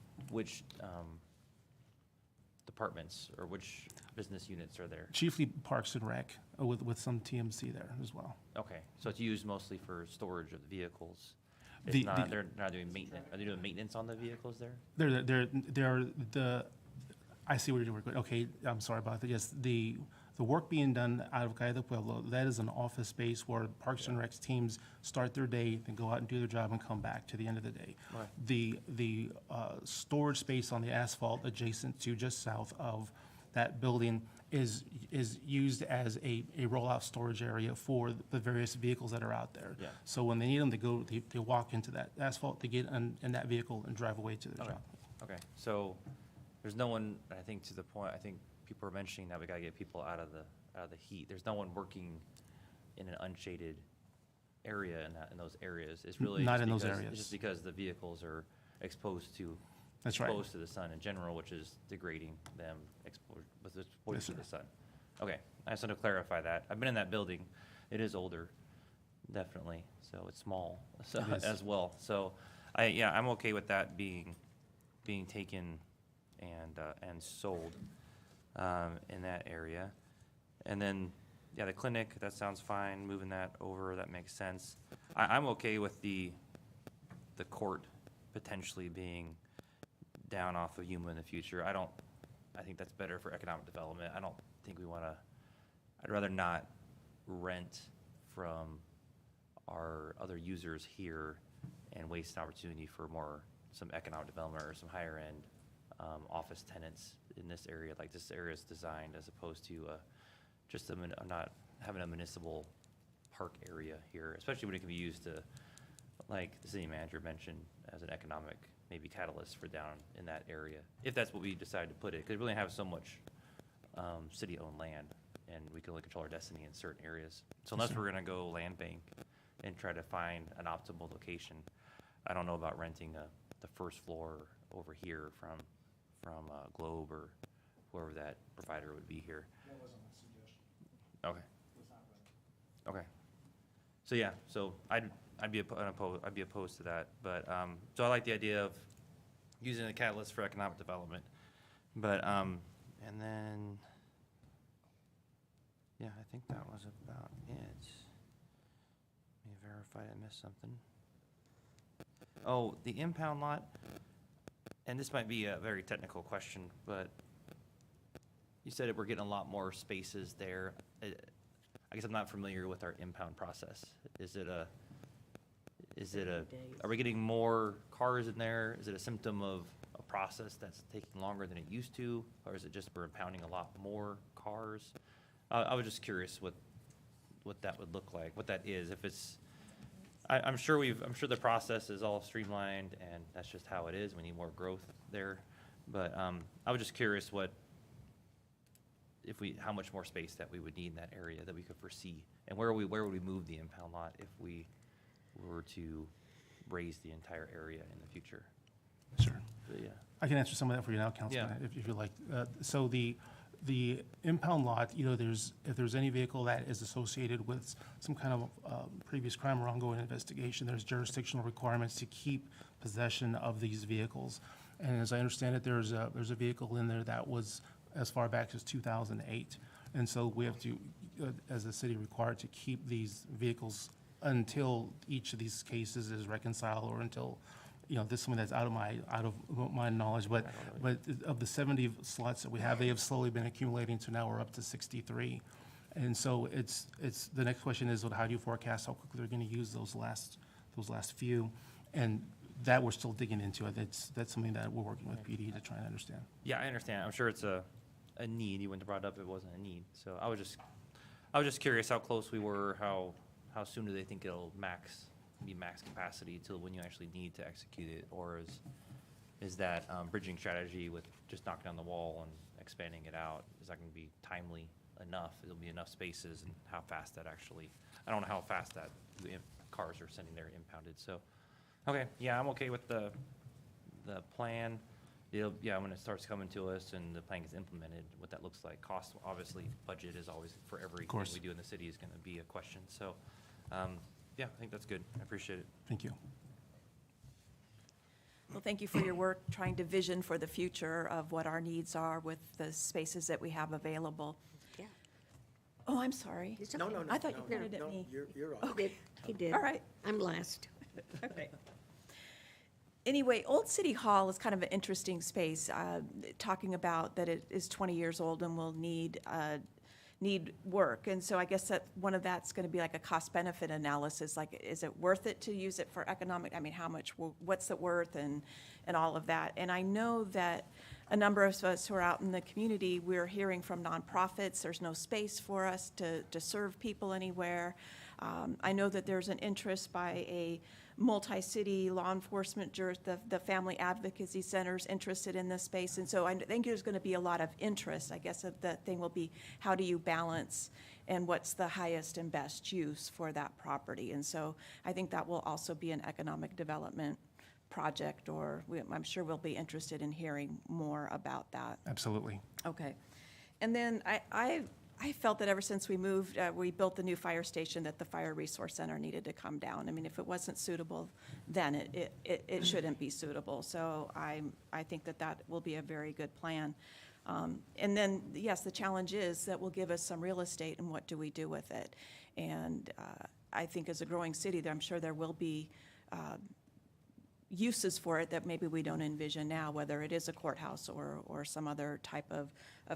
departments or which business units are there? Chiefly Parks and Rec, with some TMC there as well. Okay, so it's used mostly for storage of the vehicles? The- It's not, the- they're not doing maintenance, are they doing maintenance on the vehicles there? I see what you're doing. Okay, I'm sorry about that. Yes, the work being done out of Calle de Pueblo, that is an office space where Parks and Recs teams start their day, then go out and do their job and come back to the end of the day. Right. The storage space on the asphalt adjacent to just south of that building is used as a rollout storage area for the various vehicles that are out there. Yeah. So when they need them, they walk into that asphalt, they get in that vehicle and drive away to their Okay. job. Okay, so there's no one, I think to the point, I think people are mentioning that we gotta get people out of the heat. There's no one working in an unshaded area in those areas. It's really Not just in those because- areas. It's just because the vehicles are exposed to That's right. exposed to the sun in general, which is degrading them with exposure Yes, to sir. the sun. Okay, I just want to clarify that. I've been in that building. It is older, definitely, so it's small, so, It is. as well. So, I'm okay with that being taken and sold in that area. And then, the clinic, that sounds fine, moving that over, that makes sense. I'm okay with the court potentially being down off of Yuma in the future. I think that's better for economic development. I don't think I'd rather not rent from our other users here and waste an opportunity for some economic development or some higher end office tenants in this area. Like this area is designed as opposed to just not having a municipal park area here, especially when it can be used to, like the city manager mentioned, as an economic maybe catalyst for down in that area, if that's what we decide to put it, because we really have so much city-owned land, and we can only control our destiny in certain areas. So unless we're gonna go land bank and try to find an optimal location, I don't know about renting the first floor over here from Globe or whoever that provider would be here. That wasn't a suggestion. Okay. Okay. So yeah, so I'd be opposed to that, but, so I like the idea of using a catalyst for economic development. But, and then, yeah, I think that was about it. Let me verify I missed something. Oh, the impound lot, and this might be a very technical question, but you said that we're getting a lot more spaces there. I guess I'm not familiar with our impound process. Are we getting more cars in there? Is it a symptom of a process that's taking longer than it used to? Or is it just we're impounding a lot more cars? I was just curious what that would look like, what that is. If it's, I'm sure the process is all streamlined and that's just how it is. We need more growth there. But I was just curious how much more space that we would need in that area that we could foresee, and where would we move the impound lot if we were to raise the entire area in the future? Sure. But yeah. I can answer some of that for you now, Councilman, Yeah. if you like. So the impound lot, if there's any vehicle that is associated with some kind of previous crime or ongoing investigation, there's jurisdictional requirements to keep possession of these vehicles. And as I understand it, there's a vehicle in there that was as far back as 2008. And so we have to, as a city, required to keep these vehicles until each of these cases is reconciled, or until, this is something that's out of my knowledge, but of the 70 slots that we have, they have slowly been accumulating, so now we're up to 63. And so it's, the next question is, well, how do you forecast how quickly they're gonna use those last few? And that we're still digging into it. That's something that we're working with PD to try and understand. Yeah, I understand. I'm sure it's a need. You wouldn't have brought it up if it wasn't a need. So I was just curious how close we were, how soon do they think it'll be max capacity till when you actually need to execute it? Or is that bridging strategy with just knocking down the wall and expanding it out, is that gonna be timely enough? It'll be enough spaces, and how fast that actually, I don't know how fast that the cars are sending there impounded, so. Okay, yeah, I'm okay with the plan. When it starts coming to us and the plan gets implemented, what that looks like. Cost, obviously, budget is always, for everything we do in the city, is gonna be a question. So, yeah, I think that's good. I appreciate it. Thank you. Well, thank you for your work trying to vision for the future of what our needs are with the spaces that we have available. Yeah. Oh, I'm sorry. No. I thought you pointed at me. You're on. He did. All right. I'm last. Okay. Anyway, Old City Hall is kind of an interesting space, talking about that it is 20 years old and will need work. And so I guess that one of that's going to be like a cost-benefit analysis, like, is it worth it to use it for economic, how much, what's it worth, and all of that. And I know that a number of us who are out in the community, we're hearing from nonprofits, there's no space for us to serve people anywhere. I know that there's an interest by a multi-city law enforcement, the family advocacy centers interested in this space. And so I think there's going to be a lot of interest. I guess the thing will be, how do you balance and what's the highest and best use for that property? And so I think that will also be an economic development project, or I'm sure we'll be interested in hearing more about that. Absolutely. Okay. And then I felt that ever since we moved, we built the new fire station, that the Fire Resource Center needed to come down. If it wasn't suitable, then it shouldn't be suitable. So I think that will be a very good plan. And then, yes, the challenge is that will give us some real estate, and what do we do with it? And I think as a growing city, I'm sure there will be uses for it that maybe we don't envision now, whether it is a courthouse or some other type of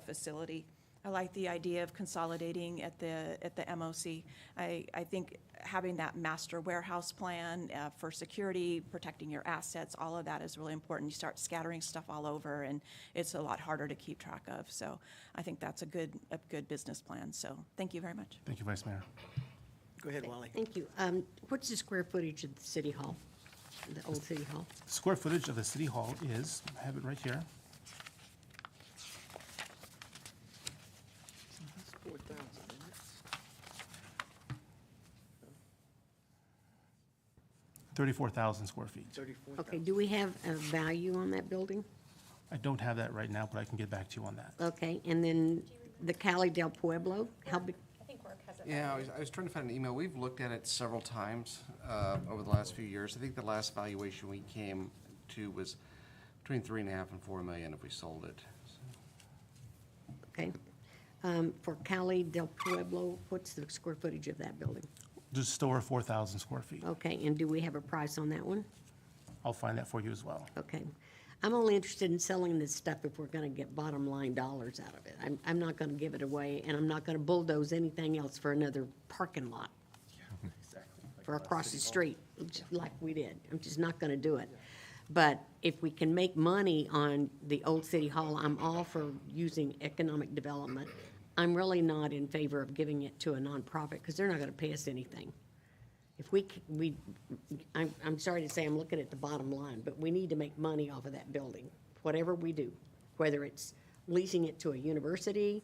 facility. I like the idea of consolidating at the MOC. I think having that master warehouse plan for security, protecting your assets, all of that is really important. You start scattering stuff all over, and it's a lot harder to keep track of. So I think that's a good business plan. So thank you very much. Thank you, Vice Mayor. Go ahead, Wally. Thank you. What's the square footage of the city hall, the old city hall? Square footage of the city hall is, I have it right here. 4,000. 34,000 square feet. 34,000. Okay, do we have a value on that building? I don't have that right now, but I can get back to you on that. Okay, and then the Cali del Pueblo, how big? Yeah, I was trying to find an email. We've looked at it several times over the last few years. I think the last valuation we came to was between 3.5 and 4 million if we sold it. Okay. For Cali del Pueblo, what's the square footage of that building? Just over 4,000 square feet. Okay, and do we have a price on that one? I'll find that for you as well. Okay. I'm only interested in selling this stuff if we're gonna get bottom line dollars out of it. I'm not gonna give it away, and I'm not gonna bulldoze anything else for another parking lot for across the street, just like we did. I'm just not gonna do it. But if we can make money on the old city hall, I'm all for using economic development. I'm really not in favor of giving it to a nonprofit, because they're not gonna pay us anything. If I'm sorry to say, I'm looking at the bottom line, but we need to make money off of that building, whatever we do, whether it's leasing it to a university,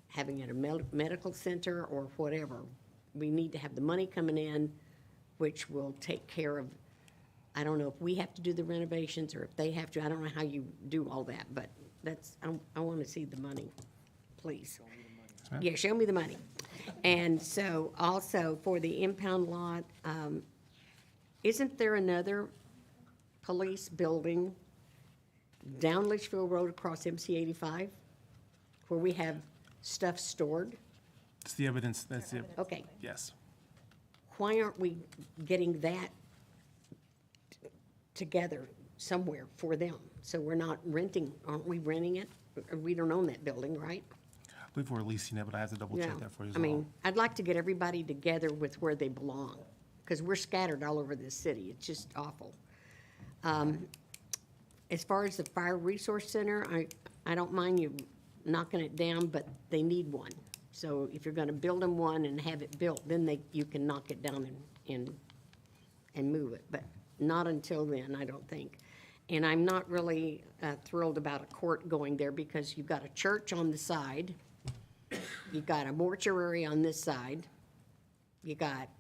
having it a medical center, or whatever. We need to have the money coming in, which will take care of, I don't know if we have to do the renovations or if they have to. I don't know how you do all that, but I want to see the money, please. Yeah, show me the money. And so also for the impound lot, isn't there another police building down Litchfield Road across MC 85 where we have stuff stored? It's the evidence, that's it. Okay, Yes. why aren't we getting that together somewhere for them? So we're not renting, aren't we renting it? We don't own that building, right? I believe we're leasing it, but I have to double check that for you as I well. mean, I'd like to get everybody together with where they belong, because we're scattered all over this city. It's just awful. As far as the Fire Resource Center, I don't mind you knocking it down, but they need one. So if you're gonna build them one and have it built, then you can knock it down and move it, but not until then, I don't think. And I'm not really thrilled about a court going there, because you've got a church on the side, you got a mortuary on this side. You got,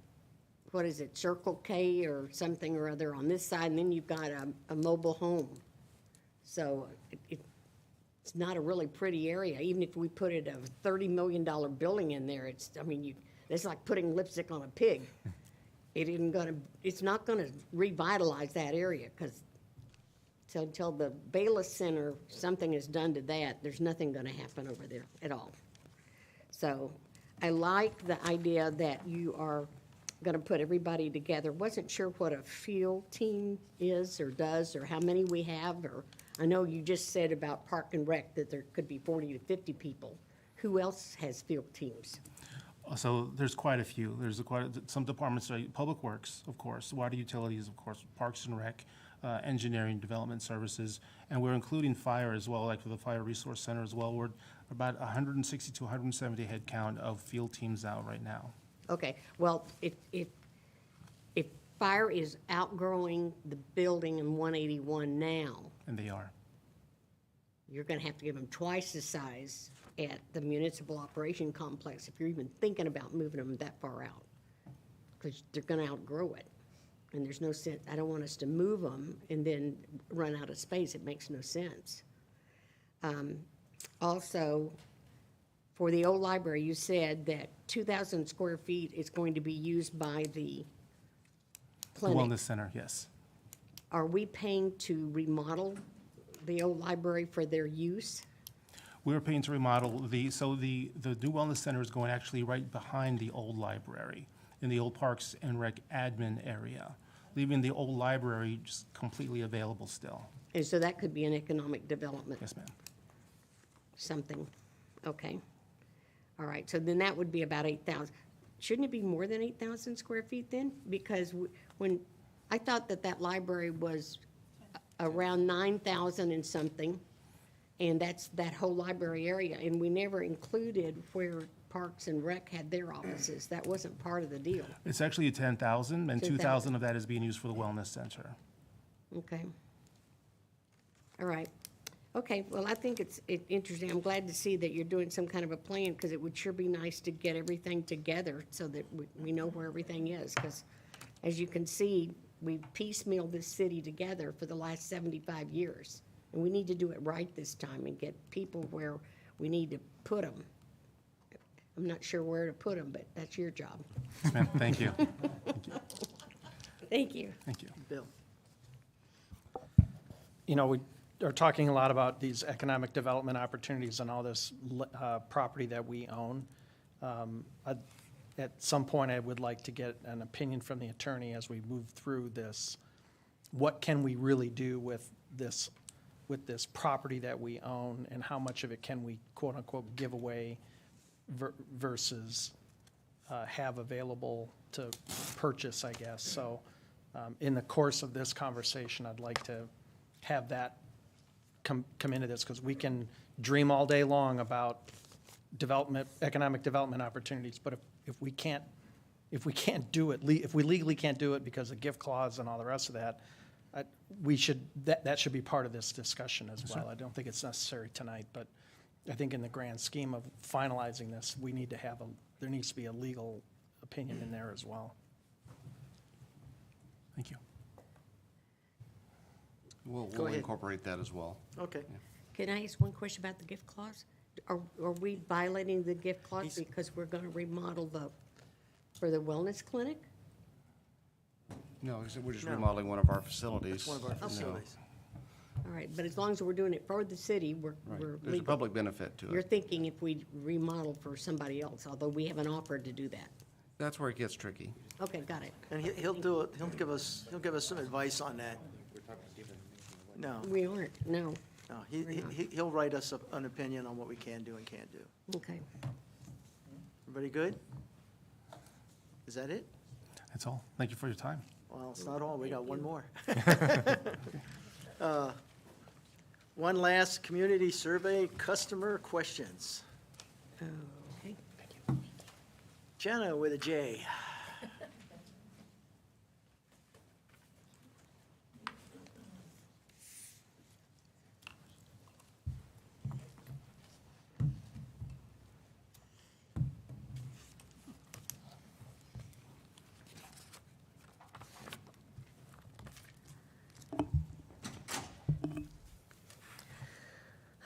what is it, Circle K or something or other on this side, and then you've got a mobile home. So it's not a really pretty area. Even if we put a $30 million building in there, it's like putting lipstick on a pig. It's not gonna revitalize that area, because until the Bayless Center, something is done to that, there's nothing gonna happen over there at all. So I like the idea that you are gonna put everybody together. Wasn't sure what a field team is or does, or how many we have, or I know you just said about Park and Rec that there could be 40 to 50 people. Who else has field teams? So there's quite a few. There's some departments, Public Works, of course, Water Utilities, of course, Parks and Rec, Engineering, Development Services, and we're including fire as well, like for the Fire Resource Center as well. We're about 160 to 170 head count of field teams out right now. Okay, well, if fire is outgrowing the building in 181 now, And they are. you're gonna have to give them twice the size at the municipal operation complex if you're even thinking about moving them that far out. Because they're gonna outgrow it. And there's no sense, I don't want us to move them and then run out of space. It makes no sense. Also, for the old library, you said that 2,000 square feet is going to be used by the The clinic. Wellness Center, yes. Are we paying to remodel the old library for their use? We're paying to remodel so the new Wellness Center is going actually right behind the old library in the old Parks and Rec admin area, leaving the old library just completely available still. And so that could be an economic development, Yes, ma'am. something. Okay. All right, so then that would be about 8,000. Shouldn't it be more than 8,000 square feet then? Because when, I thought that library was around 9,000 and something, and that's that whole library area, and we never included where Parks and Rec had their offices. That wasn't part of the deal. It's actually 10,000, and 10,000. 2,000 of that is being used for the Wellness Center. Okay. All right. Okay, well, I think it's interesting. I'm glad to see that you're doing some kind of a plan, because it would sure be nice to get everything together so that we know where everything is. Because as you can see, we've piecemealed this city together for the last 75 years. And we need to do it right this time and get people where we need to put them. I'm not sure where to put them, but that's your job. Ma'am, thank you. Thank you. Thank you. Bill? You know, we are talking a lot about these economic development opportunities and all this property that we own. At some point, I would like to get an opinion from the attorney as we move through this. What can we really do with this property that we own, and how much of it can we quote-unquote give away versus have available to purchase, I guess. So in the course of this conversation, I'd like to have that come into this, because we can dream all day long about economic development opportunities, but if we can't do it, if we legally can't do it because of gift clause and all the rest of that, that should be part of this discussion as well. I don't think it's necessary tonight, but I think in the grand scheme of finalizing this, there needs to be a legal opinion in there as well. Thank you. We'll ahead. incorporate that as well. Okay. Can I ask one question about the gift clause? Are we violating the gift clause because we're gonna remodel for the wellness clinic? No, we're just No. remodeling one of our facilities. One of our No. facilities. All right, but as long as we're doing it for the city, we're Right. There's a legal. public benefit to You're it. thinking if we remodel for somebody else, although we haven't offered to do that. That's where it gets tricky. Okay, got it. And he'll do it, he'll give us some advice on that. No, We aren't, no. no, he'll write us an opinion on what we can do and can't do. Okay. Everybody good? Is that it? That's all. Thank you for your time. Well, it's not all, we got one more. One last community survey, customer questions. Okay. Jenna with a J.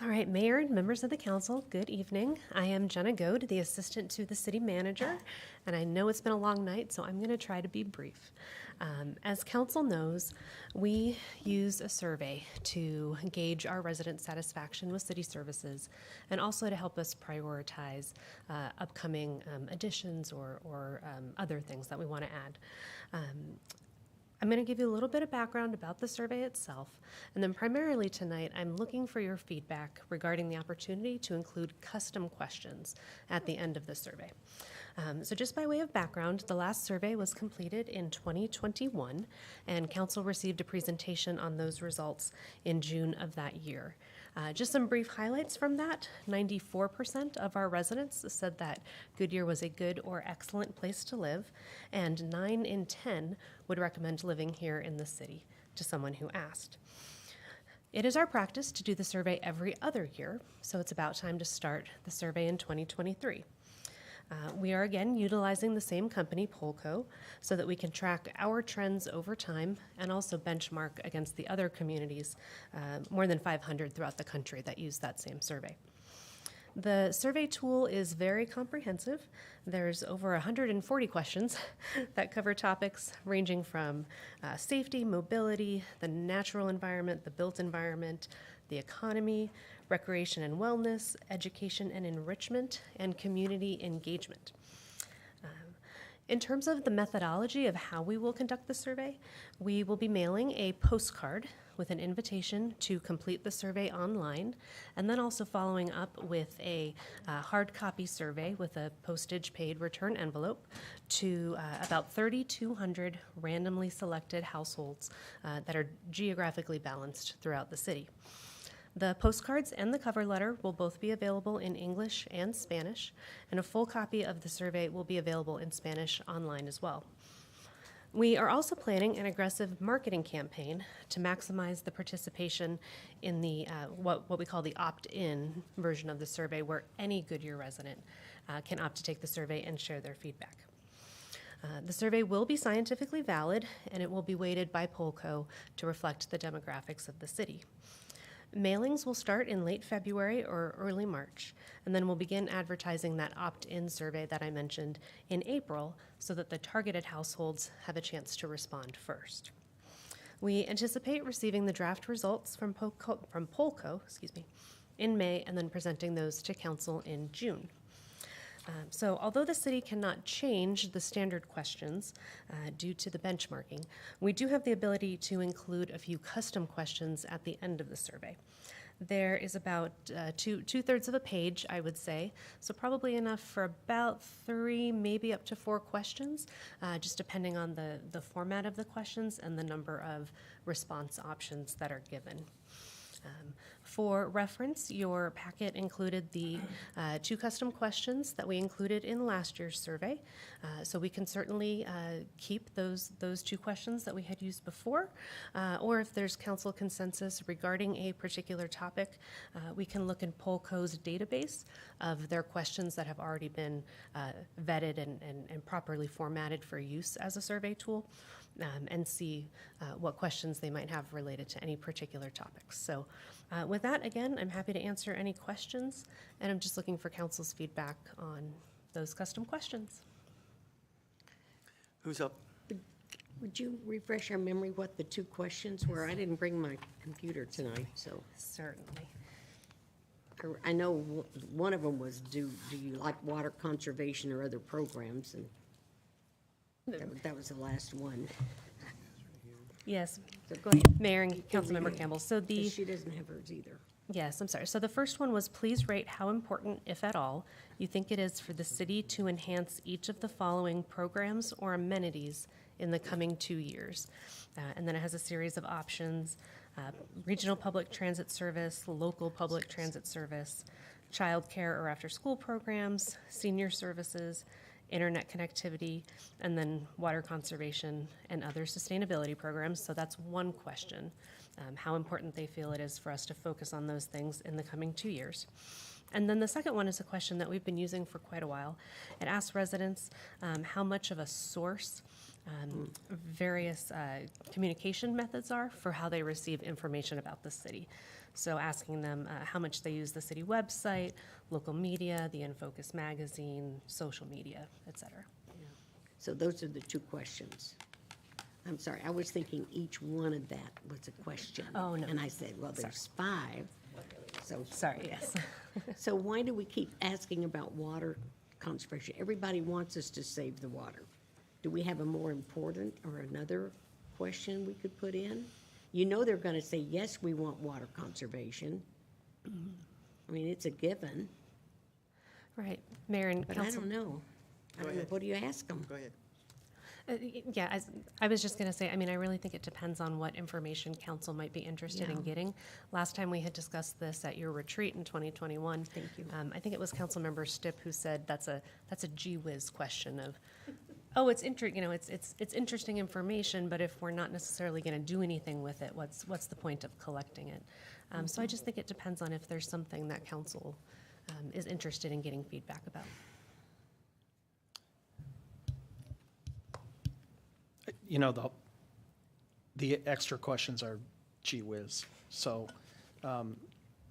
All right, Mayor and members of the council, good evening. I am Jenna Goad, the assistant to the city manager, and I know it's been a long night, so I'm going to try to be brief. As council knows, we use a survey to gauge our resident satisfaction with city services and also to help us prioritize upcoming additions or other things that we want to add. I'm going to give you a little bit of background about the survey itself, and then primarily tonight, I'm looking for your feedback regarding the opportunity to include custom questions at the end of the survey. So just by way of background, the last survey was completed in 2021, and council received a presentation on those results in June of that year. Just some brief highlights from that. 94% of our residents said that Goodyear was a good or excellent place to live, and 9 in 10 would recommend living here in the city to someone who asked. It is our practice to do the survey every other year, so it's about time to start the survey in 2023. We are again utilizing the same company, Polco, so that we can track our trends over time and also benchmark against the other communities, more than 500 throughout the country that use that same survey. The survey tool is very comprehensive. There's over 140 questions that cover topics ranging from safety, mobility, the natural environment, the built environment, the economy, recreation and wellness, education and enrichment, and community engagement. In terms of the methodology of how we will conduct the survey, we will be mailing a postcard with an invitation to complete the survey online, and then also following up with a hard copy survey with a postage paid return envelope to about 3,200 randomly selected households that are geographically balanced throughout the city. The postcards and the cover letter will both be available in English and Spanish, and a full copy of the survey will be available in Spanish online as well. We are also planning an aggressive marketing campaign to maximize the participation in the what we call the opt-in version of the survey, where any Goodyear resident can opt to take the survey and share their feedback. The survey will be scientifically valid, and it will be weighted by Polco to reflect the demographics of the city. Mailings will start in late February or early March, and then we'll begin advertising that opt-in survey that I mentioned in April so that the targeted households have a chance to respond first. We anticipate receiving the draft results from Polco, in May and then presenting those to council in June. So although the city cannot change the standard questions due to the benchmarking, we do have the ability to include a few custom questions at the end of the survey. There is about two-thirds of a page, I would say, so probably enough for about 3, maybe up to 4 questions, just depending on the format of the questions and the number of response options that are given. For reference, your packet included the 2 custom questions that we included in last year's survey. So we can certainly keep those 2 questions that we had used before, or if there's council consensus regarding a particular topic, we can look in Polco's database of their questions that have already been vetted and properly formatted for use as a survey tool. And see what questions they might have related to any particular topics. So with that, again, I'm happy to answer any questions, and I'm just looking for council's feedback on those custom questions. Who's up? Would you refresh our memory what the 2 questions were? I didn't bring my computer tonight, so. Certainly. I know one of them was, do you like water conservation or other programs? And that was the last one. Yes. So go ahead. Mayor and Councilmember Campbell. So She doesn't have hers either. Yes, I'm sorry. So the first one was, please rate how important, if at all, you think it is for the city to enhance each of the following programs or amenities in the coming 2 years. And then it has a series of options: regional public transit service, local public transit service, childcare or after-school programs, senior services, internet connectivity, and then water conservation and other sustainability programs. So that's one question, how important they feel it is for us to focus on those things in the coming 2 years. And then the second one is a question that we've been using for quite a while. It asks residents how much of a source various communication methods are for how they receive information about the city. So asking them how much they use the city website, local media, the In Focus magazine, social media, et cetera. So those are the 2 questions. I'm sorry, I was thinking each one of that was a question. Oh, no. And I said, well, there's 5. So, Sorry, yes. so why do we keep asking about water conservation? Everybody wants us to save the water. Do we have a more important or another question we could put in? You know they're going to say, yes, we want water conservation. I mean, it's a given, Right, Mayor and but I Council. don't know. I don't know. What do you ask them? Go ahead. Yeah, I was just going to say, I mean, I really think it depends on what information council might be interested in Yeah. getting. Last time we had discussed this at your retreat in 2021. Thank you. I think it was Councilmember Stipp who said that's a gee whiz question of, oh, it's interesting information, but if we're not necessarily going to do anything with it, what's the point of collecting it? So I just think it depends on if there's something that council is interested in getting feedback about. You know, the extra questions are gee whiz. So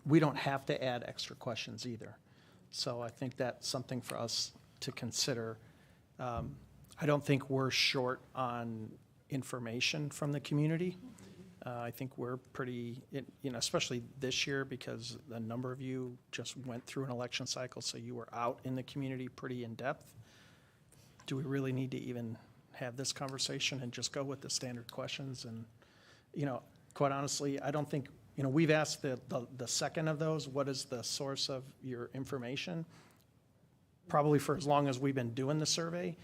we don't have to add extra questions either. So I think that's something for us to consider. I don't think we're short on information from the community. I think we're pretty, especially this year, because a number of you just went through an election cycle, so you were out in the community pretty in-depth. Do we really need to even have this conversation and just go with the standard questions? And, quite honestly, I don't think, we've asked the second of those, what is the source of your information? Probably for as long as we've been doing the survey.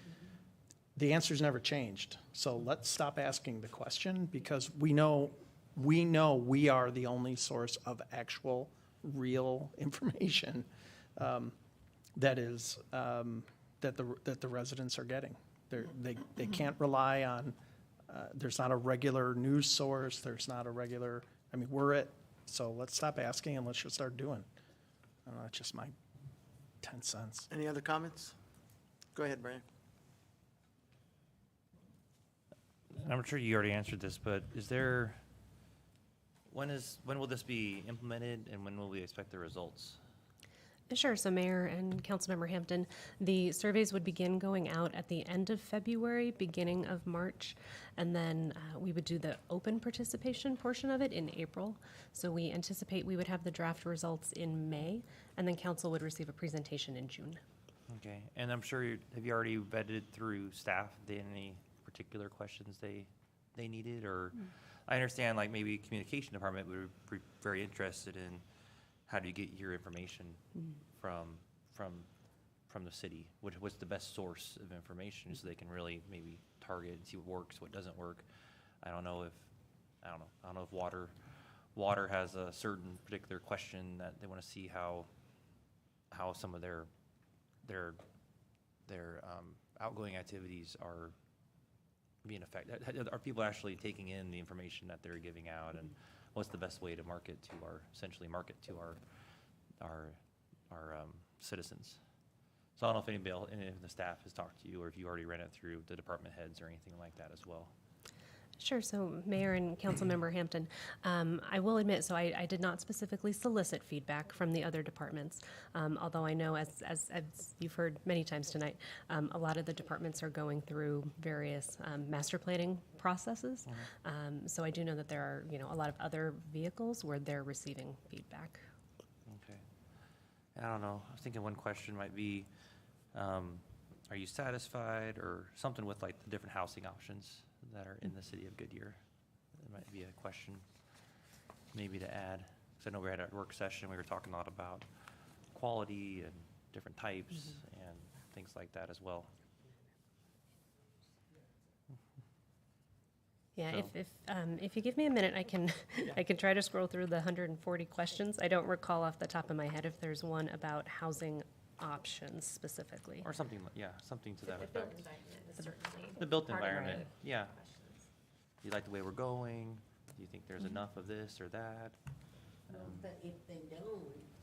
The answer's never changed. So let's stop asking the question, because we know we are the only source of actual, real information that is that the residents are getting. They can't rely on. There's not a regular news source. There's not a regular. We're it. So let's stop asking and let's just start doing. That's just my 10 cents. Any other comments? Go ahead, Brian. and I'm sure you already answered this, but is there, when will this be implemented and when will we expect the results? Sure. So Mayor and Councilmember Hampton, the surveys would begin going out at the end of February, beginning of March, and then we would do the open participation portion of it in April. So we anticipate we would have the draft results in May, and then council would receive a presentation in June. Okay, and I'm sure, have you already vetted through staff, if they had any particular questions they needed, or? I understand, like, maybe communication department would be very interested in how do you get your information from the city? What's the best source of information so they can really maybe target and see what works, what doesn't work? I don't know if water has a certain particular question that they want to see how some of their outgoing activities are being affected. Are people actually taking in the information that they're giving out, and what's the best way to market to our citizens? So I don't know if any of the staff has talked to you, or if you already ran it through the department heads or anything like that as well. Sure. So Mayor and Councilmember Hampton, I will admit, so I did not specifically solicit feedback from the other departments, although I know, as you've heard many times tonight, a lot of the departments are going through various master planning processes. So I do know that there are, a lot of other vehicles where they're receiving feedback. Okay. I don't know. I was thinking one question might be, are you satisfied, or something with like the different housing options that are in the city of Goodyear? That might be a question maybe to add. Because I know we had a work session, we were talking a lot about quality and different types and things like that as well. Yeah, So- if you give me a minute, I can try to scroll through the 140 questions. I don't recall off the top of my head if there's one about housing options specifically. Or something, something to that effect. Certainly. The built part of our environment, yeah. Do you like the way we're going? Do you think there's enough of this or that? But if they don't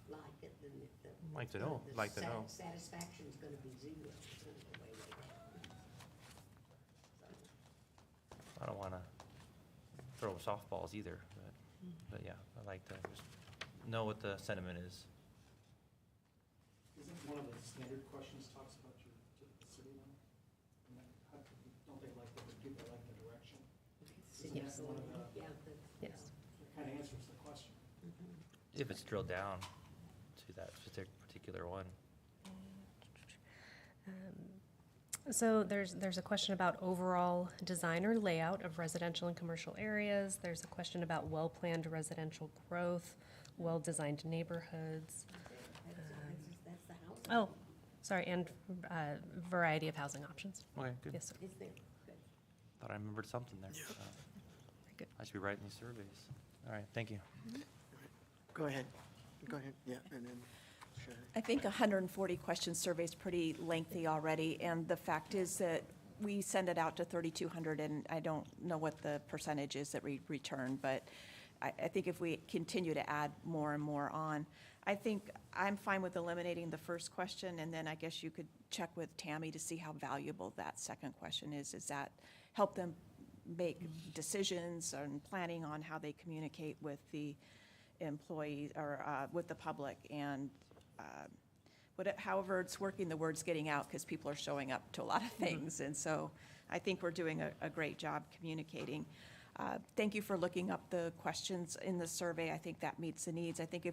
like it, then Like to know, like to know. Satisfaction's gonna be zero. It's gonna go way, way down. I don't want to throw softballs either, but yeah, I like to just know what the sentiment is. Isn't one of the standard questions talks about the city now? Don't they like do they like the direction? Isn't Yes. that one of the, Yes. that kind of answers the question? If it's drilled down to that particular one. So there's a question about overall design or layout of residential and commercial areas. There's a question about well-planned residential growth, well-designed neighborhoods. That's the house. Oh, sorry, and variety of housing options. Okay, good. Yes, sir. Is there? Good. Thought I remembered something there. Good. I should be writing these surveys. All right, thank you. Go ahead. Go ahead, yeah, and then, sure. I think 140 question survey is pretty lengthy already, and the fact is that we send it out to 3,200, and I don't know what the percentage is that we return, but I think if we continue to add more and more on, I think I'm fine with eliminating the first question, and then I guess you could check with Tammy to see how valuable that second question is. Does that help them make decisions and planning on how they communicate with the employees or with the public, and however it's working, the word's getting out because people are showing up to a lot of things. And so I think we're doing a great job communicating. Thank you for looking up the questions in the survey. I think that meets the needs. I think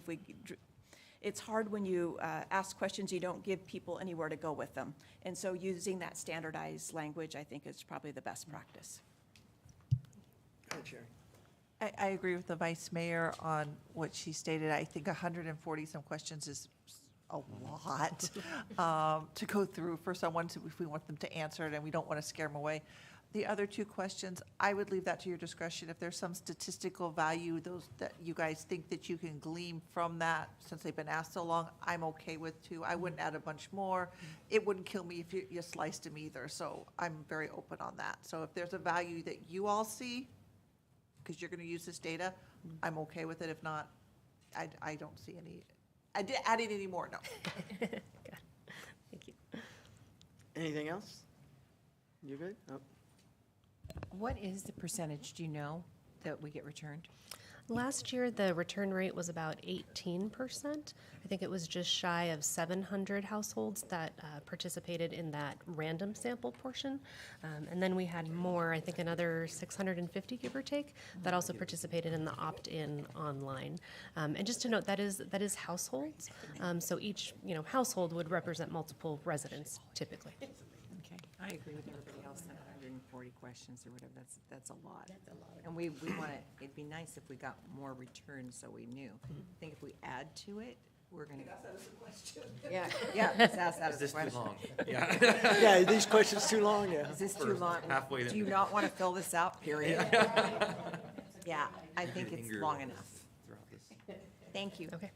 it's hard when you ask questions, you don't give people anywhere to go with them. And so using that standardized language, I think, is probably the best practice. Go ahead, Sherry. I agree with the vice mayor on what she stated. I think 140 some questions is a lot to go through for someone if we want them to answer it and we don't want to scare them away. The other two questions, I would leave that to your discretion. If there's some statistical value, those that you guys think that you can glean from that, since they've been asked so long, I'm okay with too. I wouldn't add a bunch more. It wouldn't kill me if you sliced them either, so I'm very open on that. So if there's a value that you all see, because you're gonna use this data, I'm okay with it. If not, I don't see any, adding any more, no. Thank you. Anything else? You good? Oh. What is the percentage, do you know, that we get returned? Last year, the return rate was about 18%. I think it was just shy of 700 households that participated in that random sample portion. And then we had more, I think another 650, give or take, that also participated in the opt-in online. And just to note, that is households. So each, household would represent multiple residents typically. Okay, I agree with everybody else, that 140 questions or whatever, that's a lot. And we want it, it'd be nice if we got more returns so we knew. I think if we add to it, we're gonna. Yeah, let's ask that Is as a this too question. long? Yeah. Yeah, these questions too long, yeah. Is this too long? halfway Do you not want to fill this out, period? Yeah, I think it's long enough. Thank you. Okay.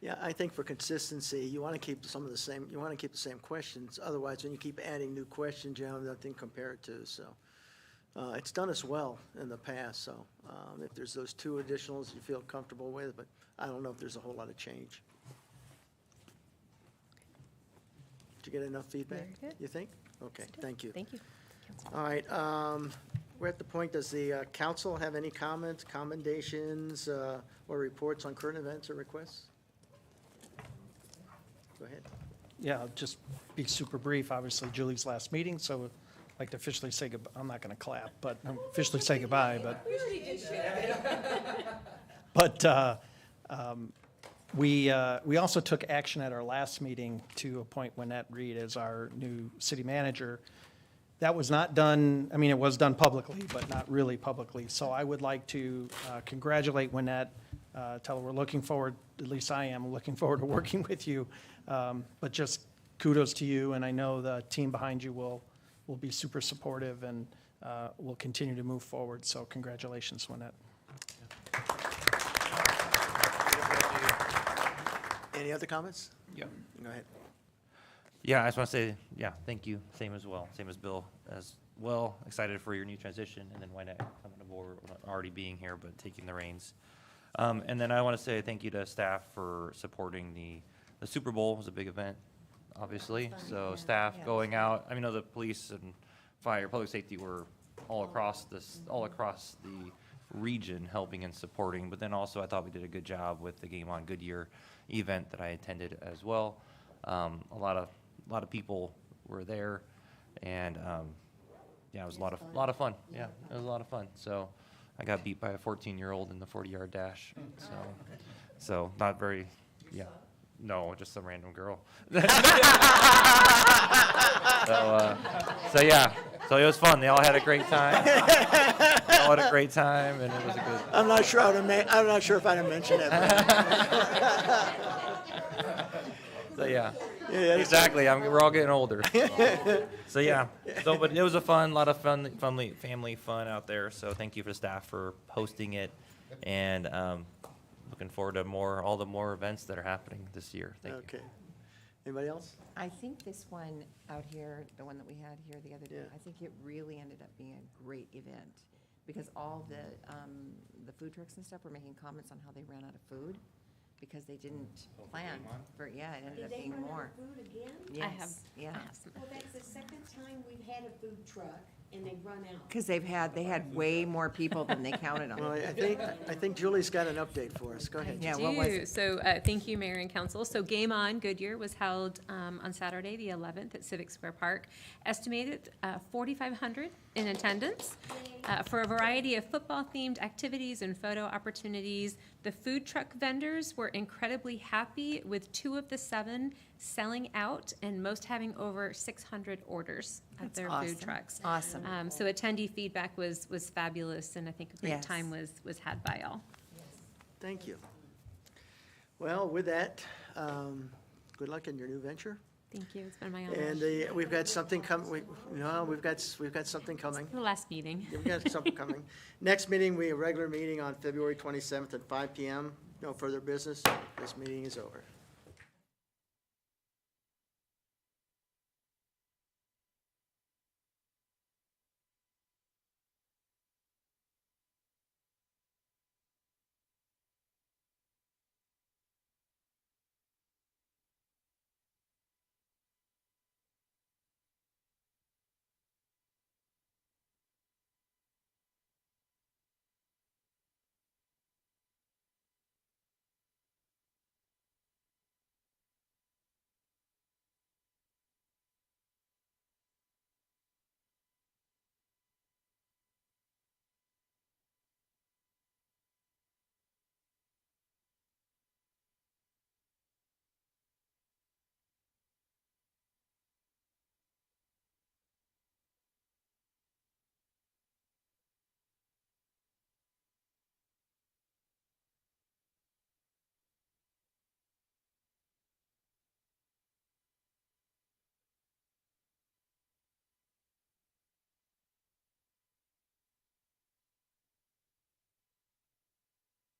Yeah, I think for consistency, you want to keep the same questions. Otherwise, when you keep adding new questions, you have nothing to compare it to, so. It's done us well in the past, so if there's those two additionals you feel comfortable with, but I don't know if there's a whole lot of change. Did you get enough feedback? Very good. You think? Okay, thank you. Thank you. All right, we're at the point, does the council have any comments, commendations, or reports on current events or requests? Go ahead. Yeah, I'll just be super brief. Obviously, Julie's last meeting, so I'd like to officially say goodbye. I'm not going to clap, but officially say goodbye, but. But we also took action at our last meeting to appoint Wynette Reed as our new city manager. That was not done, I mean, it was done publicly, but not really publicly. So I would like to congratulate Wynette, tell her we're looking forward, at least I am, looking forward to working with you. But just kudos to you, and I know the team behind you will be super supportive and will continue to move forward. So congratulations, Wynette. Any other comments? Yeah. Go ahead. Yeah, I just want to say, yeah, thank you, same as Bill as well. Excited for your new transition, and then Wynette coming aboard, already being here, but taking the reins. And then I want to say thank you to staff for supporting the Super Bowl. It was a big event, obviously. So staff going out, I mean, the police and fire, public safety were all across the region helping and supporting. But then also I thought we did a good job with the Game On Goodyear event that I attended as well. A lot of people were there, and yeah, it was a lot of fun. Yeah, it was a lot of fun. So I got beat by a 14-year-old in the 40-yard dash. So not very, yeah, no, just some random girl. So yeah, so it was fun. They all had a great time. And it was a good. I'm not sure if I'd have mentioned that. So yeah, Yeah, exactly. We're all getting older. So yeah, but it was a lot of family fun out there. So thank you for staff for hosting it, and looking forward to all the more events that are happening this year. Thank you. Okay. Anybody else? I think this one out here, the one that we had here the other day, Yeah. I think it really ended up being a great event, because all the food trucks and stuff were making comments on how they ran out of food, because they didn't plan for, it ended up being more. Food again? Yes, I have yeah. some. Well, that's the second time we've had a food truck and they've run out. Because they had way more people than they counted Well, on. I think Julie's got an update for us. Go ahead. Yeah, what was it? So, thank you, Mayor and Council. So Game On Goodyear was held on Saturday, the 11th, at Civic Square Park. Estimated 4,500 in attendance for a variety of football-themed activities and photo opportunities. The food truck vendors were incredibly happy with 2 of the 7 selling out, and most having over 600 orders at That's their awesome. food trucks. Awesome. So attendee feedback was fabulous, and I think a great Yes. time was had by all. Thank you. Well, with that, good luck in your new venture. Thank you, it's been my honor. And we've got something coming. We've got something coming. The last meeting. We've got something coming. Next meeting, we have a regular meeting on February 27th at 5 p.m. No further business. This meeting is over.